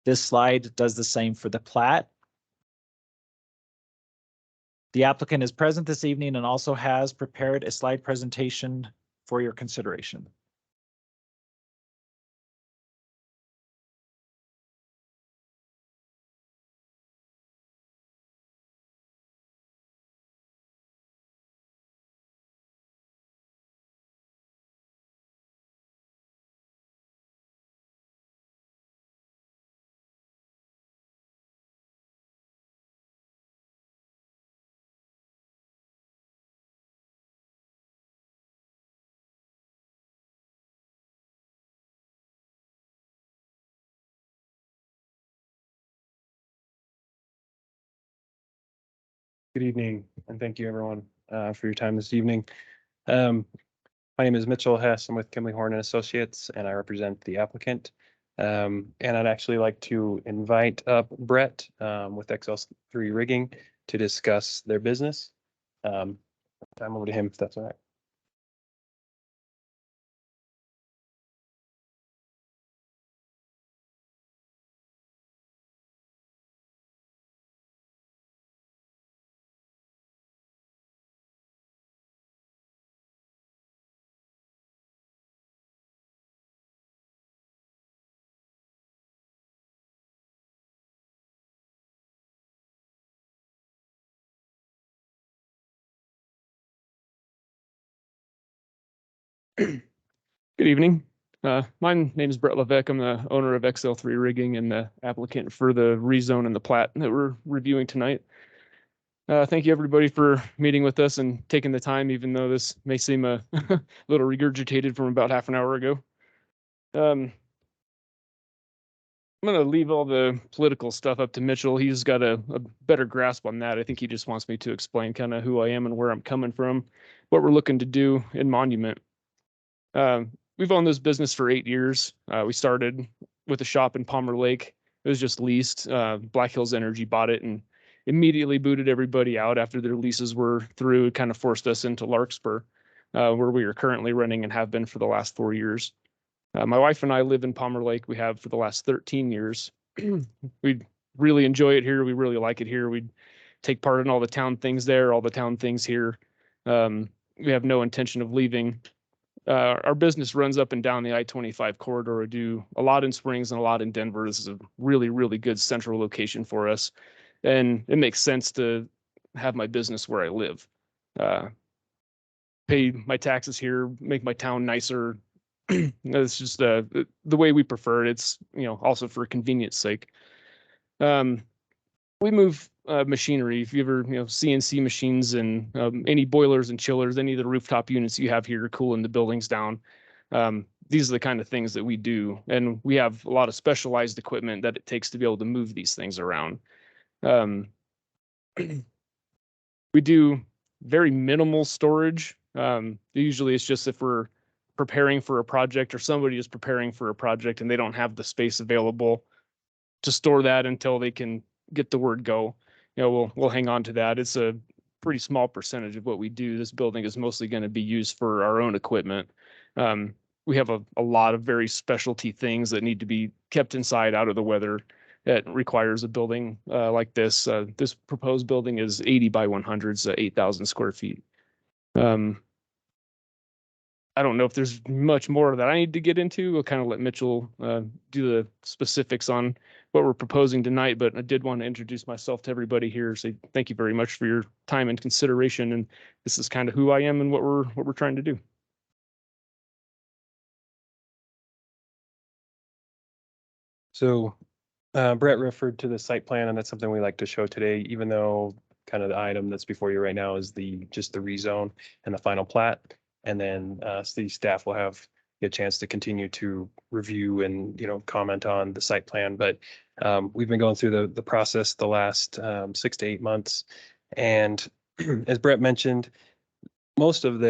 [SPEAKER 6] This slide does the same for the plat. The applicant is present this evening and also has prepared a slide presentation for your consideration.
[SPEAKER 19] Good evening, and thank you everyone for your time this evening. My name is Mitchell Hess. I'm with Kimley Horn and Associates, and I represent the applicant. And I'd actually like to invite up Brett with XL3 Rigging to discuss their business. Time over to him if that's all right.
[SPEAKER 20] Good evening. My name is Brett Levesque. I'm the owner of XL3 Rigging and the applicant for the rezone and the plat that we're reviewing tonight. Thank you everybody for meeting with us and taking the time, even though this may seem a little regurgitated from about half an hour ago. I'm going to leave all the political stuff up to Mitchell. He's got a better grasp on that. I think he just wants me to explain kind of who I am and where I'm coming from, what we're looking to do in Monument. We've owned this business for 8 years. We started with a shop in Palmer Lake. It was just leased. Black Hills Energy bought it and immediately booted everybody out after their leases were through. It kind of forced us into Larkspur, where we are currently running and have been for the last 4 years. My wife and I live in Palmer Lake. We have for the last 13 years. We really enjoy it here. We really like it here. We take part in all the town things there, all the town things here. We have no intention of leaving. Our business runs up and down the I-25 corridor. We do a lot in Springs and a lot in Denver. This is a really, really good central location for us. And it makes sense to have my business where I live. Pay my taxes here, make my town nicer. It's just the way we prefer it. It's, also for convenience sake. We move machinery. If you ever, CNC machines and any boilers and chillers, any of the rooftop units you have here cooling the buildings down. These are the kind of things that we do. And we have a lot of specialized equipment that it takes to be able to move these things around. We do very minimal storage. Usually it's just if we're preparing for a project or somebody is preparing for a project and they don't have the space available to store that until they can get the word go. We'll hang on to that. It's a pretty small percentage of what we do. This building is mostly going to be used for our own equipment. We have a lot of very specialty things that need to be kept inside out of the weather. That requires a building like this. This proposed building is 80 by 100, so 8,000 square feet. I don't know if there's much more that I need to get into. I'll kind of let Mitchell do the specifics on what we're proposing tonight, but I did want to introduce myself to everybody here. Say thank you very much for your time and consideration. And this is kind of who I am and what we're trying to do.
[SPEAKER 19] So Brett referred to the site plan, and that's something we like to show today, even though kind of the item that's before you right now is just the rezone and the final plat. And then city staff will have a chance to continue to review and, comment on the site plan. But we've been going through the process the last 6 to 8 months. And as Brett mentioned, most of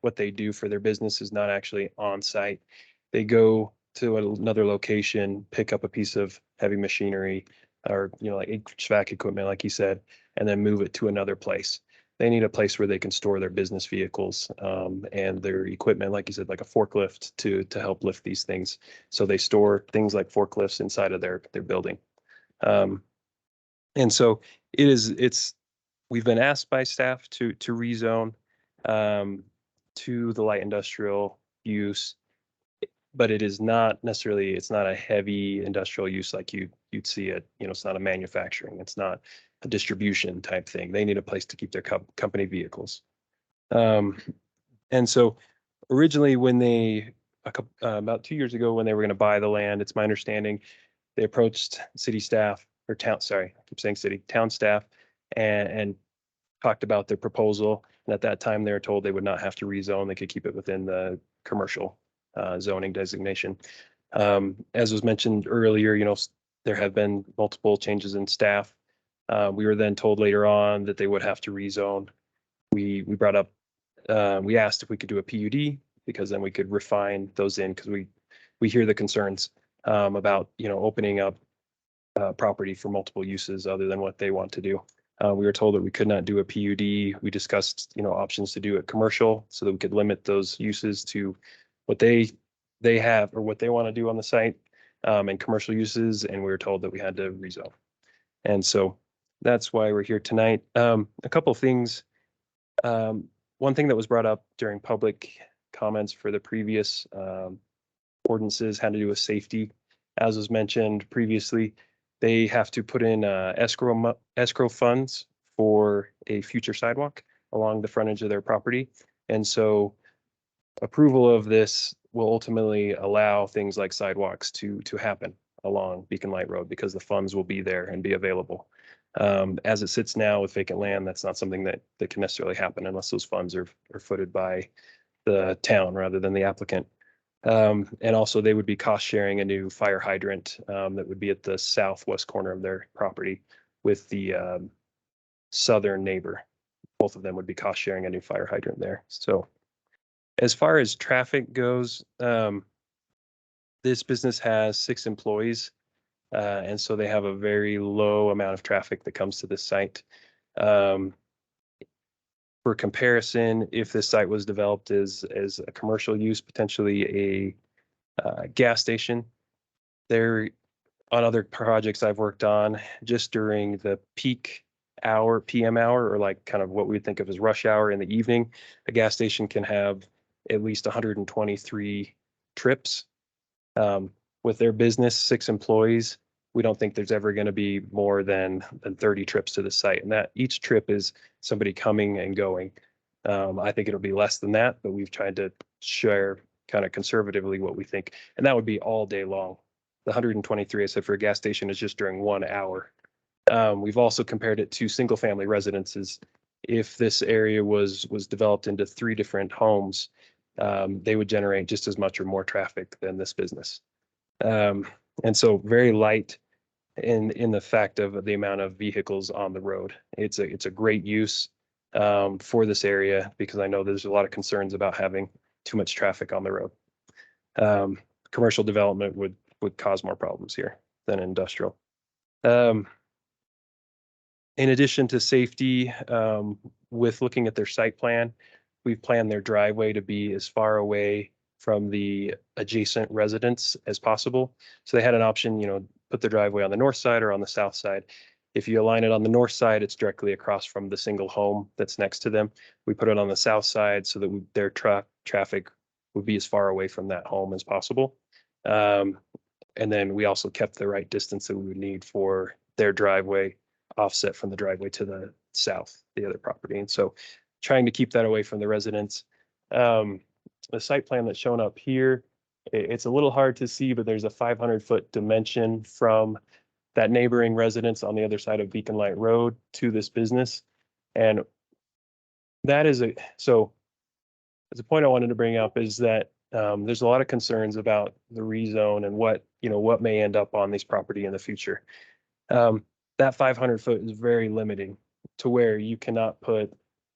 [SPEAKER 19] what they do for their business is not actually on site. They go to another location, pick up a piece of heavy machinery or, like HVAC equipment, like he said, and then move it to another place. They need a place where they can store their business vehicles and their equipment, like you said, like a forklift to help lift these things. So they store things like forklifts inside of their building. And so we've been asked by staff to rezone to the light industrial use, but it is not necessarily, it's not a heavy industrial use like you'd see it. It's not a manufacturing, it's not a distribution type thing. They need a place to keep their company vehicles. And so originally when about 2 years ago, when they were going to buy the land, it's my understanding, they approached city staff or town staff and talked about their proposal. And at that time, they were told they would not have to rezone. They could keep it within the commercial zoning designation. As was mentioned earlier, there have been multiple changes in staff We were then told later on that they would have to rezone. We brought up, we asked if we could do a PUD because then we could refine those in because we hear the concerns about, opening up property for multiple uses other than what they want to do. We were told that we could not do a PUD. We discussed, options to do it commercial so that we could limit those uses to what they have or what they want to do on the site, and commercial uses. And we were told that we had to rezone. And so that's why we're here tonight. A couple of things. One thing that was brought up during public comments for the previous ordinances had to do with safety. As was mentioned previously, they have to put in escrow funds for a future sidewalk along the frontage of their property. And so approval of this will ultimately allow things like sidewalks to happen along Beacon Light Road because the funds will be there and be available. As it sits now with vacant land, that's not something that can necessarily happen unless those funds are footed by the town rather than the applicant. And also they would be cost sharing a new fire hydrant that would be at the southwest corner of their property with the southern neighbor. Both of them would be cost sharing a new fire hydrant there. So as far as traffic goes, this business has 6 employees. And so they have a very low amount of traffic that comes to this site. For comparison, if this site was developed as a commercial use, potentially a gas station, there on other projects I've worked on, just during the peak hour, PM hour, or like kind of what we would think of as rush hour in the evening, a gas station can have at least 123 trips. With their business, 6 employees, we don't think there's ever going to be more than 30 trips to the site. And that each trip is somebody coming and going. I think it'll be less than that, but we've tried to share kind of conservatively what we think. And that would be all day long. The 123, I said, for a gas station is just during 1 hour. We've also compared it to single family residences. If this area was developed into 3 different homes, they would generate just as much or more traffic than this business. And so very light in the fact of the amount of vehicles on the road. It's a great use for this area because I know there's a lot of concerns about having too much traffic on the road. Commercial development would cause more problems here than industrial. In addition to safety, with looking at their site plan, we've planned their driveway to be as far away from the adjacent residents as possible. So they had an option, put their driveway on the north side or on the south side. If you align it on the north side, it's directly across from the single home that's next to them. We put it on the south side so that their traffic would be as far away from that home as possible. And then we also kept the right distance that we would need for their driveway offset from the driveway to the south, the other property. And so trying to keep that away from the residents. The site plan that's shown up here, it's a little hard to see, but there's a 500-foot dimension from that neighboring residence on the other side of Beacon Light Road to this business. And that is so as a point I wanted to bring up is that there's a lot of concerns about the rezone and what may end up on this property in the future. That 500-foot is very limiting to where you cannot put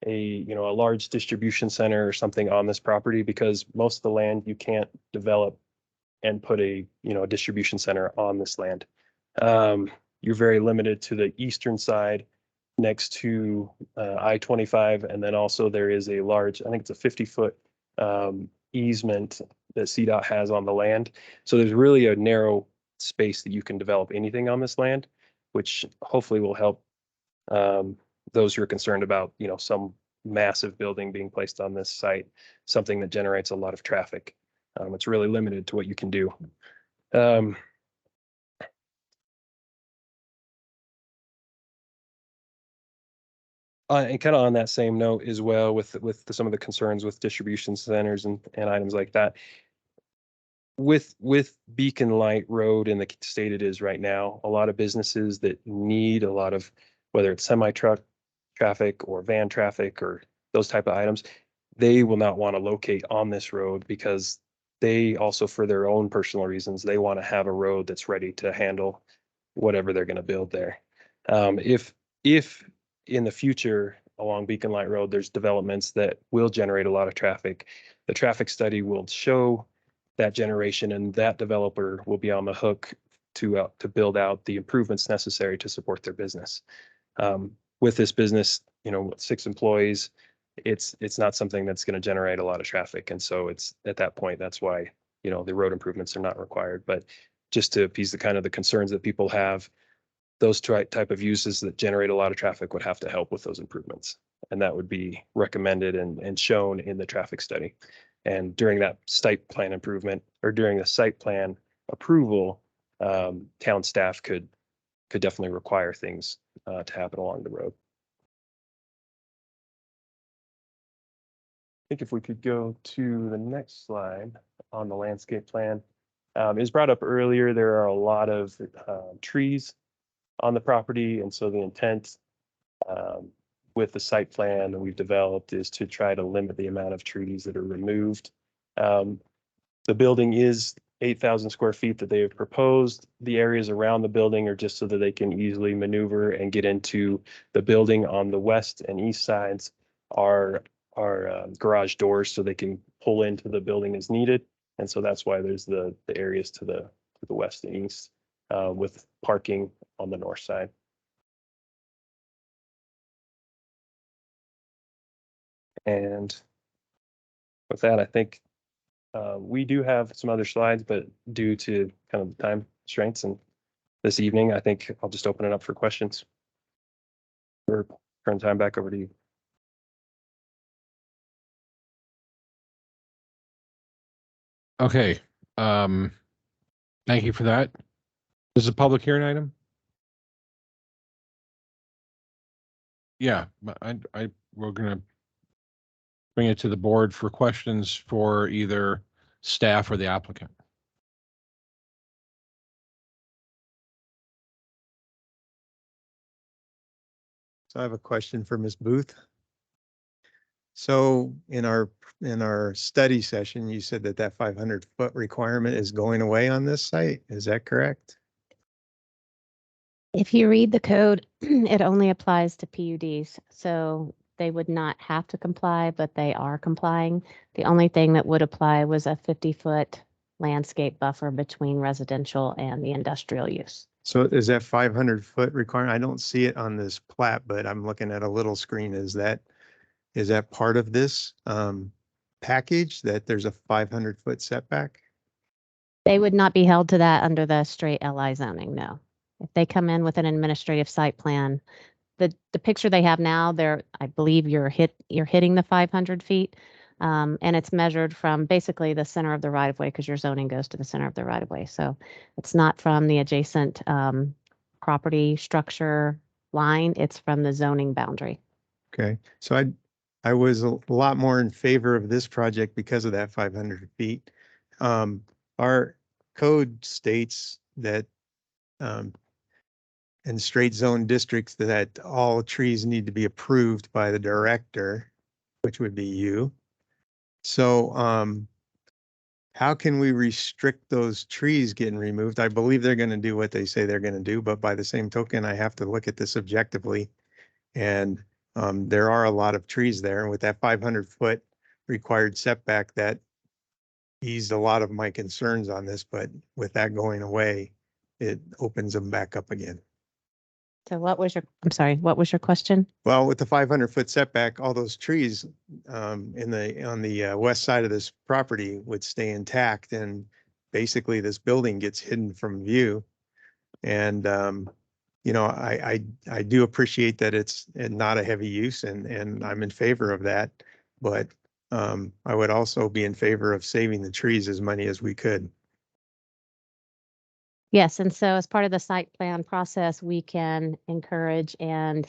[SPEAKER 19] a large distribution center or something on this property because most of the land you can't develop and put a distribution center on this land. You're very limited to the eastern side next to I-25, and then also there is a large, I think it's a 50-foot easement that CDOT has on the land. So there's really a narrow space that you can develop anything on this land, which hopefully will help those who are concerned about, some massive building being placed on this site, something that generates a lot of traffic. It's really limited to what you can do. And kind of on that same note as well, with some of the concerns with distribution centers and items like that. With Beacon Light Road in the state it is right now, a lot of businesses that need a lot of, whether it's semi-truck traffic or van traffic or those type of items, they will not want to locate on this road because they also, for their own personal reasons, they want to have a road that's ready to handle whatever they're going to build there. If if in the future along Beacon Light Road, there's developments that will generate a lot of traffic, the traffic study will show that generation, and that developer will be on the hook to build out the improvements necessary to support their business. With this business, 6 employees, it's not something that's going to generate a lot of traffic. And so it's at that point, that's why, the road improvements are not required. But just to appease the concerns that people have, those type of uses that generate a lot of traffic would have to help with those improvements. And that would be recommended and shown in the traffic study. And during that site plan improvement, or during the site plan approval, town staff could definitely require things to happen along the road. I think if we could go to the next slide on the landscape plan. It was brought up earlier, there are a lot of trees on the property, and so the intent with the site plan that we've developed is to try to limit the amount of trees that are removed. The building is 8,000 square feet that they have proposed. The areas around the building are just so that they can easily maneuver and get into the building. On the west and east sides are garage doors, so they can pull into the building as needed. And so that's why there's the areas to the west and east with parking on the north side. And with that, I think we do have some other slides, but due to kind of the time constraints and this evening, I think I'll just open it up for questions. Or turn time back over to you.
[SPEAKER 21] Okay, thank you for that. This is a public hearing item? Yeah, but we're gonna bring it to the board for questions for either staff or the applicant.
[SPEAKER 7] So I have a question for Ms. Booth. So in our study session, you said that 500-foot requirement is going away on this site. Is that correct?
[SPEAKER 2] If you read the code, it only applies to PUDs. So they would not have to comply, but they are complying. The only thing that would apply was a 50-foot landscape buffer between residential and the industrial use.
[SPEAKER 7] So is that 500-foot requirement? I don't see it on this plat, but I'm looking at a little screen. Is that part of this package, that there's a 500-foot setback?
[SPEAKER 2] They would not be held to that under the straight LI zoning, no. If they come in with an administrative site plan, the picture they have now, I believe you're hitting the 500 feet. And it's measured from basically the center of the right of way, because your zoning goes to the center of the right of way. So it's not from the adjacent property structure line, it's from the zoning boundary.
[SPEAKER 7] Okay, so I was a lot more in favor of this project because of that 500 feet. Our code states that in straight zone districts that all trees need to be approved by the director, which would be you. So how can we restrict those trees getting removed? I believe they're going to do what they say they're going to do, but by the same token, I have to look at this objectively. And there are a lot of trees there. And with that 500-foot required setback, that eased a lot of my concerns on this, but with that going away, it opens them back up again.
[SPEAKER 2] So what was your question?
[SPEAKER 7] Well, with the 500-foot setback, all those trees on the west side of this property would stay intact, and basically this building gets hidden from view. And I do appreciate that it's not a heavy use, and I'm in favor of that. But I would also be in favor of saving the trees as many as we could.
[SPEAKER 2] Yes, and so as part of the site plan process, we can encourage and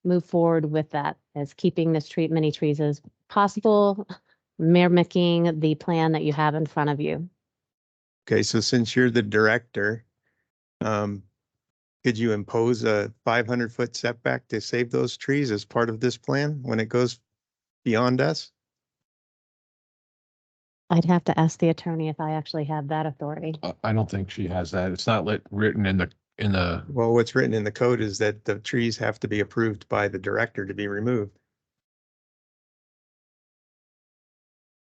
[SPEAKER 2] move forward with that as keeping this many trees as possible, mimicking the plan that you have in front of you.
[SPEAKER 7] Okay, so since you're the director, could you impose a 500-foot setback to save those trees as part of this plan when it goes beyond us?
[SPEAKER 2] I'd have to ask the attorney if I actually have that authority.
[SPEAKER 21] I don't think she has that. It's not written in in the,
[SPEAKER 7] Well, what's written in the code is that the trees have to be approved by the director to be removed.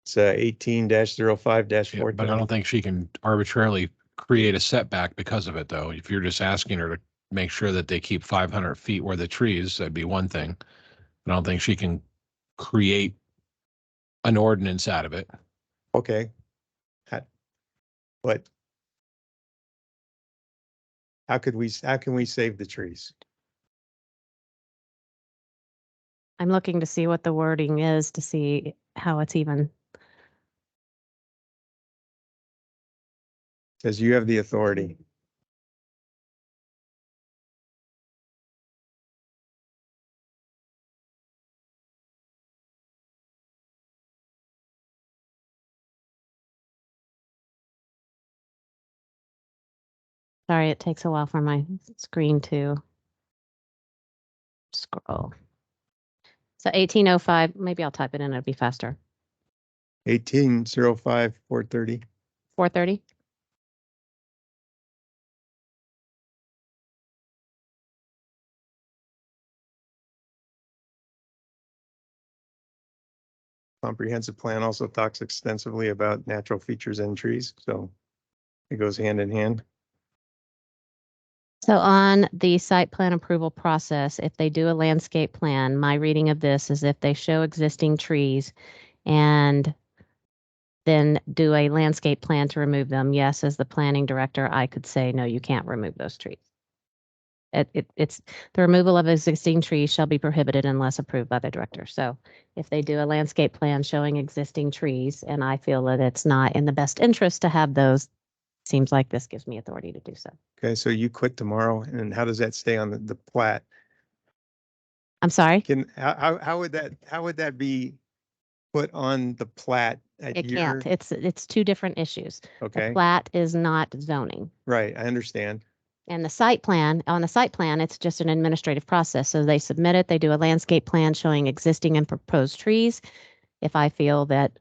[SPEAKER 7] It's 18-05
[SPEAKER 21] yeah,
[SPEAKER 7] four.
[SPEAKER 21] but I don't think she can arbitrarily create a setback because of it, though. If you're just asking her to make sure that they keep 500 feet where the trees, that'd be one thing. I don't think she can create an ordinance out of it.
[SPEAKER 7] Okay. But how can we save the trees?
[SPEAKER 2] I'm looking to see what the wording is to see how it's even.
[SPEAKER 7] Says you have the authority.
[SPEAKER 2] Sorry, it takes a while for my screen to scroll. So 1805, maybe I'll type it in, it'll be faster.
[SPEAKER 7] 18-05 430.
[SPEAKER 2] 430?
[SPEAKER 7] Comprehensive plan also talks extensively about natural features and trees, so it goes hand in hand.
[SPEAKER 2] So on the site plan approval process, if they do a landscape plan, my reading of this is if they show existing trees and then do a landscape plan to remove them, yes, as the planning director, I could say, no, you can't remove those trees. It's the removal of existing trees shall be prohibited unless approved by the director. So if they do a landscape plan showing existing trees and I feel that it's not in the best interest to have those, seems like this gives me authority to do so.
[SPEAKER 7] Okay, so you quit tomorrow, and how does that stay on the plat?
[SPEAKER 2] I'm sorry?
[SPEAKER 7] How would that be put on the plat at
[SPEAKER 2] It
[SPEAKER 7] your?
[SPEAKER 2] can't. It's two different issues. The
[SPEAKER 7] Okay,
[SPEAKER 2] plat is not zoning.
[SPEAKER 7] right, I understand.
[SPEAKER 2] And the site plan, on the site plan, it's just an administrative process. So they submit it, they do a landscape plan showing existing and proposed trees. If I feel that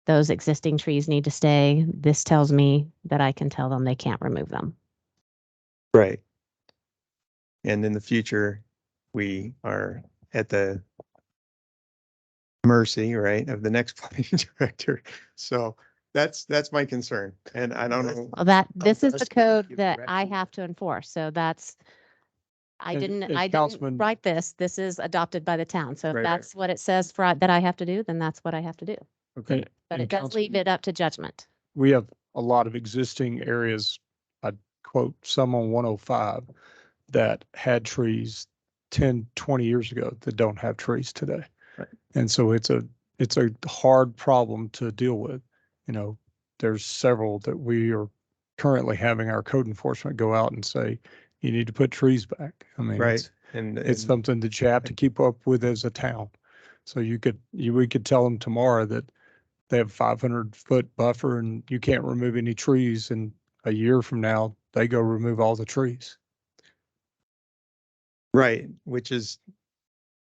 [SPEAKER 2] those existing trees need to stay, this tells me that I can tell them they can't remove them.
[SPEAKER 7] Right. And in the future, we are at the mercy, right, of the next planning director. So that's my concern. And I don't know.
[SPEAKER 2] Well, this is the
[SPEAKER 9] Let's
[SPEAKER 2] code
[SPEAKER 9] give
[SPEAKER 2] that I
[SPEAKER 9] direction.
[SPEAKER 2] have to enforce. So that's, I
[SPEAKER 17] And-
[SPEAKER 2] didn't
[SPEAKER 17] and Councilman-
[SPEAKER 2] write this. This is adopted by the town. So if
[SPEAKER 7] Right.
[SPEAKER 2] that's what it says that I have to do, then that's what I have to do.
[SPEAKER 17] Okay.
[SPEAKER 2] But
[SPEAKER 17] and
[SPEAKER 2] it does leave it up to judgment.
[SPEAKER 17] We have a lot of existing areas, I'd quote, some on 105 that had trees 10, 20 years ago that don't have trees today.
[SPEAKER 7] Right.
[SPEAKER 17] And so it's a hard problem to deal with. You know, there's several that we are currently having our code enforcement go out and say, you need to put trees back. I mean,
[SPEAKER 7] Right. And
[SPEAKER 17] it's something that you have to keep up with as a town. So we could tell them tomorrow that they have 500-foot buffer and you can't remove any trees. And a year from now, they go remove all the trees.
[SPEAKER 7] right, which is,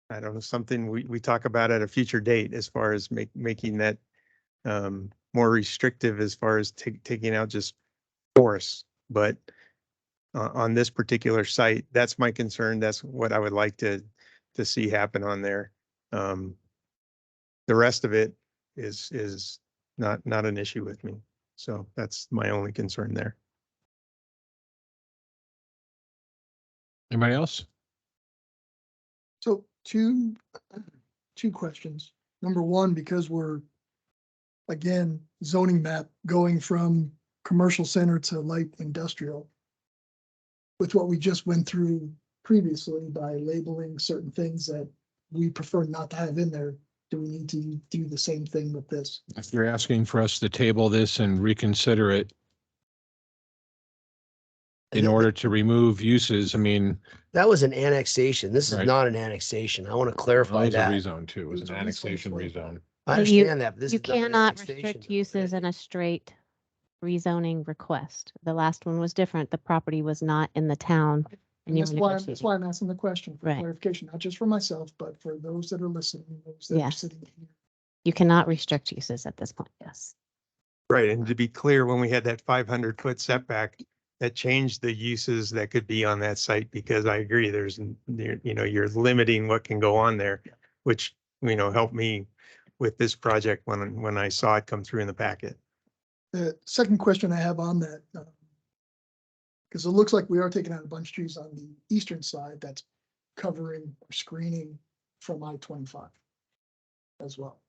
[SPEAKER 7] I don't know, something we talk about at a future date as far as making that more restrictive as far as taking out just forests. But on this particular site, that's my concern. That's what I would like to see happen on there. The rest of it is not an issue with me. So that's my only concern there.
[SPEAKER 21] Anybody else?
[SPEAKER 11] So two questions. Number one, because we're, again, zoning map going from commercial center to light industrial. With what we just went through previously by labeling certain things that we prefer not to have in there, do we need to do the same thing with this?
[SPEAKER 21] If you're asking for us to table this and reconsider it in order to remove uses, I mean,
[SPEAKER 9] That was an annexation. This is
[SPEAKER 21] Right.
[SPEAKER 9] not an annexation. I want to
[SPEAKER 21] well,
[SPEAKER 9] clarify
[SPEAKER 21] it was a
[SPEAKER 9] that.
[SPEAKER 21] rezone too. It was an annexation rezone.
[SPEAKER 9] I
[SPEAKER 2] But you-
[SPEAKER 9] understand that, but this
[SPEAKER 2] You
[SPEAKER 9] is not an
[SPEAKER 2] cannot
[SPEAKER 9] annexation,
[SPEAKER 2] restrict
[SPEAKER 9] though.
[SPEAKER 2] uses in a straight rezoning request. The last one was different. The property was not in the town. And
[SPEAKER 11] And
[SPEAKER 2] you
[SPEAKER 11] that's
[SPEAKER 2] were
[SPEAKER 11] why,
[SPEAKER 2] negotiating.
[SPEAKER 11] I'm asking the question for
[SPEAKER 2] Right.
[SPEAKER 11] clarification, not just for myself, but for those that are listening, those that are
[SPEAKER 2] Yes.
[SPEAKER 11] sitting here.
[SPEAKER 2] You cannot restrict uses at this point, yes.
[SPEAKER 7] Right, and to be clear, when we had that 500-foot setback, that change the uses that could be on that site, because I agree, you're limiting what can go on there, which, helped me with this project when I saw it come through in the packet.
[SPEAKER 11] The second question I have on that, because it looks like we are taking out a bunch of trees on the eastern side that's covering or screening from I-25 as well.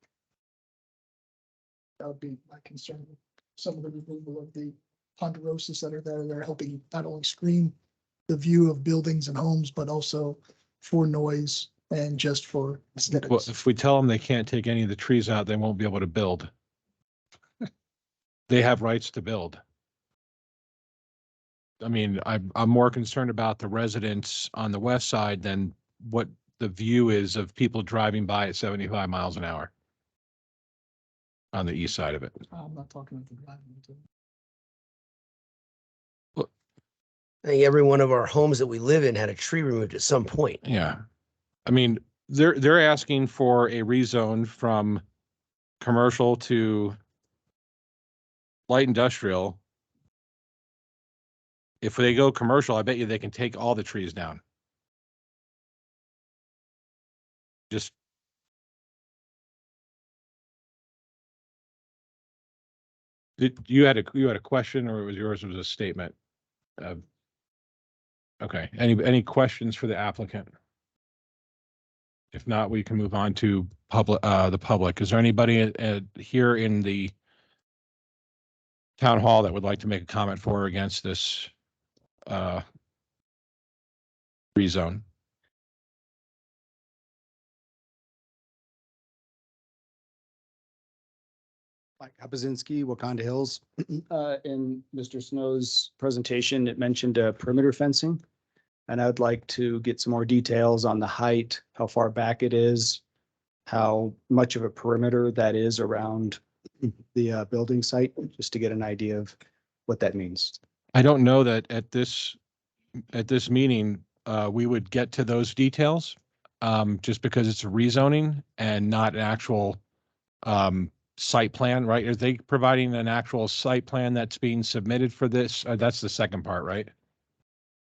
[SPEAKER 11] That would be my concern. Some of the removal of the ponderosis that are there, they're helping not only screen the view of buildings and homes, but also for noise and just for
[SPEAKER 21] Well,
[SPEAKER 11] aesthetics.
[SPEAKER 21] if we tell them they can't take any of the trees out, they won't be able to build. They have rights to build. I mean, I'm more concerned about the residents on the west side than what the view is of people driving by at 75 miles an hour on the east side of it.
[SPEAKER 11] I'm not talking about the driving.
[SPEAKER 9] I think every one of our homes that we live in had a tree removed at some point.
[SPEAKER 21] Yeah. I mean, they're asking for a rezone from commercial to light industrial. If they go commercial, I bet you they can take all the trees down. Just. You had a question, or was yours was a statement? Okay, any questions for the applicant? If not, we can move on to the public. Is there anybody here in the town hall that would like to make a comment for or against this rezone?
[SPEAKER 13] Mike Kapazinski, Wakanda Hills. In Mr. Snow's presentation, it mentioned perimeter fencing. And I'd like to get some more details on the height, how far back it is, how much of a perimeter that is around the building site, just to get an idea of what that means.
[SPEAKER 21] I don't know that at this meeting, we would get to those details, just because it's a rezoning and not an actual site plan, right? Are they providing an actual site plan that's being submitted for this? That's the second part, right?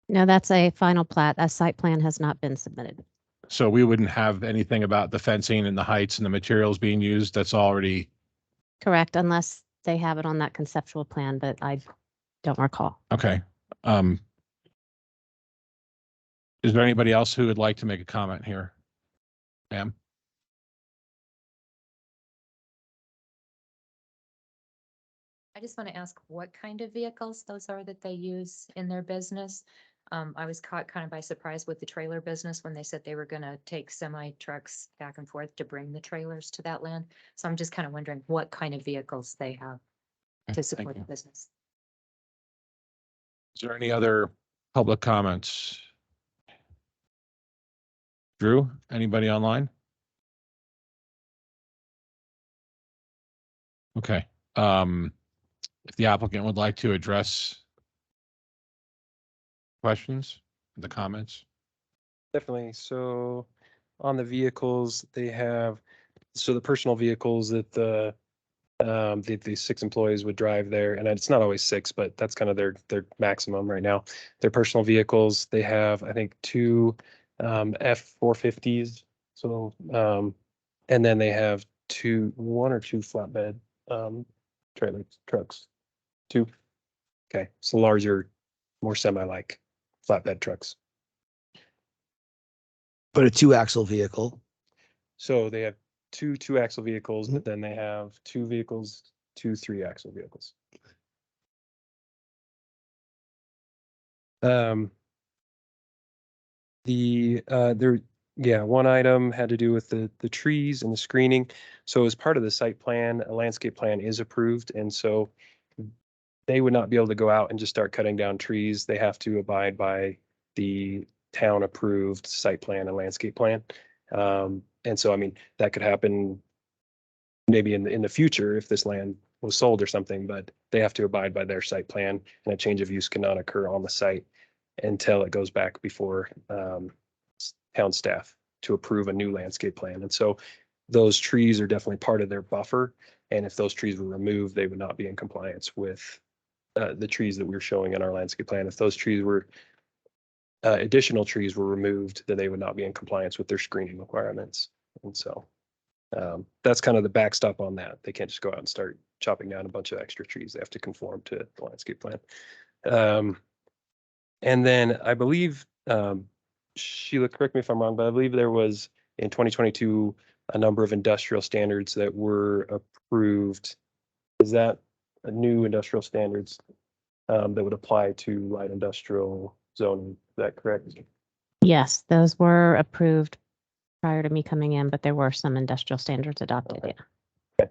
[SPEAKER 2] No, that's a final plat. A site plan has not been submitted.
[SPEAKER 21] So we wouldn't have anything about the fencing and the heights and the materials being used. That's already
[SPEAKER 2] Correct, unless they have it on that conceptual plan, but I don't recall.
[SPEAKER 21] okay. Is there anybody else who would like to make a comment here? Ma'am?
[SPEAKER 12] I just want to ask what kind of vehicles those are that they use in their business. I was caught kind of by surprise with the trailer business when they said they were going to take semi trucks back and forth to bring the trailers to that land. So I'm just kind of wondering what kind of vehicles they have to support the business.
[SPEAKER 21] Is there any other public comments? Drew, anybody online? Okay. If the applicant would like to address questions, the comments.
[SPEAKER 19] Definitely. So on the vehicles, they have, so the personal vehicles that the 6 employees would drive there, and it's not always 6, but that's kind of their maximum right now. Their personal vehicles, they have, I think, 2 F-450s. So, and then they have 1 or 2 flatbed trailer trucks. 2. Okay, so larger, more semi-like flatbed trucks.
[SPEAKER 9] But a 2-axle vehicle.
[SPEAKER 19] So they have 2 2-axle vehicles, but then they have 2 vehicles, 2 3-axle vehicles. One item had to do with the trees and the screening. So as part of the site plan, a landscape plan is approved, and so they would not be able to go out and just start cutting down trees. They have to abide by the town approved site plan and landscape plan. And so, I mean, that could happen maybe in the future if this land was sold or something, but they have to abide by their site plan, and a change of use cannot occur on the site until it goes back before town staff to approve a new landscape plan. And so those trees are definitely part of their buffer. And if those trees were removed, they would not be in compliance with the trees that we were showing in our landscape plan. If those trees were additional trees were removed, then they would not be in compliance with their screening requirements. And so that's kind of the backstop on that. They can't just go out and start chopping down a bunch of extra trees. They have to conform to the landscape plan. And then I believe, Sheila, correct me if I'm wrong, but I believe there was in 2022 a number of industrial standards that were approved. Is that a new industrial standards that would apply to light industrial zoning? Is that correct?
[SPEAKER 2] Yes, those were approved prior to me coming in, but there were some industrial standards adopted. Yeah.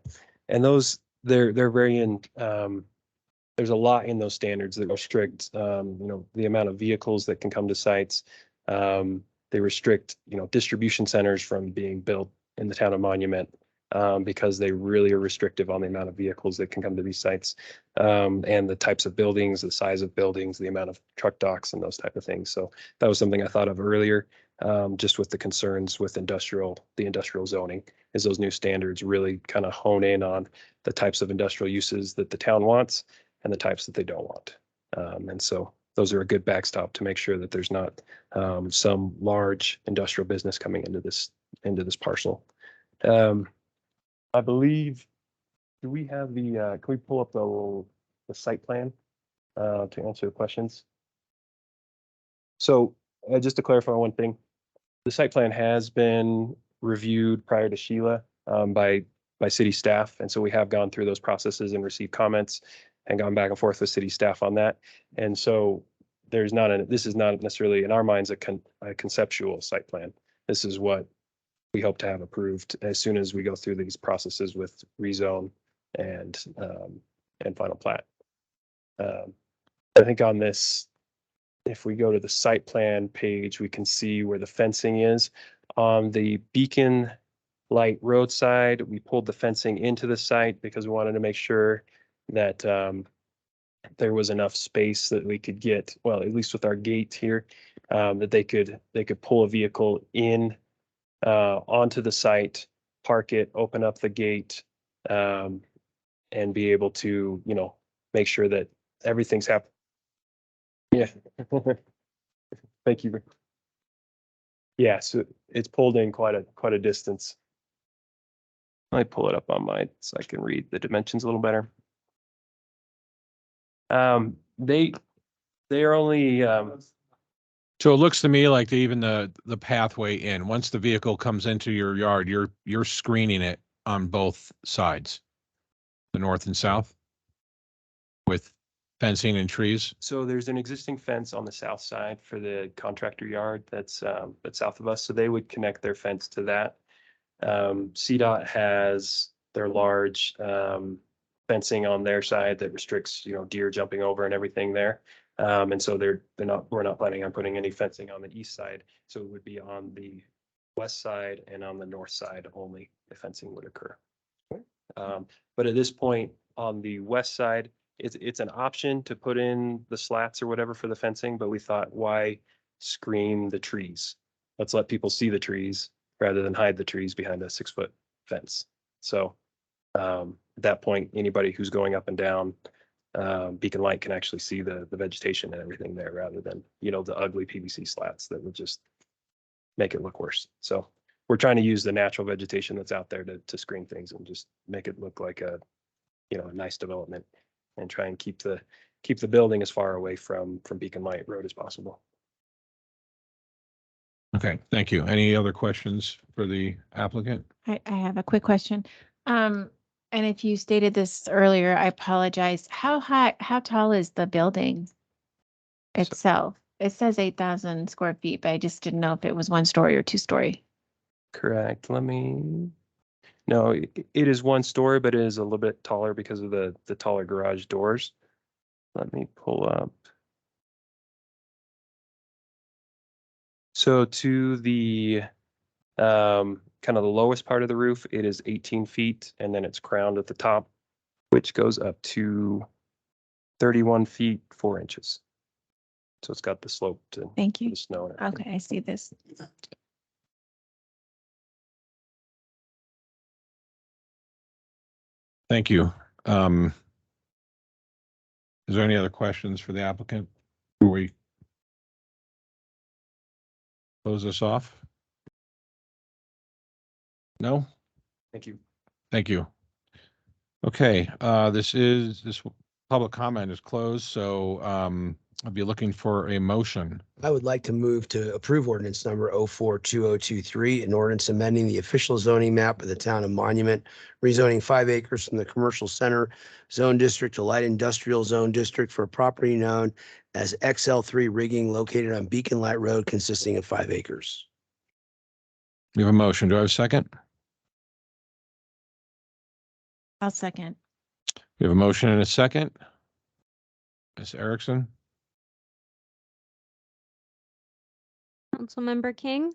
[SPEAKER 19] And those, they're very in, there's a lot in those standards that restrict, the amount of vehicles that can come to sites. They restrict, distribution centers from being built in the town of Monument because they really are restrictive on the amount of vehicles that can come to these sites and the types of buildings, the size of buildings, the amount of truck docks and those type of things. So that was something I thought of earlier, just with the concerns with the industrial zoning, is those new standards really kind of hone in on the types of industrial uses that the town wants and the types that they don't want. And so those are a good backstop to make sure that there's not some large industrial business coming into this parcel. I believe, do we have the, can we pull up the site plan to answer the questions? So just to clarify one thing, the site plan has been reviewed prior to Sheila by city staff. And so we have gone through those processes and received comments and gone back and forth with city staff on that. And so this is not necessarily in our minds a conceptual site plan. This is what we hope to have approved as soon as we go through these processes with rezone and final plat. I think on this, if we go to the site plan page, we can see where the fencing is. On the Beacon Light roadside, we pulled the fencing into the site because we wanted to make sure that there was enough space that we could get, well, at least with our gate here, that they could pull a vehicle in onto the site, park it, open up the gate, and be able to, make sure that everything's happening. Yeah. Thank you. Yeah, so it's pulled in quite a distance. Let me pull it up on mine so I can read the dimensions a little better. They are only
[SPEAKER 21] So it looks to me like even the pathway in, once the vehicle comes into your yard, you're screening it on both sides, the north and south, with fencing and trees.
[SPEAKER 19] So there's an existing fence on the south side for the contractor yard that's south of us. So they would connect their fence to that. CDOT has their large fencing on their side that restricts, deer jumping over and everything there. And so we're not planning on putting any fencing on the east side. So it would be on the west side and on the north side only the fencing would occur. But at this point on the west side, it's an option to put in the slats or whatever for the fencing, but we thought, why screen the trees? Let's let people see the trees rather than hide the trees behind a 6-foot fence. So at that point, anybody who's going up and down Beacon Light can actually see the vegetation and everything there rather than, the ugly PVC slats that would just make it look worse. So we're trying to use the natural vegetation that's out there to screen things and just make it look like a nice development and try and keep the building as far away from Beacon Light Road as possible.
[SPEAKER 21] Okay, thank you. Any other questions for the applicant?
[SPEAKER 5] I have a quick question. And if you stated this earlier, I apologize. How tall is the building itself? It says 8,000 square feet, but I just didn't know if it was 1-story or 2-story.
[SPEAKER 19] Correct. No, it is 1-story, but it is a little bit taller because of the taller garage doors. Let me pull up. So to the kind of the lowest part of the roof, it is 18 feet, and then it's crowned at the top, which goes up to 31 feet, 4 inches. So it's got the slope to
[SPEAKER 5] Thank you.
[SPEAKER 19] the snow. And everything.
[SPEAKER 5] Okay, I see this.
[SPEAKER 21] Thank you.
[SPEAKER 3] Is there any other questions for the applicant before we close this off? No?
[SPEAKER 6] Thank you.
[SPEAKER 3] Thank you. Okay, this public comment is closed, so I'll be looking for a motion.
[SPEAKER 9] I would like to move to approve ordinance number 042023, an ordinance amending the official zoning map of the town of Monument, rezoning 5 acres from the commercial center zone district to light industrial zone district for a property known as XL3 rigging located on Beacon Light Road consisting of 5 acres.
[SPEAKER 3] We have a motion. Do I have a second?
[SPEAKER 5] I'll second.
[SPEAKER 3] We have a motion and a second. Ms. Erickson?
[SPEAKER 2] Councilmember King,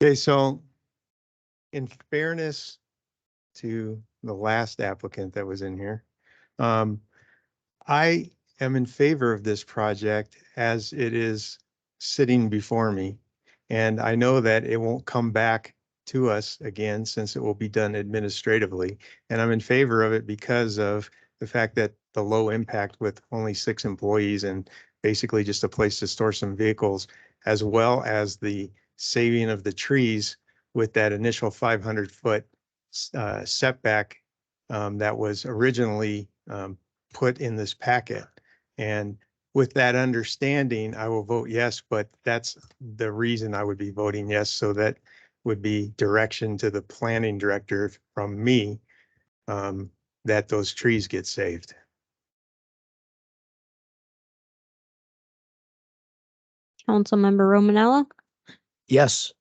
[SPEAKER 7] Okay, so in fairness to the last applicant that was in here, I am in favor of this project as it is sitting before me. And I know that it won't come back to us again since it will be done administratively. And I'm in favor of it because of the fact that the low impact with only 6 employees and basically just a place to store some vehicles, as well as the saving of the trees with that initial 500-foot setback that was originally put in this packet. And with that understanding, I will vote yes, but that's the reason I would be voting yes. So that would be direction to the planning director from me that those trees get saved.
[SPEAKER 2] Councilmember Romanella,
[SPEAKER 9] Yes.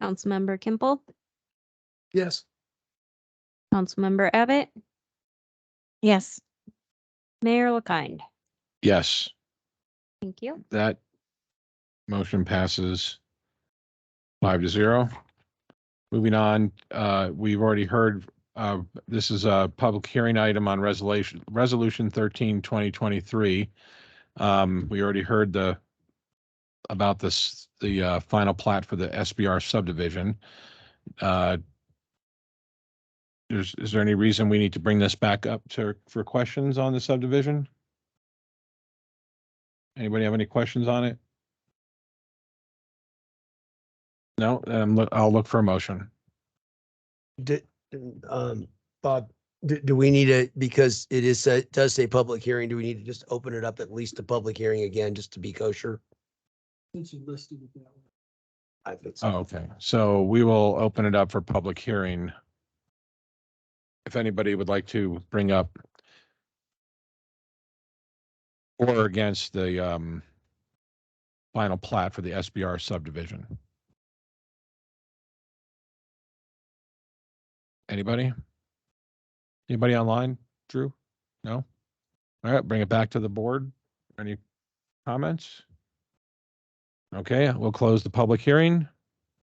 [SPEAKER 2] Councilmember Kimple,
[SPEAKER 11] Yes.
[SPEAKER 2] Councilmember Abbott,
[SPEAKER 5] Yes.
[SPEAKER 2] Mayor LaKind.
[SPEAKER 3] Yes,
[SPEAKER 2] Thank you.
[SPEAKER 3] that motion passes 5-0. Moving on, we've already heard, this is a public hearing item on resolution 13, 2023. We already heard about the final plat for the SBR subdivision. Is there any reason we need to bring this back up for questions on the subdivision? Anybody have any questions on it? No, I'll look for a motion.
[SPEAKER 9] Bob, do we need to, because it does say public hearing, do we need to just open it up at least to public hearing again, just to be kosher?
[SPEAKER 11] Since you listed it that way.
[SPEAKER 9] I think so.
[SPEAKER 3] Oh, okay, so we will open it up for public hearing. If anybody would like to bring up or against the final plat for the SBR subdivision. Anybody? Anybody online, Drew? No? All right, bring it back to the board. Any comments? Okay, we'll close the public hearing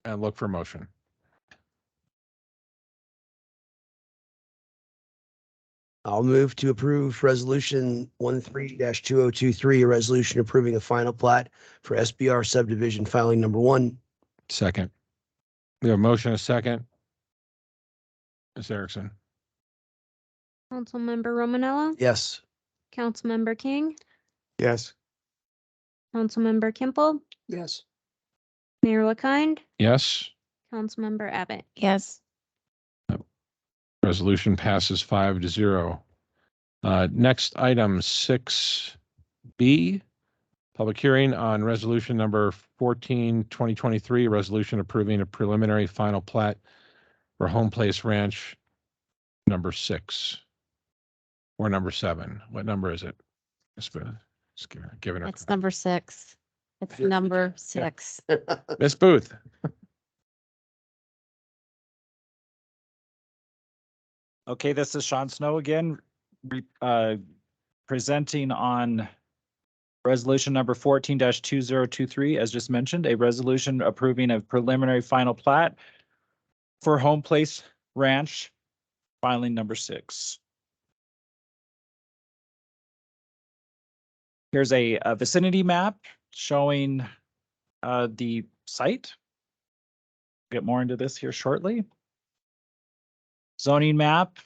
[SPEAKER 3] and look for a motion.
[SPEAKER 9] I'll move to approve resolution 13-2023, a resolution approving a final plat for SBR subdivision filing number 1.
[SPEAKER 3] Second. We have a motion, a second. Ms. Erickson?
[SPEAKER 2] Councilmember Romanella,
[SPEAKER 9] Yes.
[SPEAKER 2] Councilmember King,
[SPEAKER 7] Yes.
[SPEAKER 2] Councilmember Kimple,
[SPEAKER 11] Yes.
[SPEAKER 2] Mayor LaKind,
[SPEAKER 3] Yes.
[SPEAKER 2] Councilmember Abbott.
[SPEAKER 5] Yes.
[SPEAKER 3] Resolution passes 5-0. Next item 6B, public hearing on resolution number 14, 2023, resolution approving a preliminary final plat for Home Place Ranch number 6 or number 7. What number is it? Giving her.
[SPEAKER 2] It's number 6. It's number 6.
[SPEAKER 3] Ms. Booth.
[SPEAKER 6] Okay, this is Sean Snow again, presenting on resolution number 14-2023, as just mentioned, a resolution approving a preliminary final plat for Home Place Ranch, filing number 6. Here's a vicinity map showing the site. Get more into this here shortly. Zoning map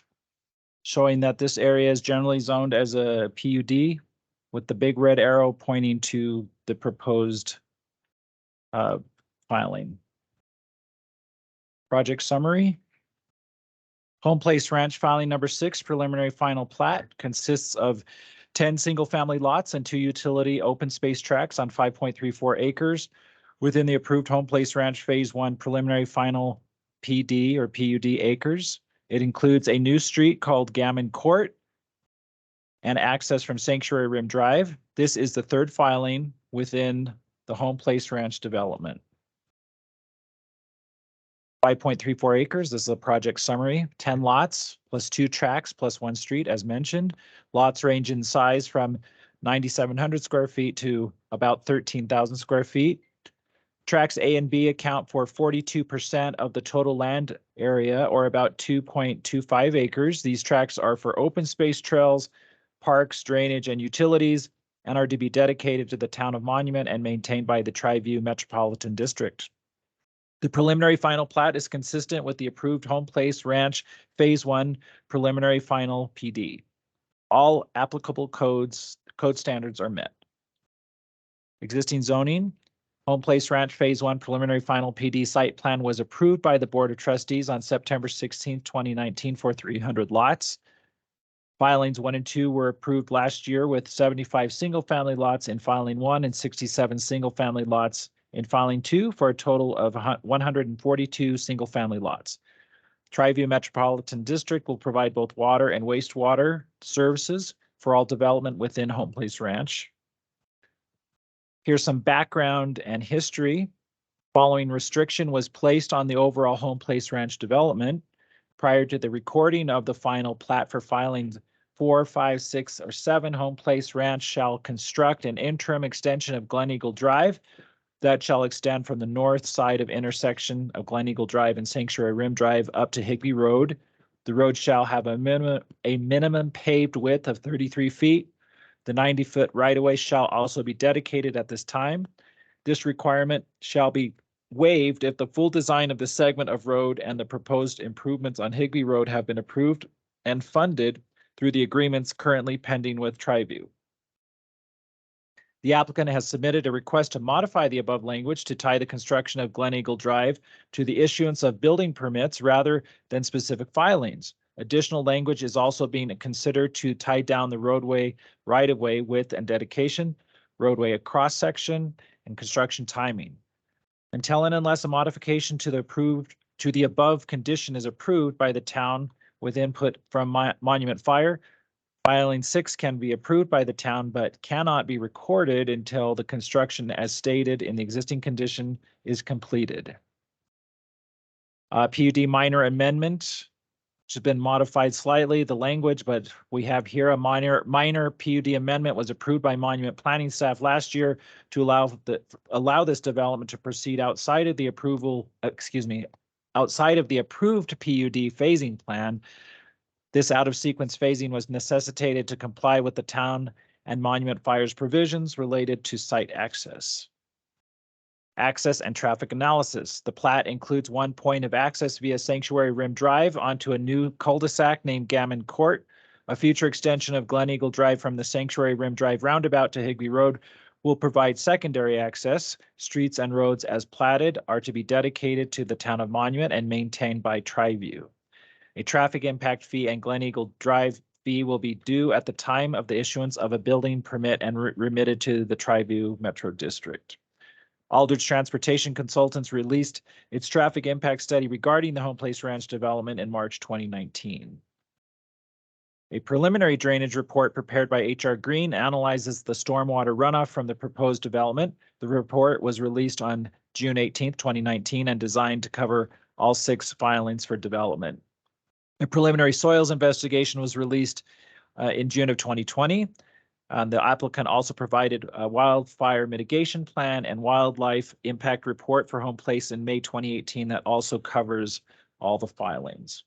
[SPEAKER 6] showing that this area is generally zoned as a PUD with the big red arrow pointing to the proposed filing. Project summary. Home Place Ranch filing number 6, preliminary final plat, consists of 10 single-family lots and 2 utility open space tracts on 5.34 acres within the approved Home Place Ranch Phase 1 preliminary final PD or PUD acres. It includes a new street called Gammon Court and access from Sanctuary Rim Drive. This is the 3rd filing within the Home Place Ranch development. 5.34 acres, this is a project summary, 10 lots plus 2 tracks plus 1 street as mentioned. Lots range in size from 9,700 square feet to about 13,000 square feet. Tracks A and B account for 42% of the total land area, or about 2.25 acres. These tracks are for open space trails, parks, drainage, and utilities, and are to be dedicated to the town of Monument and maintained by the Tri-View Metropolitan District. The preliminary final plat is consistent with the approved Home Place Ranch Phase 1 preliminary final PD. All applicable code standards are met. Existing zoning. Home Place Ranch Phase 1 preliminary final PD site plan was approved by the Board of Trustees on September 16, 2019 for 300 lots. Filings 1 and 2 were approved last year with 75 single-family lots in filing 1 and 67 single-family lots in filing 2 for a total of 142 single-family lots. Tri-View Metropolitan District will provide both water and wastewater services for all development within Home Place Ranch. Here's some background and history. Following restriction was placed on the overall Home Place Ranch development prior to the recording of the final plat for filings 4, 5, 6, or 7. Home Place Ranch shall construct an interim extension of Glen Eagle Drive that shall extend from the north side of intersection of Glen Eagle Drive and Sanctuary Rim Drive up to Higbee Road. The road shall have a minimum paved width of 33 feet. The 90-foot right-of-way shall also be dedicated at this time. This requirement shall be waived if the full design of the segment of road and the proposed improvements on Higbee Road have been approved and funded through the agreements currently pending with Tri-View. The applicant has submitted a request to modify the above language to tie the construction of Glen Eagle Drive to the issuance of building permits rather than specific filings. Additional language is also being considered to tie down the roadway right-of-way width and dedication, roadway across section, and construction timing. Until and unless a modification to the above condition is approved by the town with input from Monument Fire, filing 6 can be approved by the town but cannot be recorded until the construction as stated in the existing condition is completed. PUD minor amendment, which has been modified slightly, the language, but we have here a minor PUD amendment was approved by Monument Planning staff last year to allow this development to proceed outside of the outside of the approved PUD phasing plan. This out-of-sequence phasing was necessitated to comply with the town and Monument Fire's provisions related to site access. Access and traffic analysis. The plat includes 1 point of access via Sanctuary Rim Drive onto a new cul-de-sac named Gammon Court. A future extension of Glen Eagle Drive from the Sanctuary Rim Drive roundabout to Higbee Road will provide secondary access. Streets and roads as platted are to be dedicated to the town of Monument and maintained by Tri-View. A traffic impact fee and Glen Eagle Drive fee will be due at the time of the issuance of a building permit and remitted to the Tri-View Metro District. Aldridge Transportation Consultants released its traffic impact study regarding the Home Place Ranch development in March 2019. A preliminary drainage report prepared by H.R. Green analyzes the stormwater runoff from the proposed development. The report was released on June 18, 2019, and designed to cover all 6 filings for development. A preliminary soils investigation was released in June of 2020. The applicant also provided a wildfire mitigation plan and wildlife impact report for Home Place in May 2018 that also covers all the filings.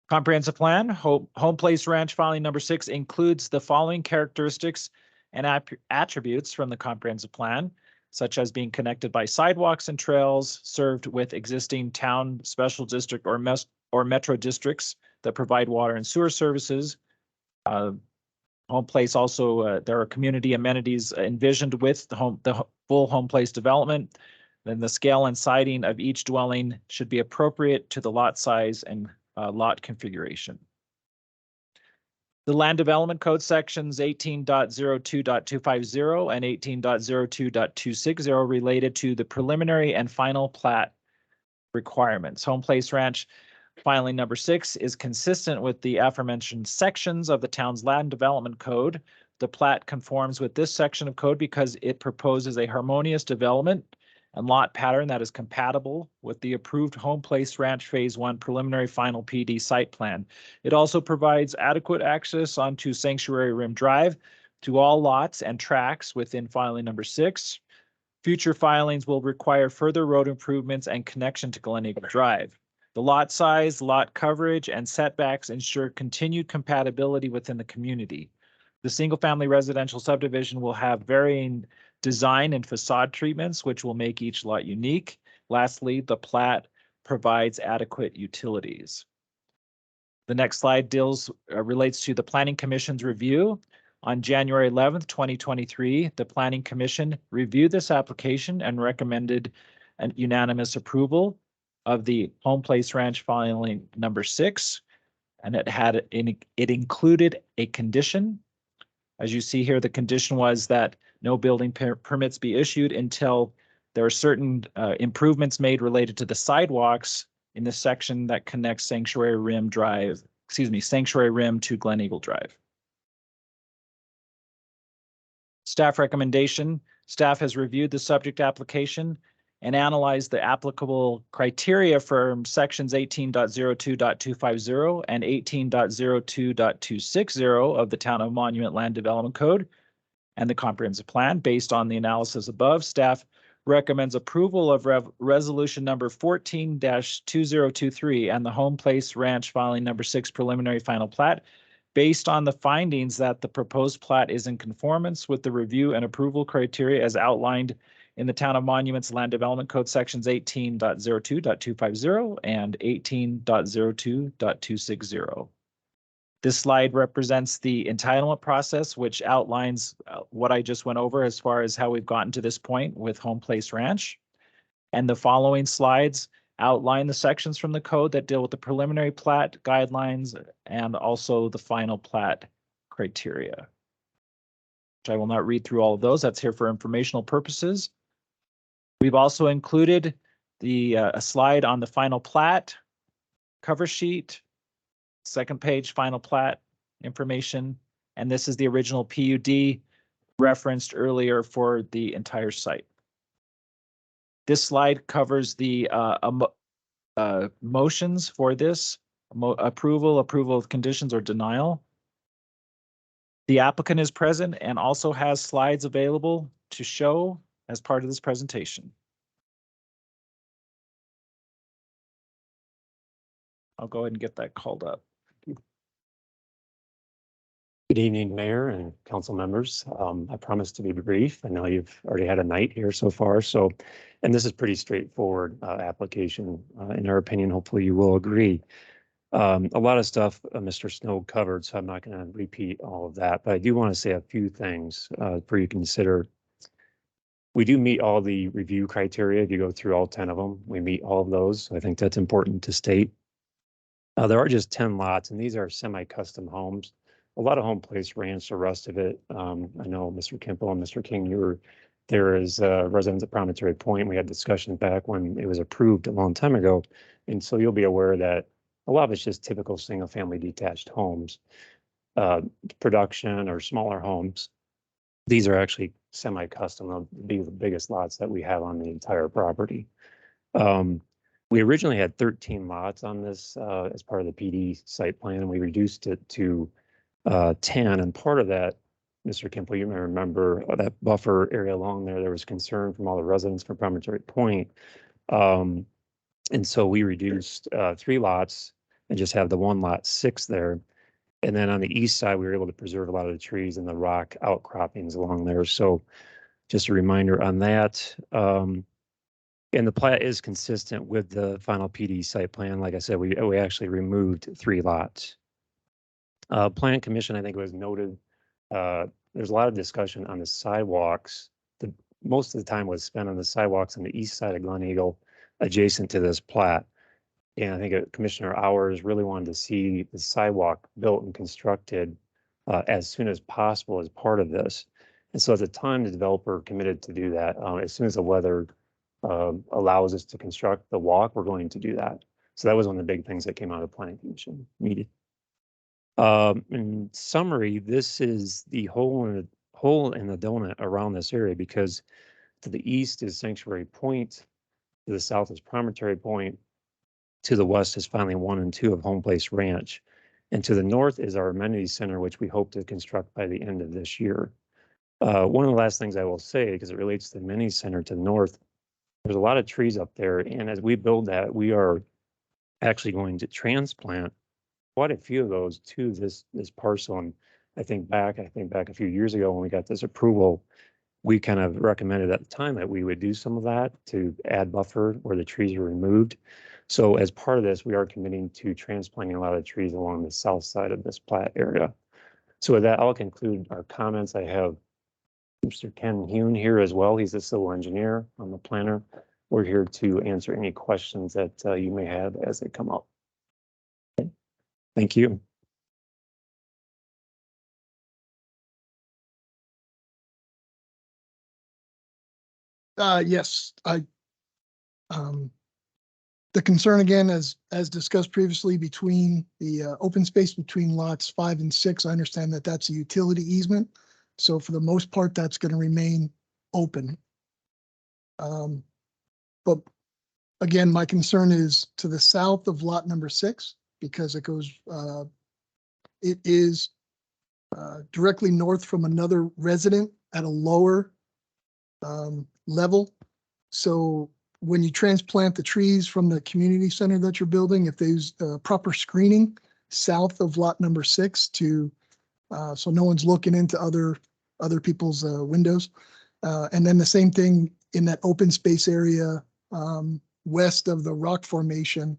[SPEAKER 6] Comprehensive plan, Home Place Ranch filing number 6 includes the following characteristics and attributes from the comprehensive plan, such as being connected by sidewalks and trails, served with existing town, special district, or metro districts that provide water and sewer services. Home Place also, there are community amenities envisioned with the full Home Place development. Then the scale and siding of each dwelling should be appropriate to the lot size and lot configuration. The Land Development Code sections 18.02.250 and 18.02.260 related to the preliminary and final plat requirements. Home Place Ranch filing number 6 is consistent with the aforementioned sections of the town's Land Development Code. The plat conforms with this section of code because it proposes a harmonious development and lot pattern that is compatible with the approved Home Place Ranch Phase 1 preliminary final PD site plan. It also provides adequate access onto Sanctuary Rim Drive to all lots and tracks within filing number 6. Future filings will require further road improvements and connection to Glen Eagle Drive. The lot size, lot coverage, and setbacks ensure continued compatibility within the community. The single-family residential subdivision will have varying design and facade treatments, which will make each lot unique. Lastly, the plat provides adequate utilities. The next slide relates to the Planning Commission's review. On January 11th, 2023, the Planning Commission reviewed this application and recommended an unanimous approval of the Home Place Ranch filing number 6, and it included a condition. As you see here, the condition was that no building permits be issued until there are certain improvements made related to the sidewalks in the section that connects Sanctuary Rim to Glen Eagle Drive. Staff recommendation: staff has reviewed the subject application and analyzed the applicable criteria for sections 18.02.250 and 18.02.260 of the Town of Monument Land Development Code and the comprehensive plan. Based on the analysis above, staff recommends approval of resolution number 14-2023 and the Home Place Ranch filing number 6 preliminary final plat, based on the findings that the proposed plat is in conformance with the review and approval criteria as outlined in the Town of Monuments Land Development Code sections 18.02.250 and 18.02.260. This slide represents the entitlement process, which outlines what I just went over as far as how we've gotten to this point with Home Place Ranch. And the following slides outline the sections from the code that deal with the preliminary plat guidelines and also the final plat criteria. I will not read through all of those. That's here for informational purposes. We've also included a slide on the final plat cover sheet, second page final plat information, and this is the original PUD referenced earlier for the entire site. This slide covers the motions for this approval of conditions, or denial. The applicant is present and also has slides available to show as part of this presentation. I'll go ahead and get that called up.
[SPEAKER 1] Good evening, Mayor and council members. I promise to be brief. I know you've already had a night here so far, and this is pretty straightforward application. In our opinion, hopefully you will agree. A lot of stuff Mr. Snow covered, so I'm not going to repeat all of that, but I do want to say a few things for you to consider. We do meet all the review criteria. If you go through all 10 of them, we meet all of those. So I think that's important to state. There are just 10 lots, and these are semi-custom homes. A lot of Home Place Ranch, the rest of it. I know Mr. Kimple and Mr. King, you were there as residents at Promontory Point. We had discussions back when it was approved a long time ago. And so you'll be aware that a lot of it's just typical single-family detached homes, production or smaller homes. These are actually semi-custom. They'll be the biggest lots that we have on the entire property. We originally had 13 lots on this as part of the PD site plan, and we reduced it to 10. And part of that, Mr. Kimple, you may remember that buffer area along there was concern from all the residents from Promontory Point. And so we reduced 3 lots and just have the 1 lot 6 there. And then on the east side, we were able to preserve a lot of the trees and the rock outcroppings along there. So just a reminder on that. And the plat is consistent with the final PD site plan. Like I said, we actually removed 3 lots. Plan Commission, I think it was noted, there's a lot of discussion on the sidewalks. Most of the time was spent on the sidewalks on the east side of Glen Eagle, adjacent to this plat. And I think Commissioner Hours really wanted to see the sidewalk built and constructed as soon as possible as part of this. And so at the time, the developer committed to do that. As soon as the weather allows us to construct the walk, we're going to do that. So that was one of the big things that came out of the Planning Commission meeting. In summary, this is the hole in the donut around this area, because to the east is Sanctuary Point, to the south is Promontory Point, to the west is finally 1 and 2 of Home Place Ranch, and to the north is our amenity center, which we hope to construct by the end of this year. One of the last things I will say, because it relates to the amenity center to the north, there's a lot of trees up there, and as we build that, we are actually going to transplant quite a few of those to this parcel. And I think back a few years ago when we got this approval, we kind of recommended at the time that we would do some of that to add buffer where the trees are removed. So as part of this, we are committing to transplanting a lot of trees along the south side of this plat area. So with that, I'll conclude our comments. I have Mr. Ken Hune here as well. He's the civil engineer on the planner. We're here to answer any questions that you may have as they come up. Okay. Thank you.
[SPEAKER 11] Yes, the concern again, as discussed previously, between the open space between lots 5 and 6, I understand that that's a utility easement. So for the most part, that's going to remain open. But again, my concern is to the south of lot number 6, because it goes, it is directly north from another resident at a lower level. So when you transplant the trees from the community center that you're building, if there's proper screening south of lot number 6 to, so no one's looking into other people's windows. And then the same thing in that open space area west of the rock formation,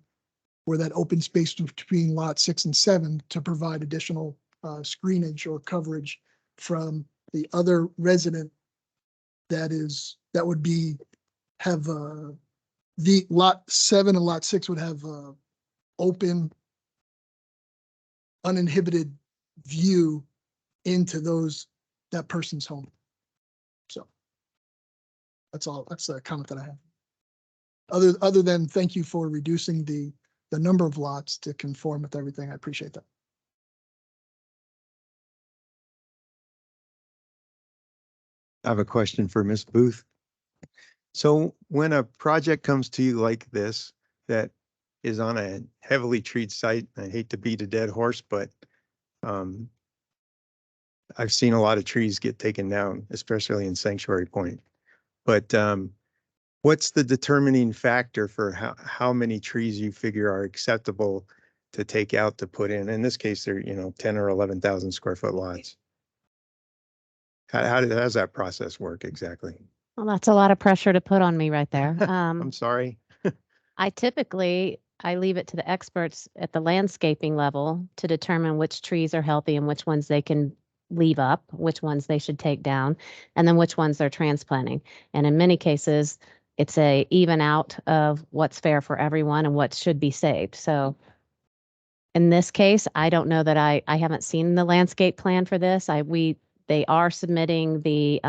[SPEAKER 11] where that open space between lot 6 and 7 to provide additional screenage or coverage from the other resident that would be have the lot 7 and lot 6 would have open, uninhibited view into that person's home. So that's all. That's a comment that I have. Other than thank you for reducing the number of lots to conform with everything. I appreciate that.
[SPEAKER 7] I have a question for Ms. Booth. So when a project comes to you like this, that is on a heavily treed site, I hate to beat a dead horse, but I've seen a lot of trees get taken down, especially in Sanctuary Point. But what's the determining factor for how many trees you figure are acceptable to take out to put in? In this case, they're 10 or 11,000 square foot lots. How does that process work exactly?
[SPEAKER 2] Well, that's a lot of pressure to put on me right there.
[SPEAKER 7] I'm sorry.
[SPEAKER 2] I leave it to the experts at the landscaping level to determine which trees are healthy and which ones they can leave up, which ones they should take down, and then which ones they're transplanting. And in many cases, it's a even out of what's fair for everyone and what should be saved. So in this case, I don't know that I haven't seen the landscape plan for this. They are submitting the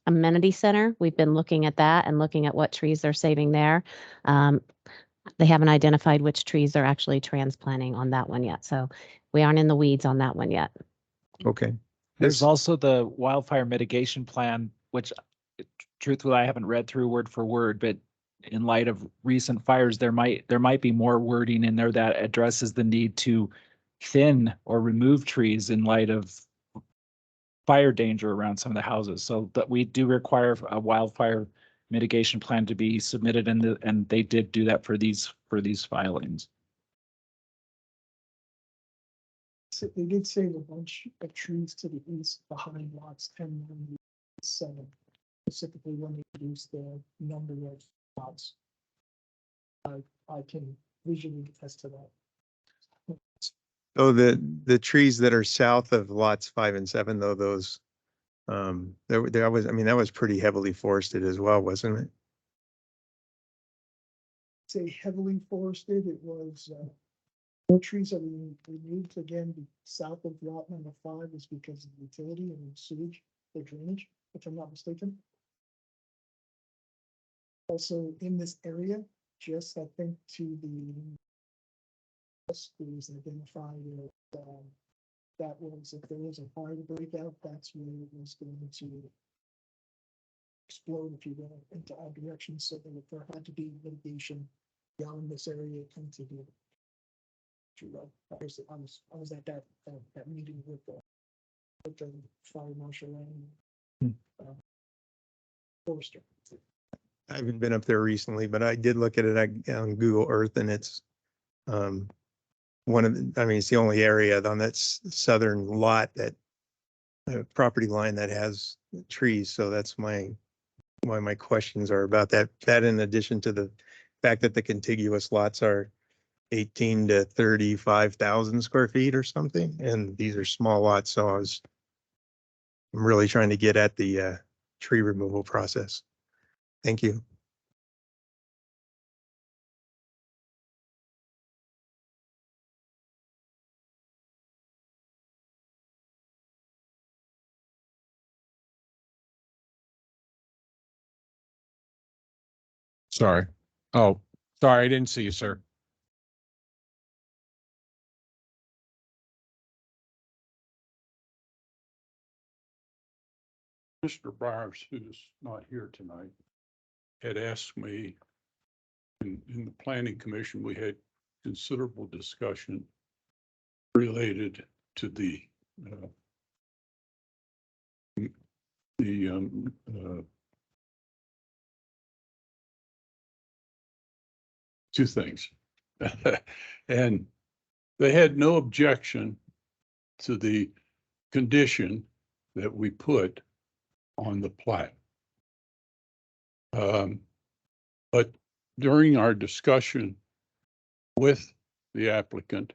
[SPEAKER 2] amenity center. We've been looking at that and looking at what trees they're saving there. They haven't identified which trees they're actually transplanting on that one yet. So we aren't in the weeds on that one yet.
[SPEAKER 7] Okay.
[SPEAKER 6] There's also the wildfire mitigation plan, which truthfully, I haven't read through word for word, but in light of recent fires, there might be more wording in there that addresses the need to thin or remove trees in light of fire danger around some of the houses. So that we do require a wildfire mitigation plan to be submitted, and they did do that for these filings.
[SPEAKER 11] They did save a bunch of trees to the east behind lots 10 and 7, specifically when they reduced the number of lots. I can visually attest to that.
[SPEAKER 7] Oh, the trees that are south of lots 5 and 7, though, those, there was, I mean, that was pretty heavily forested as well, wasn't it?
[SPEAKER 11] Say heavily forested, it was, more trees that we removed again, south of lot number 5 is because of utility and sewage or drainage, if I'm not mistaken. Also in this area, just I think to the schools identified that was, if there was a fire breakout, that's where it was going to explode, if you will, into all directions, so that if there had to be litigation beyond this area, it came to be. I was at that meeting with the fire marshal and forester.
[SPEAKER 7] I haven't been up there recently, but I did look at it on Google Earth, and it's one of the, I mean, it's the only area on that southern lot, that property line, that has trees. So that's why my questions are about that. That in addition to the fact that the contiguous lots are 18 to 35,000 square feet or something, and these are small lots. So I'm really trying to get at the tree removal process. Thank you.
[SPEAKER 21] Sorry. Oh, sorry, I didn't see you, sir.
[SPEAKER 14] Mr. Byers, who's not here tonight, had asked me, in the planning commission, we had considerable discussion related to the two things. And they had no objection to the condition that we put on the plat. But during our discussion with the applicant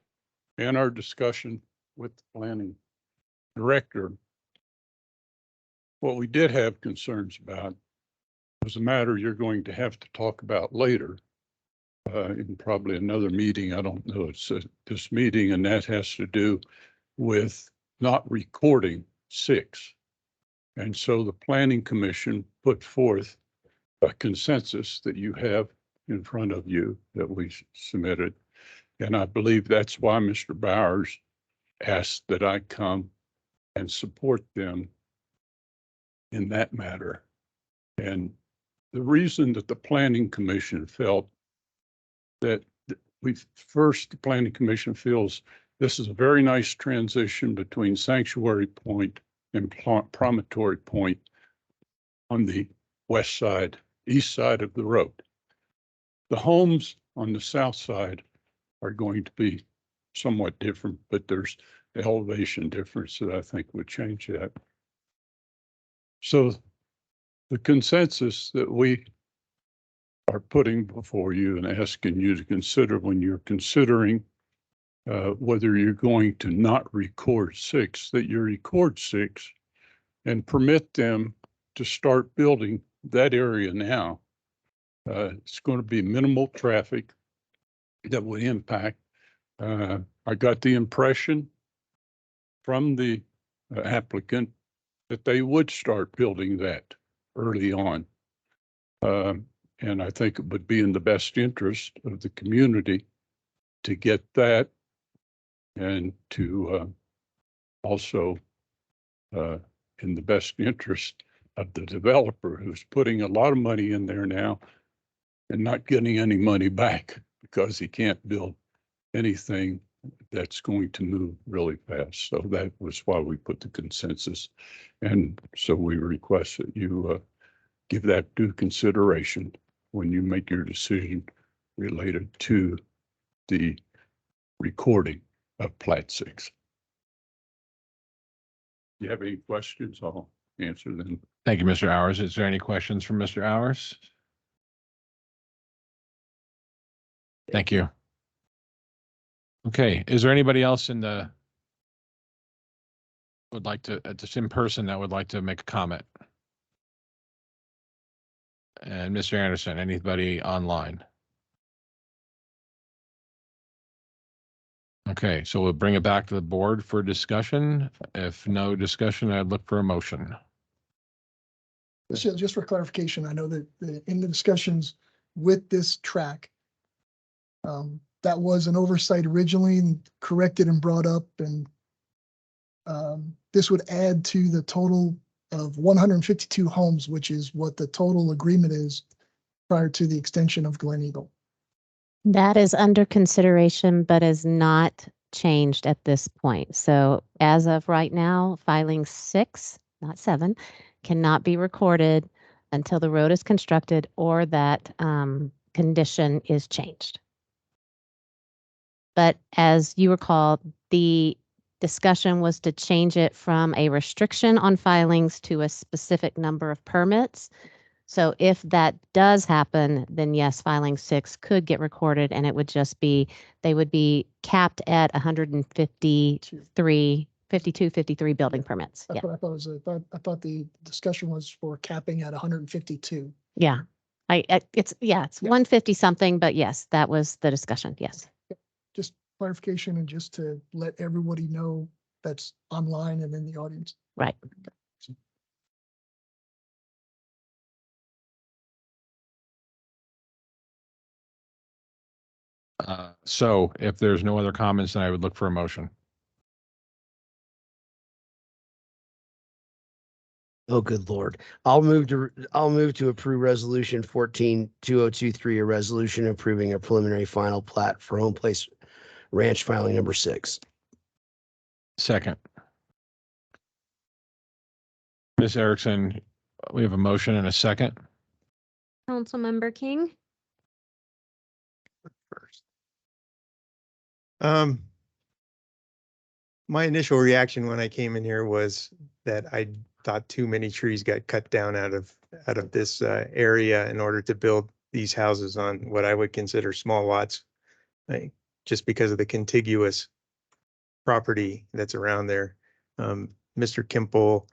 [SPEAKER 14] and our discussion with the planning director, what we did have concerns about was a matter you're going to have to talk about later in probably another meeting. I don't know, it's this meeting, and that has to do with not recording 6. And so the planning commission put forth a consensus that you have in front of you that we submitted. And I believe that's why Mr. Bowers asked that I come and support them in that matter. And the reason that the planning commission felt that the planning commission feels this is a very nice transition between Sanctuary Point and Promontory Point on the west side, east side of the road. The homes on the south side are going to be somewhat different, but there's the elevation difference that I think would change that. So the consensus that we are putting before you and asking you to consider when you're considering whether you're going to not record 6, that you record 6 and permit them to start building that area now. It's going to be minimal traffic that would impact. I got the impression from the applicant that they would start building that early on. And I think it would be in the best interest of the community to get that, and to also in the best interest of the developer who's putting a lot of money in there now and not getting any money back because he can't build anything that's going to move really fast. So that was why we put the consensus. And so we request that you give that due consideration when you make your decision related to the recording of Plat 6. Do you have any questions? I'll answer them.
[SPEAKER 21] Thank you, Mr. Hours. Is there any questions from Mr. Hours? Thank you. Okay, is there anybody else would like to, just in person, that would like to make a comment? And Mr. Anderson, anybody online? Okay, so we'll bring it back to the board for discussion. If no discussion, I'd look for a motion.
[SPEAKER 11] Just for clarification, I know that in the discussions with this track, that was an oversight originally and corrected and brought up, and this would add to the total of 152 homes, which is what the total agreement is prior to the extension of Glen Eagle.
[SPEAKER 2] That is under consideration, but is not changed at this point. So as of right now, filing 6, not 7, cannot be recorded until the road is constructed or that condition is changed. But as you recall, the discussion was to change it from a restriction on filings to a specific number of permits. So if that does happen, then yes, filing 6 could get recorded, and it would just be, they would be capped at 52, 53 building permits.
[SPEAKER 11] That's
[SPEAKER 2] Yeah.
[SPEAKER 11] what I thought I thought the discussion was for capping at 152.
[SPEAKER 2] Yeah. It's 150 something, but yes, that was the discussion. Yes.
[SPEAKER 11] Just clarification and just to let everybody know that's online and in the audience.
[SPEAKER 2] Right.
[SPEAKER 21] So if there's no other comments, then I would look for a motion.
[SPEAKER 9] Oh, good Lord. I'll move to approve resolution 14-2023, a resolution approving a preliminary final plat for Home Place Ranch filing number 6.
[SPEAKER 21] Second. Ms. Erickson, we have a motion and a second.
[SPEAKER 2] Councilmember King.
[SPEAKER 7] My initial reaction when I came in here was that I thought too many trees got cut down out of this area in order to build these houses on what I would consider small lots, just because of the contiguous property that's around there. Mr. Kimple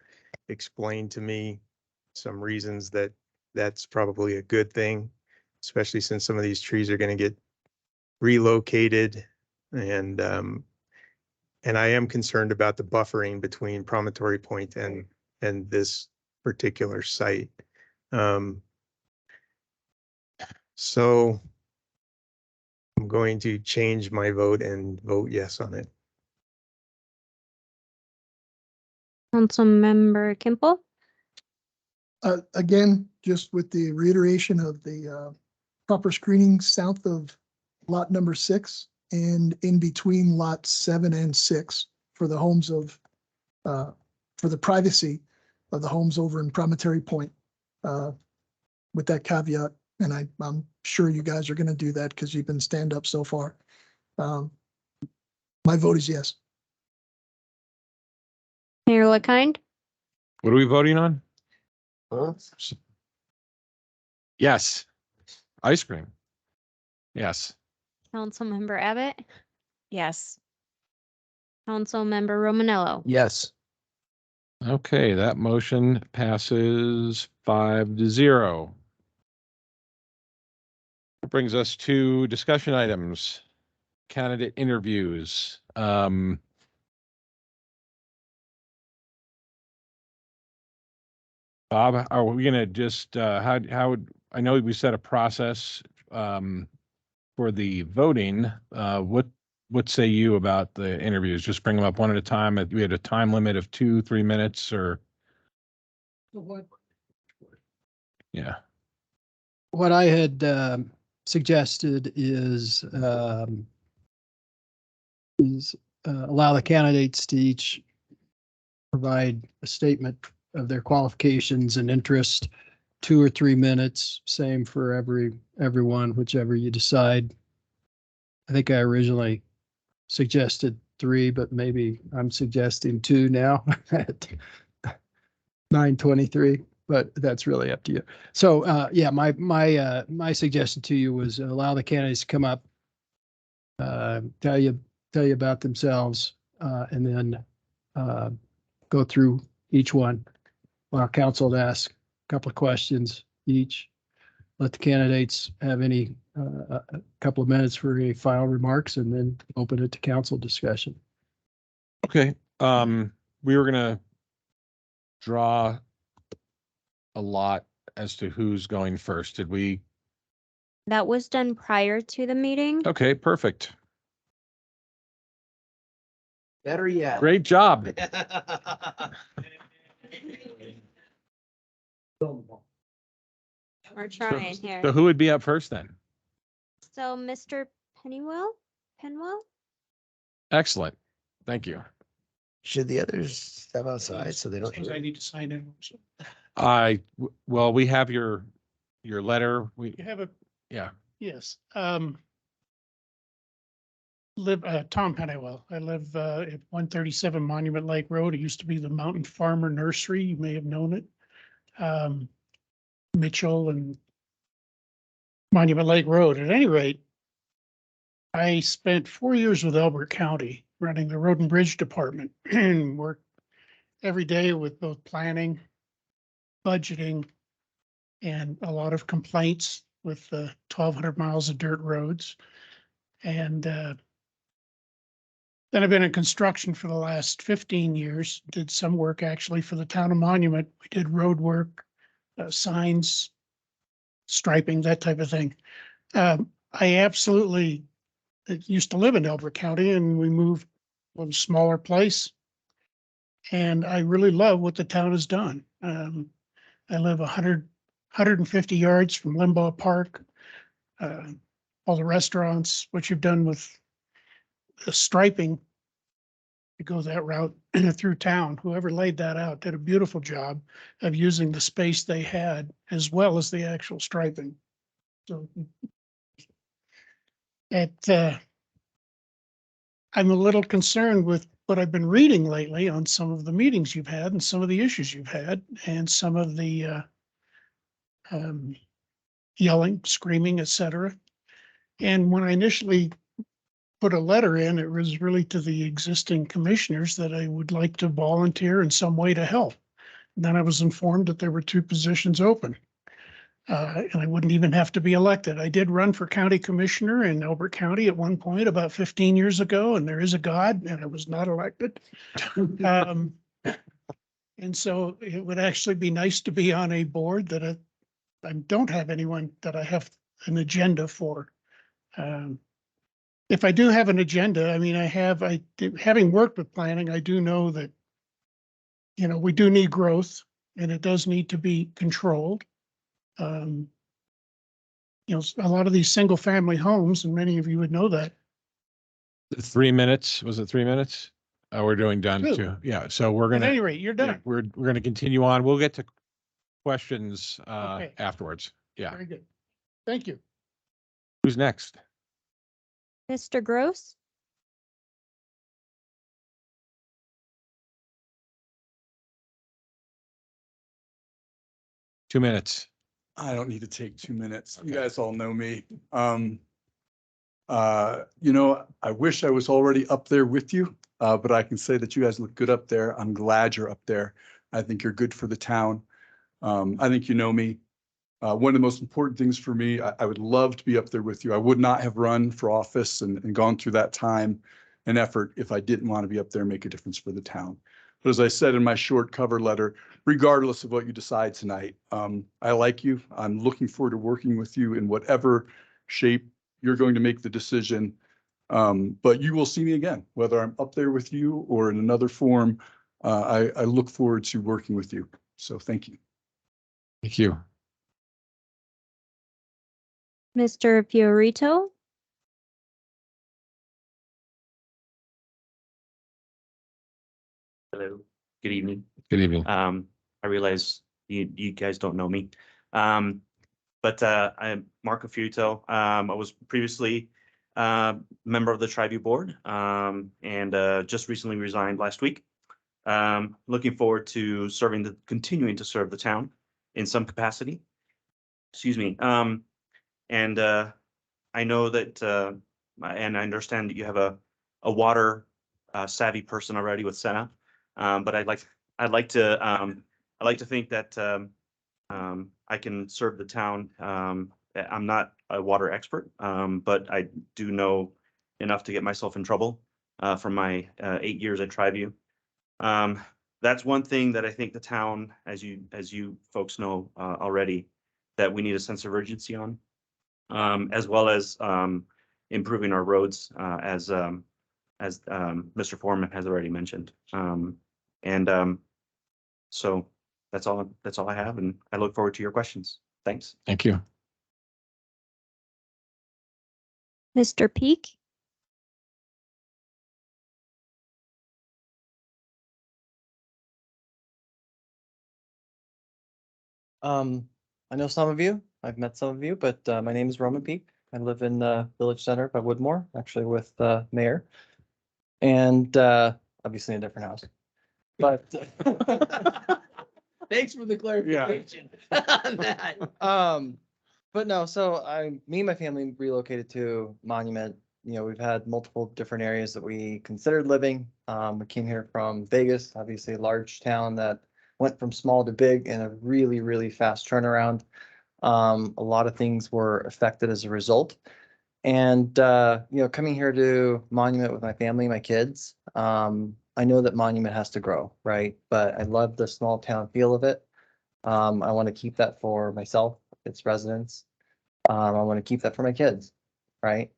[SPEAKER 7] explained to me some reasons that that's probably a good thing, especially since some of these trees are going to get relocated, and I am concerned about the buffering between Promontory Point and this particular site. So I'm going to change my vote and vote yes on it.
[SPEAKER 2] Councilmember Kimple.
[SPEAKER 11] Again, just with the reiteration of the proper screening south of lot number 6 and in between lots 7 and 6 for the homes of, for the privacy of the homes over in Promontory Point, with that caveat. And I'm sure you guys are going to do that because you've been stand up so far. My vote is yes.
[SPEAKER 2] Mayor LaKind.
[SPEAKER 21] What are we voting on?
[SPEAKER 9] Huh?
[SPEAKER 21] Yes. Ice cream. Yes.
[SPEAKER 2] Councilmember Abbott.
[SPEAKER 16] Yes.
[SPEAKER 2] Councilmember Romanello.
[SPEAKER 9] Yes.
[SPEAKER 21] Okay, that motion passes 5-0. That brings us to discussion items, candidate interviews. Bob, are we gonna just, how would, I know we set a process for the voting. What say you about the interviews? Just bring them up one at a time. We had a time limit of 2-3 minutes, or? Yeah.
[SPEAKER 10] What I had suggested is allow the candidates to each provide a statement of their qualifications and interest, 2 or 3 minutes, same for everyone, whichever you decide. I think I originally suggested 3, but maybe I'm suggesting 2 now at 9:23, but that's really up to you. So yeah, my suggestion to you was allow the candidates to come up, tell you about themselves, and then go through each one. Allow council to ask a couple of questions each. Let the candidates have a couple of minutes for any final remarks, and then open it to council discussion.
[SPEAKER 21] Okay, we were gonna draw a lot as to who's going first. Did we?
[SPEAKER 2] That was done prior to the meeting.
[SPEAKER 21] Okay, perfect.
[SPEAKER 9] Better yet.
[SPEAKER 21] Great job.
[SPEAKER 2] We're trying here.
[SPEAKER 21] So who would be up first then?
[SPEAKER 2] So Mr. Penwell?
[SPEAKER 21] Excellent. Thank you.
[SPEAKER 9] Should the others step outside so they don't
[SPEAKER 4] Suppose I
[SPEAKER 9] hear?
[SPEAKER 4] need to sign in.
[SPEAKER 21] Well, we have your letter.
[SPEAKER 4] You have a,
[SPEAKER 21] Yeah.
[SPEAKER 4] yes, Tom Pennywell. I live, at 137 Monument Lake Road. It used to be the Mountain Farmer Nursery. You may have known it. Mitchell and Monument Lake Road. At any rate, I spent 4 years with Elbert County running the Road and Bridge Department and worked every day with both planning, budgeting, and a lot of complaints with 1,200 miles of dirt roads. And then I've been in construction for the last 15 years, did some work actually for the town of Monument. We did road work, signs, striping, that type of thing. I absolutely used to live in Elbert County, and we moved to a smaller place. And I really love what the town has done. I live 150 yards from Limbaugh Park. All the restaurants, what you've done with the striping to go that route through town, whoever laid that out did a beautiful job of using the space they had as well as the actual striping. So I'm a little concerned with what I've been reading lately on some of the meetings you've had and some of the issues you've had and some of the yelling, screaming, etc. And when I initially put a letter in, it was really to the existing commissioners that I would like to volunteer in some way to help. And then I was informed that there were 2 positions open. And I wouldn't even have to be elected. I did run for county commissioner in Elbert County at one point about 15 years ago, and there is a God, and I was not elected. And so it would actually be nice to be on a board that I don't have anyone that I have an agenda for. If I do have an agenda, I mean, having worked with planning, I do know that, you know, we do need growth and it does need to be controlled. You know, a lot of these single family homes, and many of you would know that.
[SPEAKER 21] 3 minutes. Was it 3 minutes? We're doing done
[SPEAKER 4] 2.
[SPEAKER 21] too. Yeah. So we're
[SPEAKER 4] At
[SPEAKER 21] gonna.
[SPEAKER 4] any rate, you're done.
[SPEAKER 21] We're gonna continue on. We'll get to questions
[SPEAKER 4] Okay.
[SPEAKER 21] afterwards. Yeah.
[SPEAKER 4] Very good. Thank you.
[SPEAKER 21] Who's next?
[SPEAKER 2] Mr. Gross?
[SPEAKER 21] Two minutes.
[SPEAKER 15] I don't need to take 2 minutes. You
[SPEAKER 21] Okay.
[SPEAKER 15] guys all know me. You know, I wish I was already up there with you, but I can say that you guys look good up there. I'm glad you're up there. I think you're good for the town. I think you know me. One of the most important things for me, I would love to be up there with you. I would not have run for office and gone through that time and effort if I didn't want to be up there and make a difference for the town. But as I said in my short cover letter, regardless of what you decide tonight, I like you. I'm looking forward to working with you in whatever shape you're going to make the decision. But you will see me again, whether I'm up there with you or in another form. I look forward to working with you. So thank you.
[SPEAKER 21] Thank you.
[SPEAKER 2] Mr. Fiorito?
[SPEAKER 22] Hello, good evening.
[SPEAKER 21] Good evening.
[SPEAKER 22] I realize you guys don't know me. But I'm Marco Fiuto. I was previously member of the Tri-View board and just recently resigned last week. Looking forward to continuing to serve the town in some capacity. Excuse me. And I know that and I understand that you have a water savvy person already with Senna. But I'd like to think that I can serve the town. I'm not a water expert, but I do know enough to get myself in trouble from my 8 years at Triview. That's one thing that I think the town, as you folks know already, that we need a sense of urgency on, as well as improving our roads, as Mr. Foreman has already mentioned. So that's all I have, and I look forward to your questions. Thanks.
[SPEAKER 21] Thank you.
[SPEAKER 8] Mr. Peak?
[SPEAKER 18] I know some of you, I've met some of you, but my name is Roman Peak. I live in the Village Center by Woodmore, actually with Mayor. And obviously in a different house. But
[SPEAKER 9] Thanks for the clarification on that.
[SPEAKER 18] But no, so me and my family relocated to Monument. You know, we've had multiple different areas that we considered living. We came here from Vegas, obviously a large town that went from small to big in a really, really fast turnaround. A lot of things were affected as a result. And, you know, coming here to Monument with my family, my kids, I know that Monument has to grow, right? But I love the small town feel of it. I want to keep that for myself, its residents. I want to keep that for my kids, right?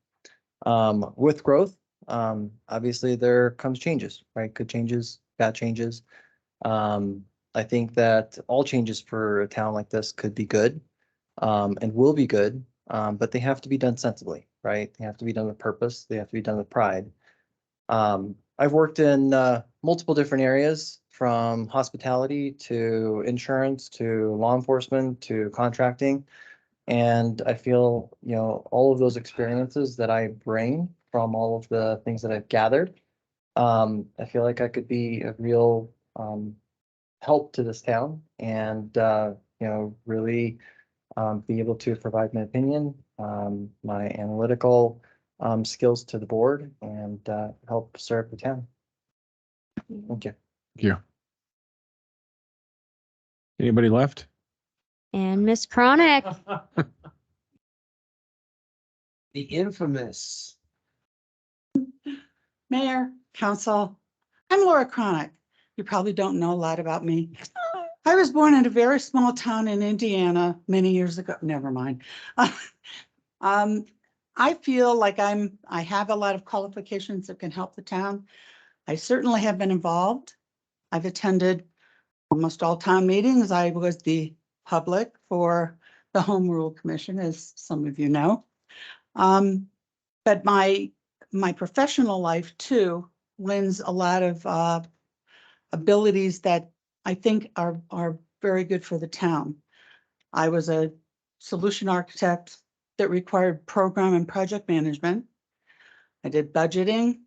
[SPEAKER 18] With growth, obviously there comes changes, right? Good changes, bad changes. I think that all changes for a town like this could be good, and will be good, but they have to be done sensibly, right? They have to be done with purpose. They have to be done with pride. I've worked in multiple different areas, from hospitality to insurance to law enforcement to contracting. And I feel, you know, all of those experiences that I bring from all of the things that I've gathered, I feel like I could be a real help to this town and, you know, really be able to provide my opinion, my analytical skills to the board, and help serve the town. Thank you.
[SPEAKER 21] Thank you. Anybody left?
[SPEAKER 8] And Miss Chronic?
[SPEAKER 9] The infamous.
[SPEAKER 23] Mayor, council, I'm Laura Chronic. You probably don't know a lot about me. I was born in a very small town in Indiana many years ago. Never mind. I feel like I have a lot of qualifications that can help the town. I certainly have been involved. I've attended almost all town meetings. I was the public for the Home Rule Commission, as some of you know. But my professional life too lends a lot of abilities that I think are very good for the town. I was a solution architect that required program and project management. I did budgeting.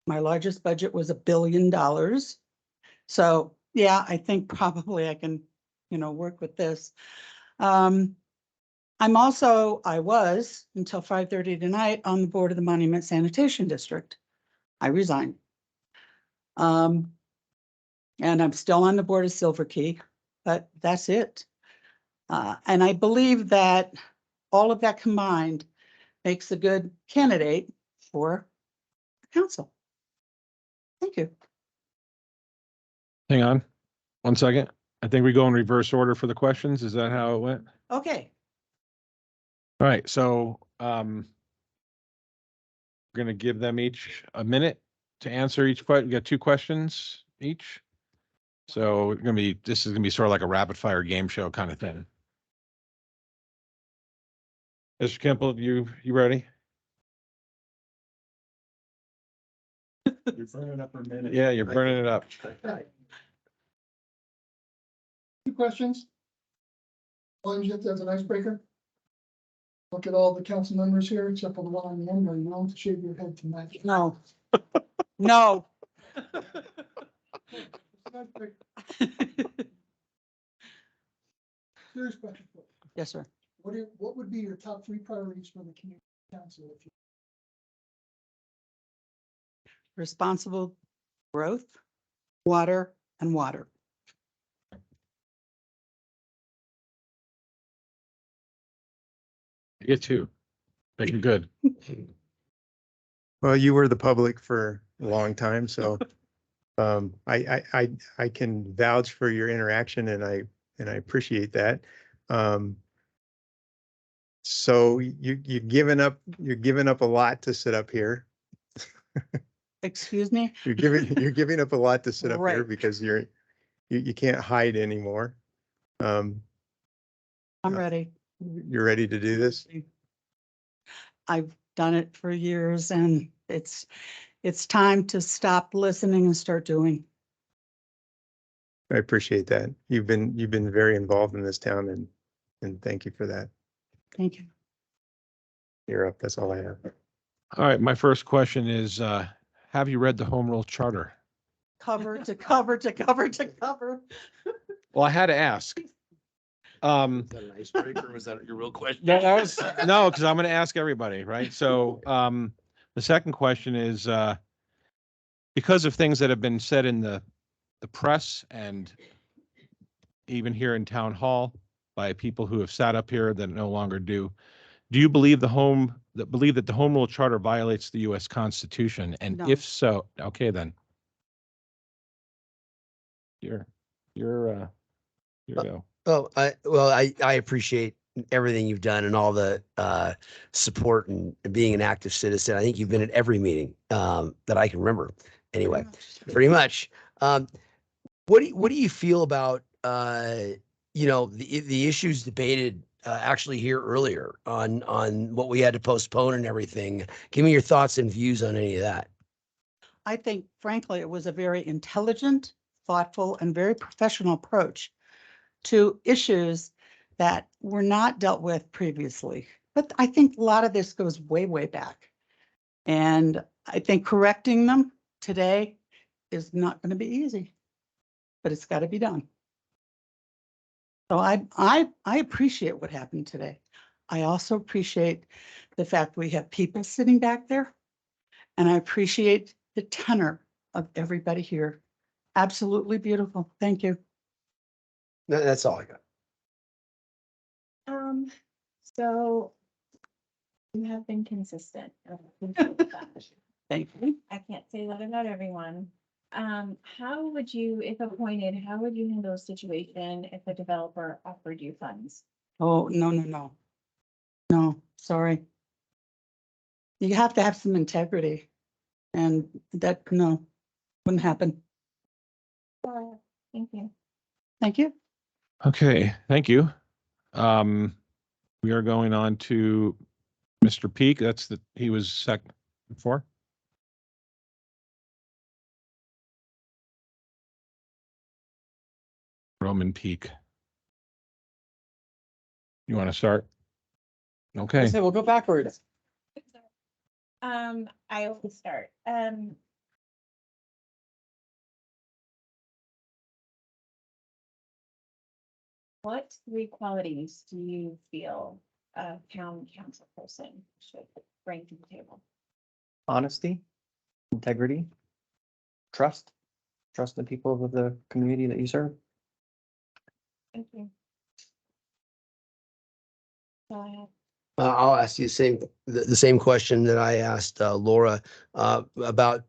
[SPEAKER 23] My largest budget was $1 billion. So yeah, I think probably I can, you know, work with this. I was until 5:30 tonight on the board of the Monument Sanitation District. I resigned. And I'm still on the board of Silver Key, but that's it. And I believe that all of that combined makes a good candidate for council. Thank you.
[SPEAKER 3] Hang on 1 second. I think we go in reverse order for the questions. Is that how it went?
[SPEAKER 23] Okay.
[SPEAKER 3] All right, so we're gonna give them each a minute to answer each question. We got 2 questions each. So this is gonna be sort of like a rapid fire game show kind of thing. Mr. Kemple, you ready?
[SPEAKER 7] You're burning up a minute.
[SPEAKER 3] Yeah, you're burning it up.
[SPEAKER 11] Two questions. One, just as an icebreaker. Look at all the council members here, except for the one on the end. Are you willing to shave your head tonight?
[SPEAKER 23] No. No.
[SPEAKER 11] Serious question.
[SPEAKER 23] Yes, sir.
[SPEAKER 11] What would be your top 3 priorities for the community council if you
[SPEAKER 23] responsible growth, water, and water.
[SPEAKER 21] You too. Make it good.
[SPEAKER 7] Well, you were the public for a long time, so I can vouch for your interaction and I appreciate that. So you've given up a lot to sit up here.
[SPEAKER 23] Excuse me?
[SPEAKER 7] You're giving up a lot to sit up here
[SPEAKER 23] Right.
[SPEAKER 7] because you can't hide anymore.
[SPEAKER 23] I'm ready.
[SPEAKER 7] You're ready to do this?
[SPEAKER 23] I've done it for years and it's time to stop listening and start doing.
[SPEAKER 7] I appreciate that. You've been very involved in this town and thank you for that.
[SPEAKER 23] Thank you.
[SPEAKER 7] You're up. That's all I have.
[SPEAKER 21] All right, my first question is, have you read the Home Rule Charter?
[SPEAKER 23] Cover to cover to cover to cover.
[SPEAKER 3] Well, I had to ask.
[SPEAKER 9] Is that an icebreaker or was that your real question?
[SPEAKER 3] No, that was, no, because I'm going to ask everybody, right? So, the second question is, because of things that have been said in the press and even here in town hall by people who have sat up here that no longer do you believe that the Home Rule Charter violates the U.S. Constitution? And
[SPEAKER 23] No.
[SPEAKER 3] if so, okay, then. You're go.
[SPEAKER 9] Oh, I appreciate everything you've done and all the support and being an active citizen. I think you've been at every meeting that I can remember. Anyway, pretty much. What do you feel about the issues debated actually here earlier on what we had to postpone and everything? Give me your thoughts and views on any of that.
[SPEAKER 23] I think frankly, it was a very intelligent, thoughtful, and very professional approach to issues that were not dealt with previously. But I think a lot of this goes way, way back. And I think correcting them today is not going to be easy, but it's got to be done. So I appreciate what happened today. I also appreciate the fact we have people sitting back there, and I appreciate the tenor of everybody here. Absolutely beautiful. Thank you.
[SPEAKER 9] That's all I got.
[SPEAKER 5] So you have been consistent.
[SPEAKER 23] Thank you.
[SPEAKER 5] I can't say that about everyone. How would you, if appointed, how would you handle a situation if a developer offered you funds?
[SPEAKER 23] Oh, no. No, sorry. You have to have some integrity, and that, no, wouldn't happen.
[SPEAKER 5] Thank you.
[SPEAKER 23] Thank you.
[SPEAKER 3] Okay, thank you. We are going on to Mr. Peak. He was second before. Roman Peak. You want to start? Okay.
[SPEAKER 18] So we'll go backwards.
[SPEAKER 5] I will start. What three qualities do you feel a town council person should bring to the table?
[SPEAKER 18] Honesty, integrity, trust the people of the community that you serve.
[SPEAKER 5] Thank you. Go ahead.
[SPEAKER 9] I'll ask you the same question that I asked Laura about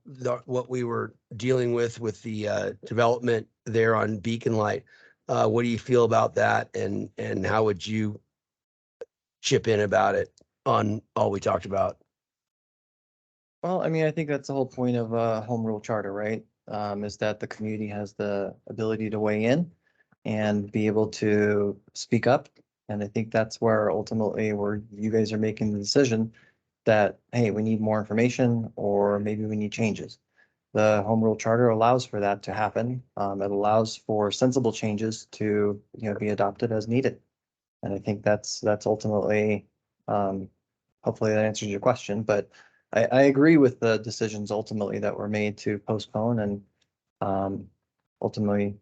[SPEAKER 9] what we were dealing with the development there on Beacon Light. What do you feel about that, and how would you chip in about it on all we talked about?
[SPEAKER 18] Well, I mean, I think that's the whole point of a home rule charter, right? Is that the community has the ability to weigh in and be able to speak up. And I think that's where ultimately where you guys are making the decision that, hey, we need more information or maybe we need changes. The home rule charter allows for that to happen. It allows for sensible changes to, be adopted as needed. And I think that's ultimately, hopefully that answers your question, but I agree with the decisions ultimately that were made to postpone and ultimately,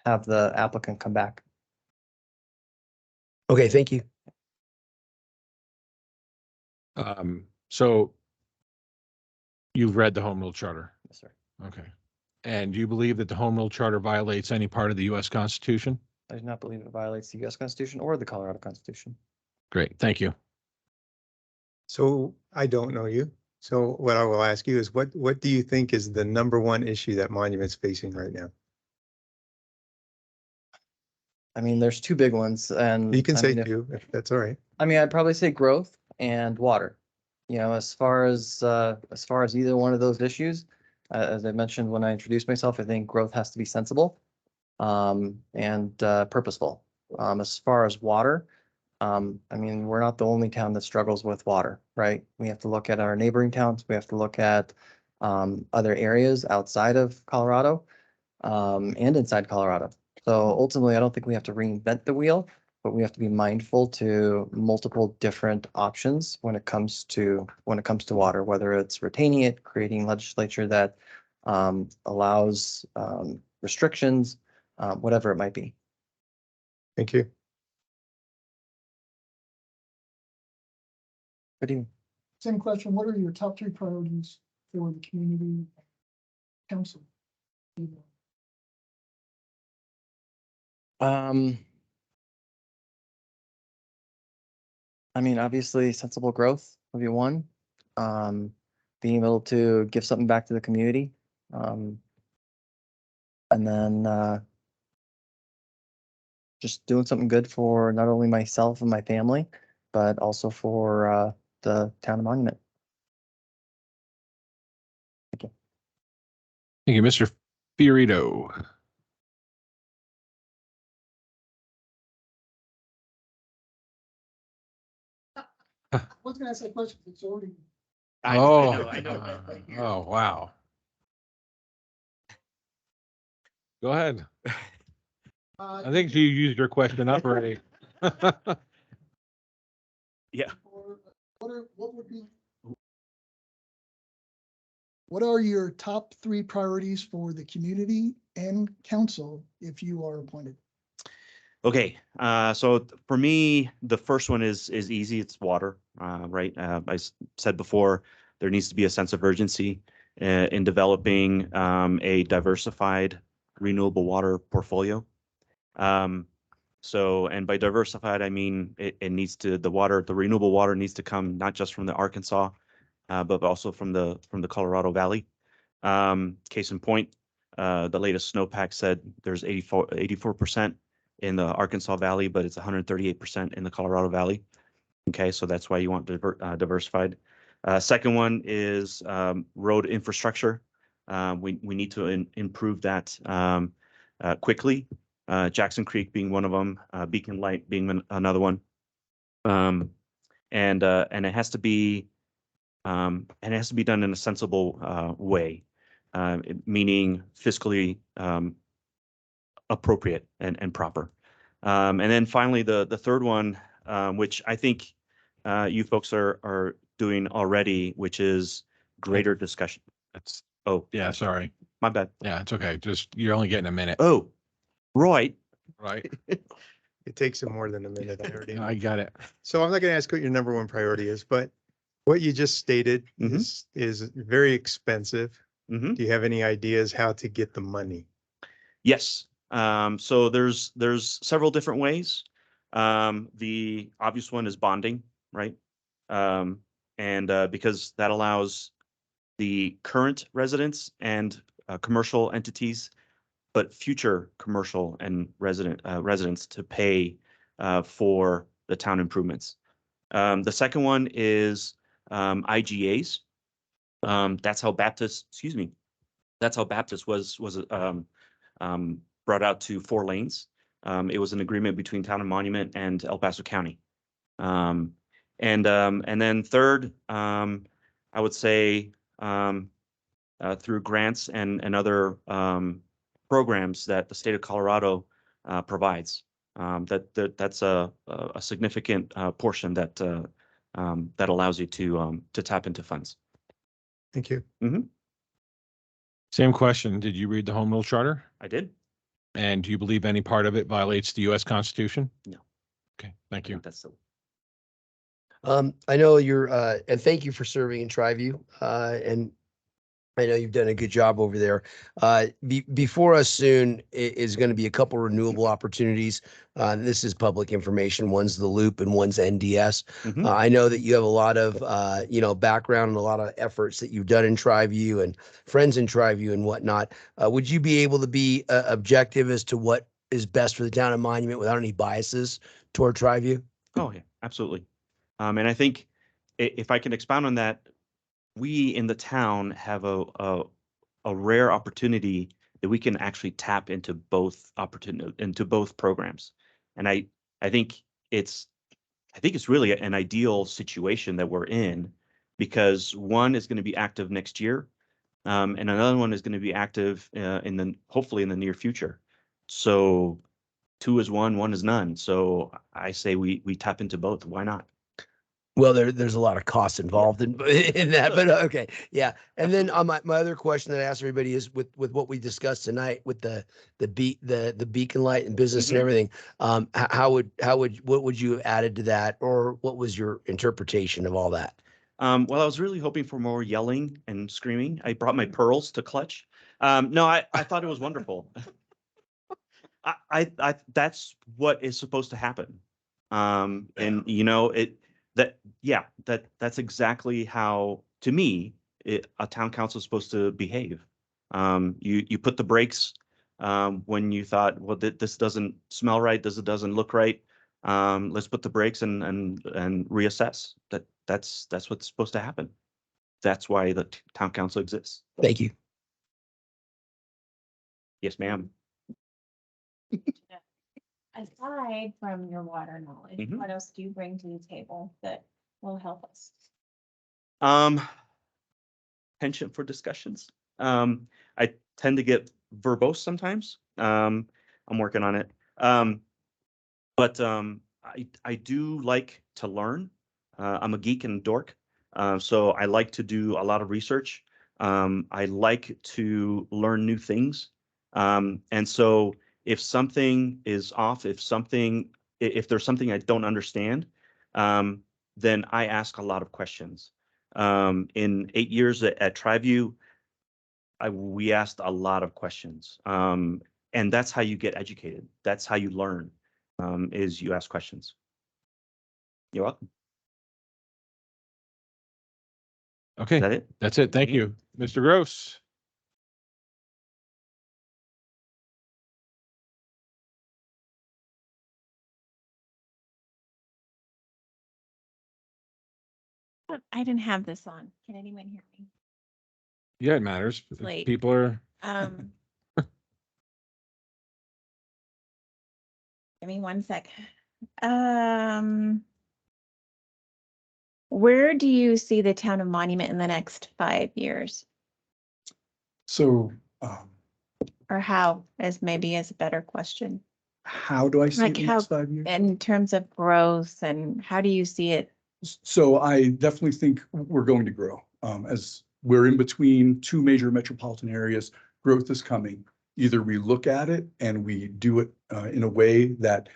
[SPEAKER 18] have the applicant come back.
[SPEAKER 9] Okay, thank you.
[SPEAKER 3] So
[SPEAKER 21] You've read the Home Rule Charter.
[SPEAKER 18] Yes, sir.
[SPEAKER 21] Okay. And do you believe that the Home Rule Charter violates any part of the U.S. Constitution?
[SPEAKER 18] I do not believe it violates the US Constitution or the Colorado Constitution.
[SPEAKER 21] Great, thank you.
[SPEAKER 7] So I don't know you. So what I will ask you is what do you think is the number one issue that Monument's facing right now?
[SPEAKER 18] I mean, there's two big ones and.
[SPEAKER 7] You can
[SPEAKER 18] I
[SPEAKER 7] say
[SPEAKER 18] mean, if-
[SPEAKER 7] two, if that's all right.
[SPEAKER 18] I mean, I'd probably say growth and water. You know, as far as either one of those issues, as I mentioned when I introduced myself, I think growth has to be sensible and purposeful. As far as water, I mean, we're not the only town that struggles with water, right? We have to look at our neighboring towns. We have to look at other areas outside of Colorado and inside Colorado. So ultimately, I don't think we have to reinvent the wheel, but we have to be mindful to multiple different options when it comes to water, whether it's retaining it, creating legislature that allows restrictions, whatever it might be.
[SPEAKER 7] Thank you.
[SPEAKER 18] Good evening.
[SPEAKER 11] Same question. What are your top three priorities for the community council?
[SPEAKER 18] I mean, obviously sensible growth would be one. Being able to give something back to the community. And then just doing something good for not only myself and my family, but also for the town of Monument.
[SPEAKER 21] Thank you, Mr. Fiorito.
[SPEAKER 11] I was gonna ask that question. It's already.
[SPEAKER 21] Oh, wow. Go ahead. I think you used your question up already.
[SPEAKER 22] Yeah.
[SPEAKER 11] What are your top three priorities for the community and council if you are appointed?
[SPEAKER 22] Okay, so for me, the first one is easy. It's water, right? Said before, there needs to be a sense of urgency in developing a diversified renewable water portfolio. So, and by diversified, I mean it needs to the renewable water needs to come not just from the Arkansas, but also from the Colorado Valley. Case in point, the latest snowpack said there's 84% in the Arkansas Valley, but it's 138% in the Colorado Valley. Okay, so that's why you want diversified. Second one is road infrastructure. We need to improve that quickly. Jackson Creek being one of them, Beacon Light being another one. And it has to be done in a sensible way, meaning fiscally appropriate and proper. And then finally, the third one, which I think you folks are doing already, which is greater discussion.
[SPEAKER 21] That's
[SPEAKER 22] yeah,
[SPEAKER 21] sorry.
[SPEAKER 22] My bad.
[SPEAKER 21] Yeah, it's okay. Just you're only getting a minute.
[SPEAKER 22] Oh, right.
[SPEAKER 21] Right.
[SPEAKER 7] It takes him more than a minute. I already know.
[SPEAKER 21] I got it.
[SPEAKER 7] So I'm not going to ask what your number one priority is, but what you just stated is very expensive. Do you have any ideas how to get the money?
[SPEAKER 22] Yes. So there's several different ways. The obvious one is bonding, right? And because that allows the current residents and commercial entities, but future commercial and residents to pay for the town improvements. The second one is IGAs. That's how Baptist was brought out to 4 lanes. It was an agreement between Town and Monument and El Paso County. And then third, I would say through grants and other programs that the state of Colorado provides. That's a significant portion that allows you to tap into funds.
[SPEAKER 7] Thank you.
[SPEAKER 21] Same question. Did you read the Home Rule Charter?
[SPEAKER 22] I did.
[SPEAKER 21] And do you believe any part of it violates the U.S. Constitution?
[SPEAKER 22] No.
[SPEAKER 21] Okay, thank you.
[SPEAKER 22] That's so.
[SPEAKER 9] I know you're, and thank you for serving in Triview. And I know you've done a good job over there. Before us soon is going to be a couple renewable opportunities. This is public information. One's the Loop and one's NDS.
[SPEAKER 22] Mhm.
[SPEAKER 9] I know that you have a lot of, background and a lot of efforts that you've done in Triview and friends in Triview and whatnot. Would you be able to be objective as to what is best for the town of Monument without any biases toward Triview?
[SPEAKER 22] Oh, yeah, absolutely. And I think if I can expound on that, we in the town have a rare opportunity that we can actually tap into both programs. And I think it's really an ideal situation that we're in, because one is going to be active next year, and another one is going to be active hopefully in the near future. So 2 is 1, 1 is none. So I say we tap into both. Why not?
[SPEAKER 9] Well, there's a lot of costs involved in that, but okay, yeah. And then my other question that I ask everybody is with what we discussed tonight with the beacon light and business and everything. What would you have added to that, or what was your interpretation of all that?
[SPEAKER 22] Well, I was really hoping for more yelling and screaming. I brought my pearls to clutch. No, I thought it was wonderful. I that's what is supposed to happen. And you know, that's exactly how, to me, a town council is supposed to behave. You put the brakes when you thought, well, this doesn't smell right, this doesn't look right. Let's put the brakes and reassess. That's what's supposed to happen. That's why the town council exists.
[SPEAKER 9] Thank you.
[SPEAKER 22] Yes, ma'am.
[SPEAKER 5] Aside from your water knowledge,
[SPEAKER 22] Mhm.
[SPEAKER 5] what else do you bring to the table that will help us?
[SPEAKER 22] Penchant for discussions. I tend to get verbose sometimes. I'm working on it. But I do like to learn. I'm a geek and dork, so I like to do a lot of research. I like to learn new things. And so if something is off, if there's something I don't understand, then I ask a lot of questions. In 8 years at Triview, we asked a lot of questions. And that's how you get educated. That's how you learn, is you ask questions. You're welcome.
[SPEAKER 3] Okay,
[SPEAKER 22] Is that it?
[SPEAKER 3] that's it. Thank you, Mr. Gross.
[SPEAKER 5] I didn't have this on. Can anyone hear me?
[SPEAKER 3] Yeah, it matters. If
[SPEAKER 5] Late.
[SPEAKER 3] people are,
[SPEAKER 5] Give me 1 sec. Where do you see the town of Monument in the next 5 years?
[SPEAKER 15] So
[SPEAKER 5] Or how, as a better question?
[SPEAKER 15] how do I see it
[SPEAKER 5] Like
[SPEAKER 15] in the
[SPEAKER 5] how,
[SPEAKER 15] next 5 years?
[SPEAKER 5] in terms of growth, and how do you see it?
[SPEAKER 15] So I definitely think we're going to grow. As we're in between 2 major metropolitan areas, growth is coming. Either we look at it and we do it in a way that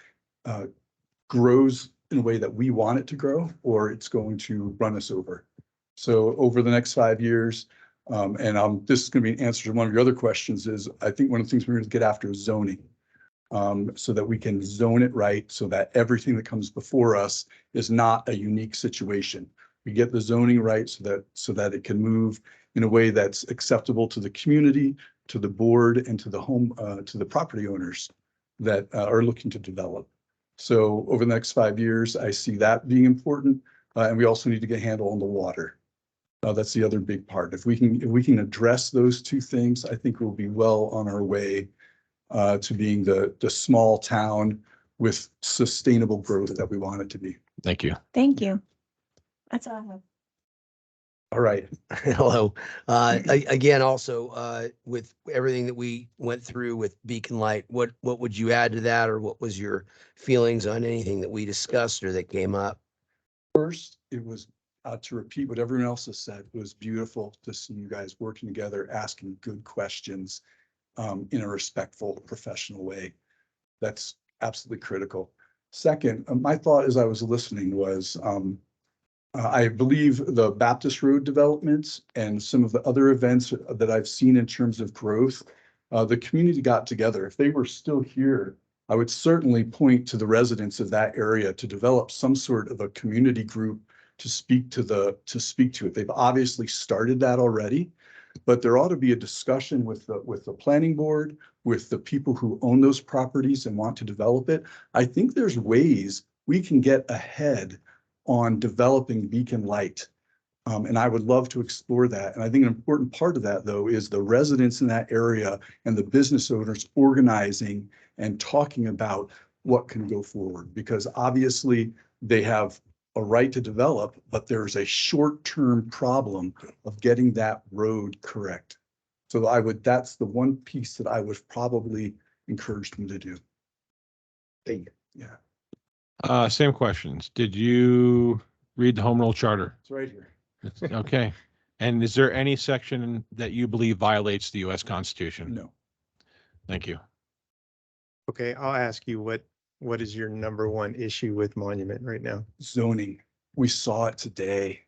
[SPEAKER 15] grows in a way that we want it to grow, or it's going to run us over. So over the next 5 years, this is going to be an answer to one of your other questions, is I think one of the things we're going to get after is zoning. So that we can zone it right, so that everything that comes before us is not a unique situation. We get the zoning right so that it can move in a way that's acceptable to the community, to the board, and to the property owners that are looking to develop. So over the next 5 years, I see that being important, and we also need to get a handle on the water. That's the other big part. If we can address those 2 things, I think we'll be well on our way to being the small town with sustainable growth that we want it to be.
[SPEAKER 3] thank you.
[SPEAKER 5] Thank you. That's all I have.
[SPEAKER 9] All right. Hello. Again, also, with everything that we went through with Beacon Light, what would you add to that, or what was your feelings on anything that we discussed or that came up?
[SPEAKER 15] First, it was, to repeat what everyone else has said, it was beautiful to see you guys working together, asking good questions in a respectful, professional way. That's absolutely critical. Second, my thought as I was listening was, I believe the Baptist Road developments and some of the other events that I've seen in terms of growth, the community got together. If they were still here, I would certainly point to the residents of that area to develop some sort of a community group to speak to it. They've obviously started that already, but there ought to be a discussion with the planning board, with the people who own those properties and want to develop it. I think there's ways we can get ahead on developing Beacon Light. And I would love to explore that. And I think an important part of that, though, is the residents in that area and the business owners organizing and talking about what can go forward. Because obviously they have a right to develop, but there's a short-term problem of getting that road correct. So that's the one piece that I would probably encourage them to do.
[SPEAKER 9] Thank you.
[SPEAKER 15] Yeah.
[SPEAKER 21] Same questions. Did you read the home rule charter?
[SPEAKER 15] It's right here.
[SPEAKER 21] Okay. And is there any section that you believe violates the US Constitution?
[SPEAKER 15] No.
[SPEAKER 21] Thank you.
[SPEAKER 7] Okay, I'll ask you, what is your number one issue with Monument right now?
[SPEAKER 15] Zoning. We saw it today.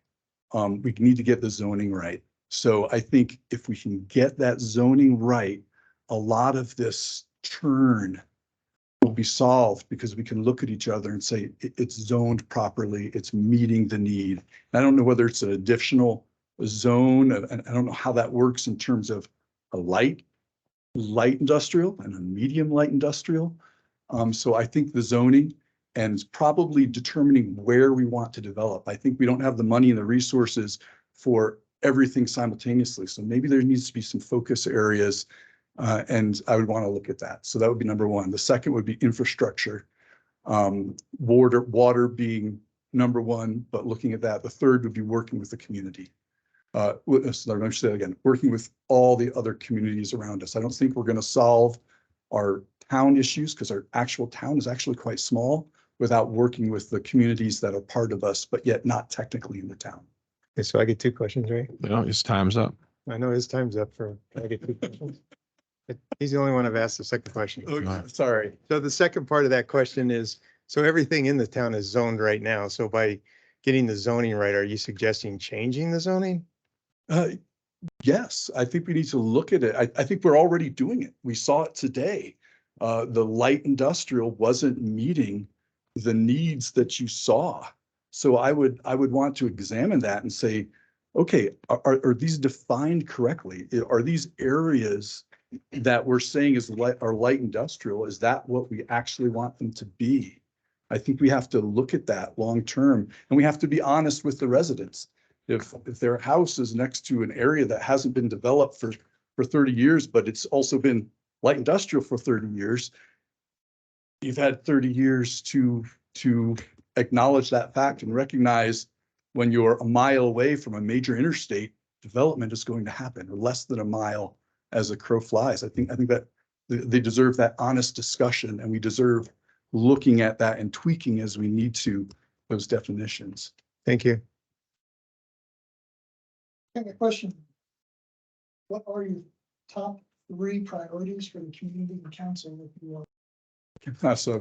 [SPEAKER 15] We need to get the zoning right. So I think if we can get that zoning right, a lot of this churn will be solved because we can look at each other and say it's zoned properly, it's meeting the need. And I don't know whether it's an additional zone, and I don't know how that works in terms of a light industrial and a medium light industrial. So I think the zoning and probably determining where we want to develop. I think we don't have the money and the resources for everything simultaneously. So maybe there needs to be some focus areas, and I would want to look at that. So that would be number one. The second would be infrastructure, water being number one, but looking at that. The third would be working with the community. Let me say that again, working with all the other communities around us. I don't think we're going to solve our town issues because our actual town is actually quite small without working with the communities that are part of us, but yet not technically in the town.
[SPEAKER 7] Okay, so I get two questions, right?
[SPEAKER 21] Well, his time's up.
[SPEAKER 7] I know his time's up I get two questions. He's the only one I've asked the second question.
[SPEAKER 15] Okay, sorry.
[SPEAKER 7] So the second part of that question is, so everything in the town is zoned right now. So by getting the zoning right, are you suggesting changing the zoning?
[SPEAKER 15] Yes, I think we need to look at it. I think we're already doing it. We saw it today. The light industrial wasn't meeting the needs that you saw. So I would want to examine that and say, okay, are these defined correctly? Are these areas that we're saying are light industrial? Is that what we actually want them to be? I think we have to look at that long term, and we have to be honest with the residents. If their house is next to an area that hasn't been developed for 30 years, but it's also been light industrial for 30 years, you've had 30 years to acknowledge that fact and recognize when you're a mile away from a major interstate, development is going to happen, or less than a mile as a crow flies. I think that they deserve that honest discussion, and we deserve looking at that and tweaking as we need to those definitions.
[SPEAKER 7] Thank you.
[SPEAKER 11] I have a question. What are your top 3 priorities for the community and council if you are?
[SPEAKER 15] So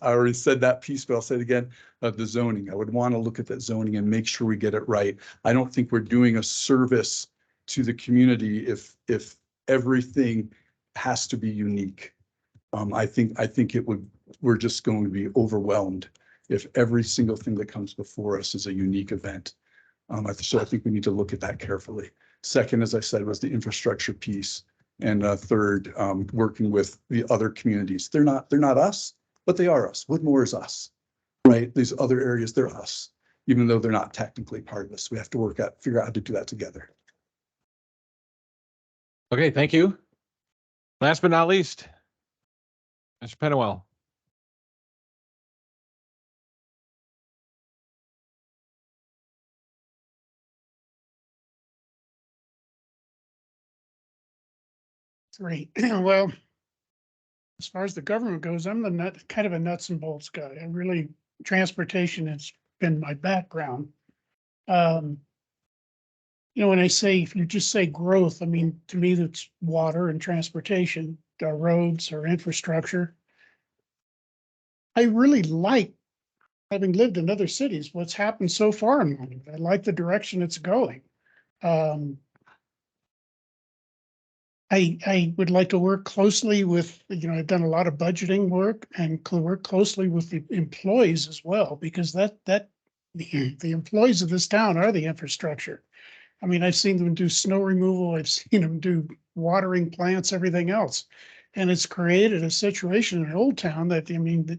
[SPEAKER 15] I already said that piece, but I'll say it again, the zoning. I would want to look at that zoning and make sure we get it right. I don't think we're doing a service to the community if everything has to be unique. I think we're just going to be overwhelmed if every single thing that comes before us is a unique event. So I think we need to look at that carefully. Second, as I said, was the infrastructure piece. And third, working with the other communities. They're not us, but they are us. Woodmore is us, right? These other areas, they're us, even though they're not technically part of us. We have to figure out how to do that together.
[SPEAKER 21] Okay, thank you. Last but not least, Mr. Pennewell.
[SPEAKER 13] Great. Well, as far as the government goes, I'm kind of a nuts and bolts guy. Transportation has been my background. When I say, if you just say growth, I mean, to me, that's water and transportation, our roads, our infrastructure. I really like having lived in other cities, what's happened so far in Monument. I like the direction it's going. I would like to work closely with, I've done a lot of budgeting work and work closely with the employees as well, because the employees of this town are the infrastructure. I mean, I've seen them do snow removal, I've seen them do watering plants, everything else. And it's created a situation in Old Town that,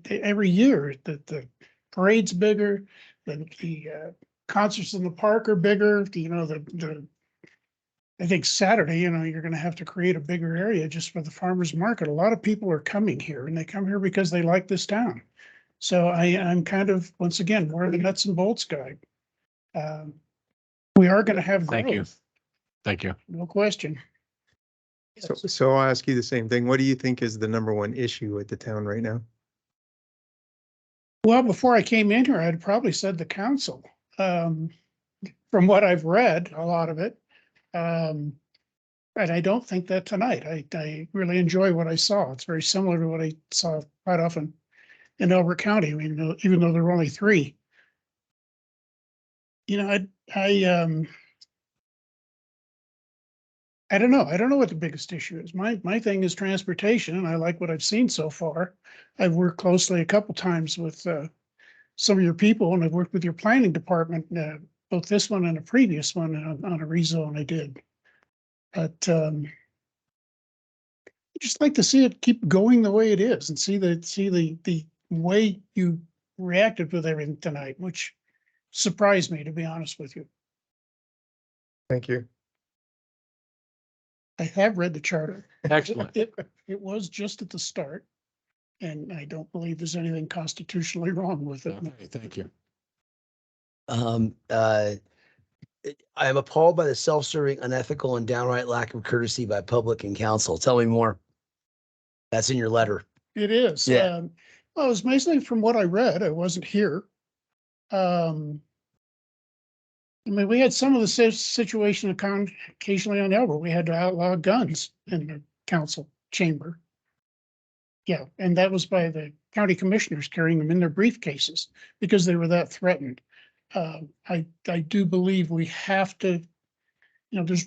[SPEAKER 13] every year that the parade's bigger, the concerts in the park are bigger, I think Saturday, you're gonna have to create a bigger area just for the farmer's market. A lot of people are coming here and they come here because they like this town. So I'm kind of, once again, more of the nuts and bolts guy. We are gonna have
[SPEAKER 21] Thank you.
[SPEAKER 13] growth,
[SPEAKER 21] Thank you.
[SPEAKER 13] no question.
[SPEAKER 7] So I'll ask you the same thing. What do you think is the number one issue with the town right now?
[SPEAKER 13] Well, before I came in here, I'd probably said the council. From what I've read, a lot of it. And I don't think that tonight. I really enjoy what I saw. It's very similar to what I saw quite often in Elbert County. I mean, even though there were only 3. I don't know. I don't know what the biggest issue is. My thing is transportation, and I like what I've seen so far. I've worked closely a couple times with some of your people, and I've worked with your planning department, both this one and a previous one on a rezone I did. But I'd just like to see it keep going the way it is and see the way you reacted with everything tonight, which surprised me, to be honest with you.
[SPEAKER 7] Thank you.
[SPEAKER 13] I have read the charter.
[SPEAKER 21] Excellent.
[SPEAKER 13] It was just at the start, and I don't believe there's anything constitutionally wrong with it.
[SPEAKER 21] Okay, thank you.
[SPEAKER 9] I am appalled by the self-serving, unethical, and downright lack of courtesy by public and council. Tell me more. That's in your letter.
[SPEAKER 13] It is.
[SPEAKER 9] Yeah.
[SPEAKER 13] Well, it was basically from what I read. I wasn't here. We had some of the situation occasionally on Elbert. We had to outlaw guns in the council chamber. Yeah, and that was by the county commissioners carrying them in their briefcases because they were that threatened. I do believe we have to, there's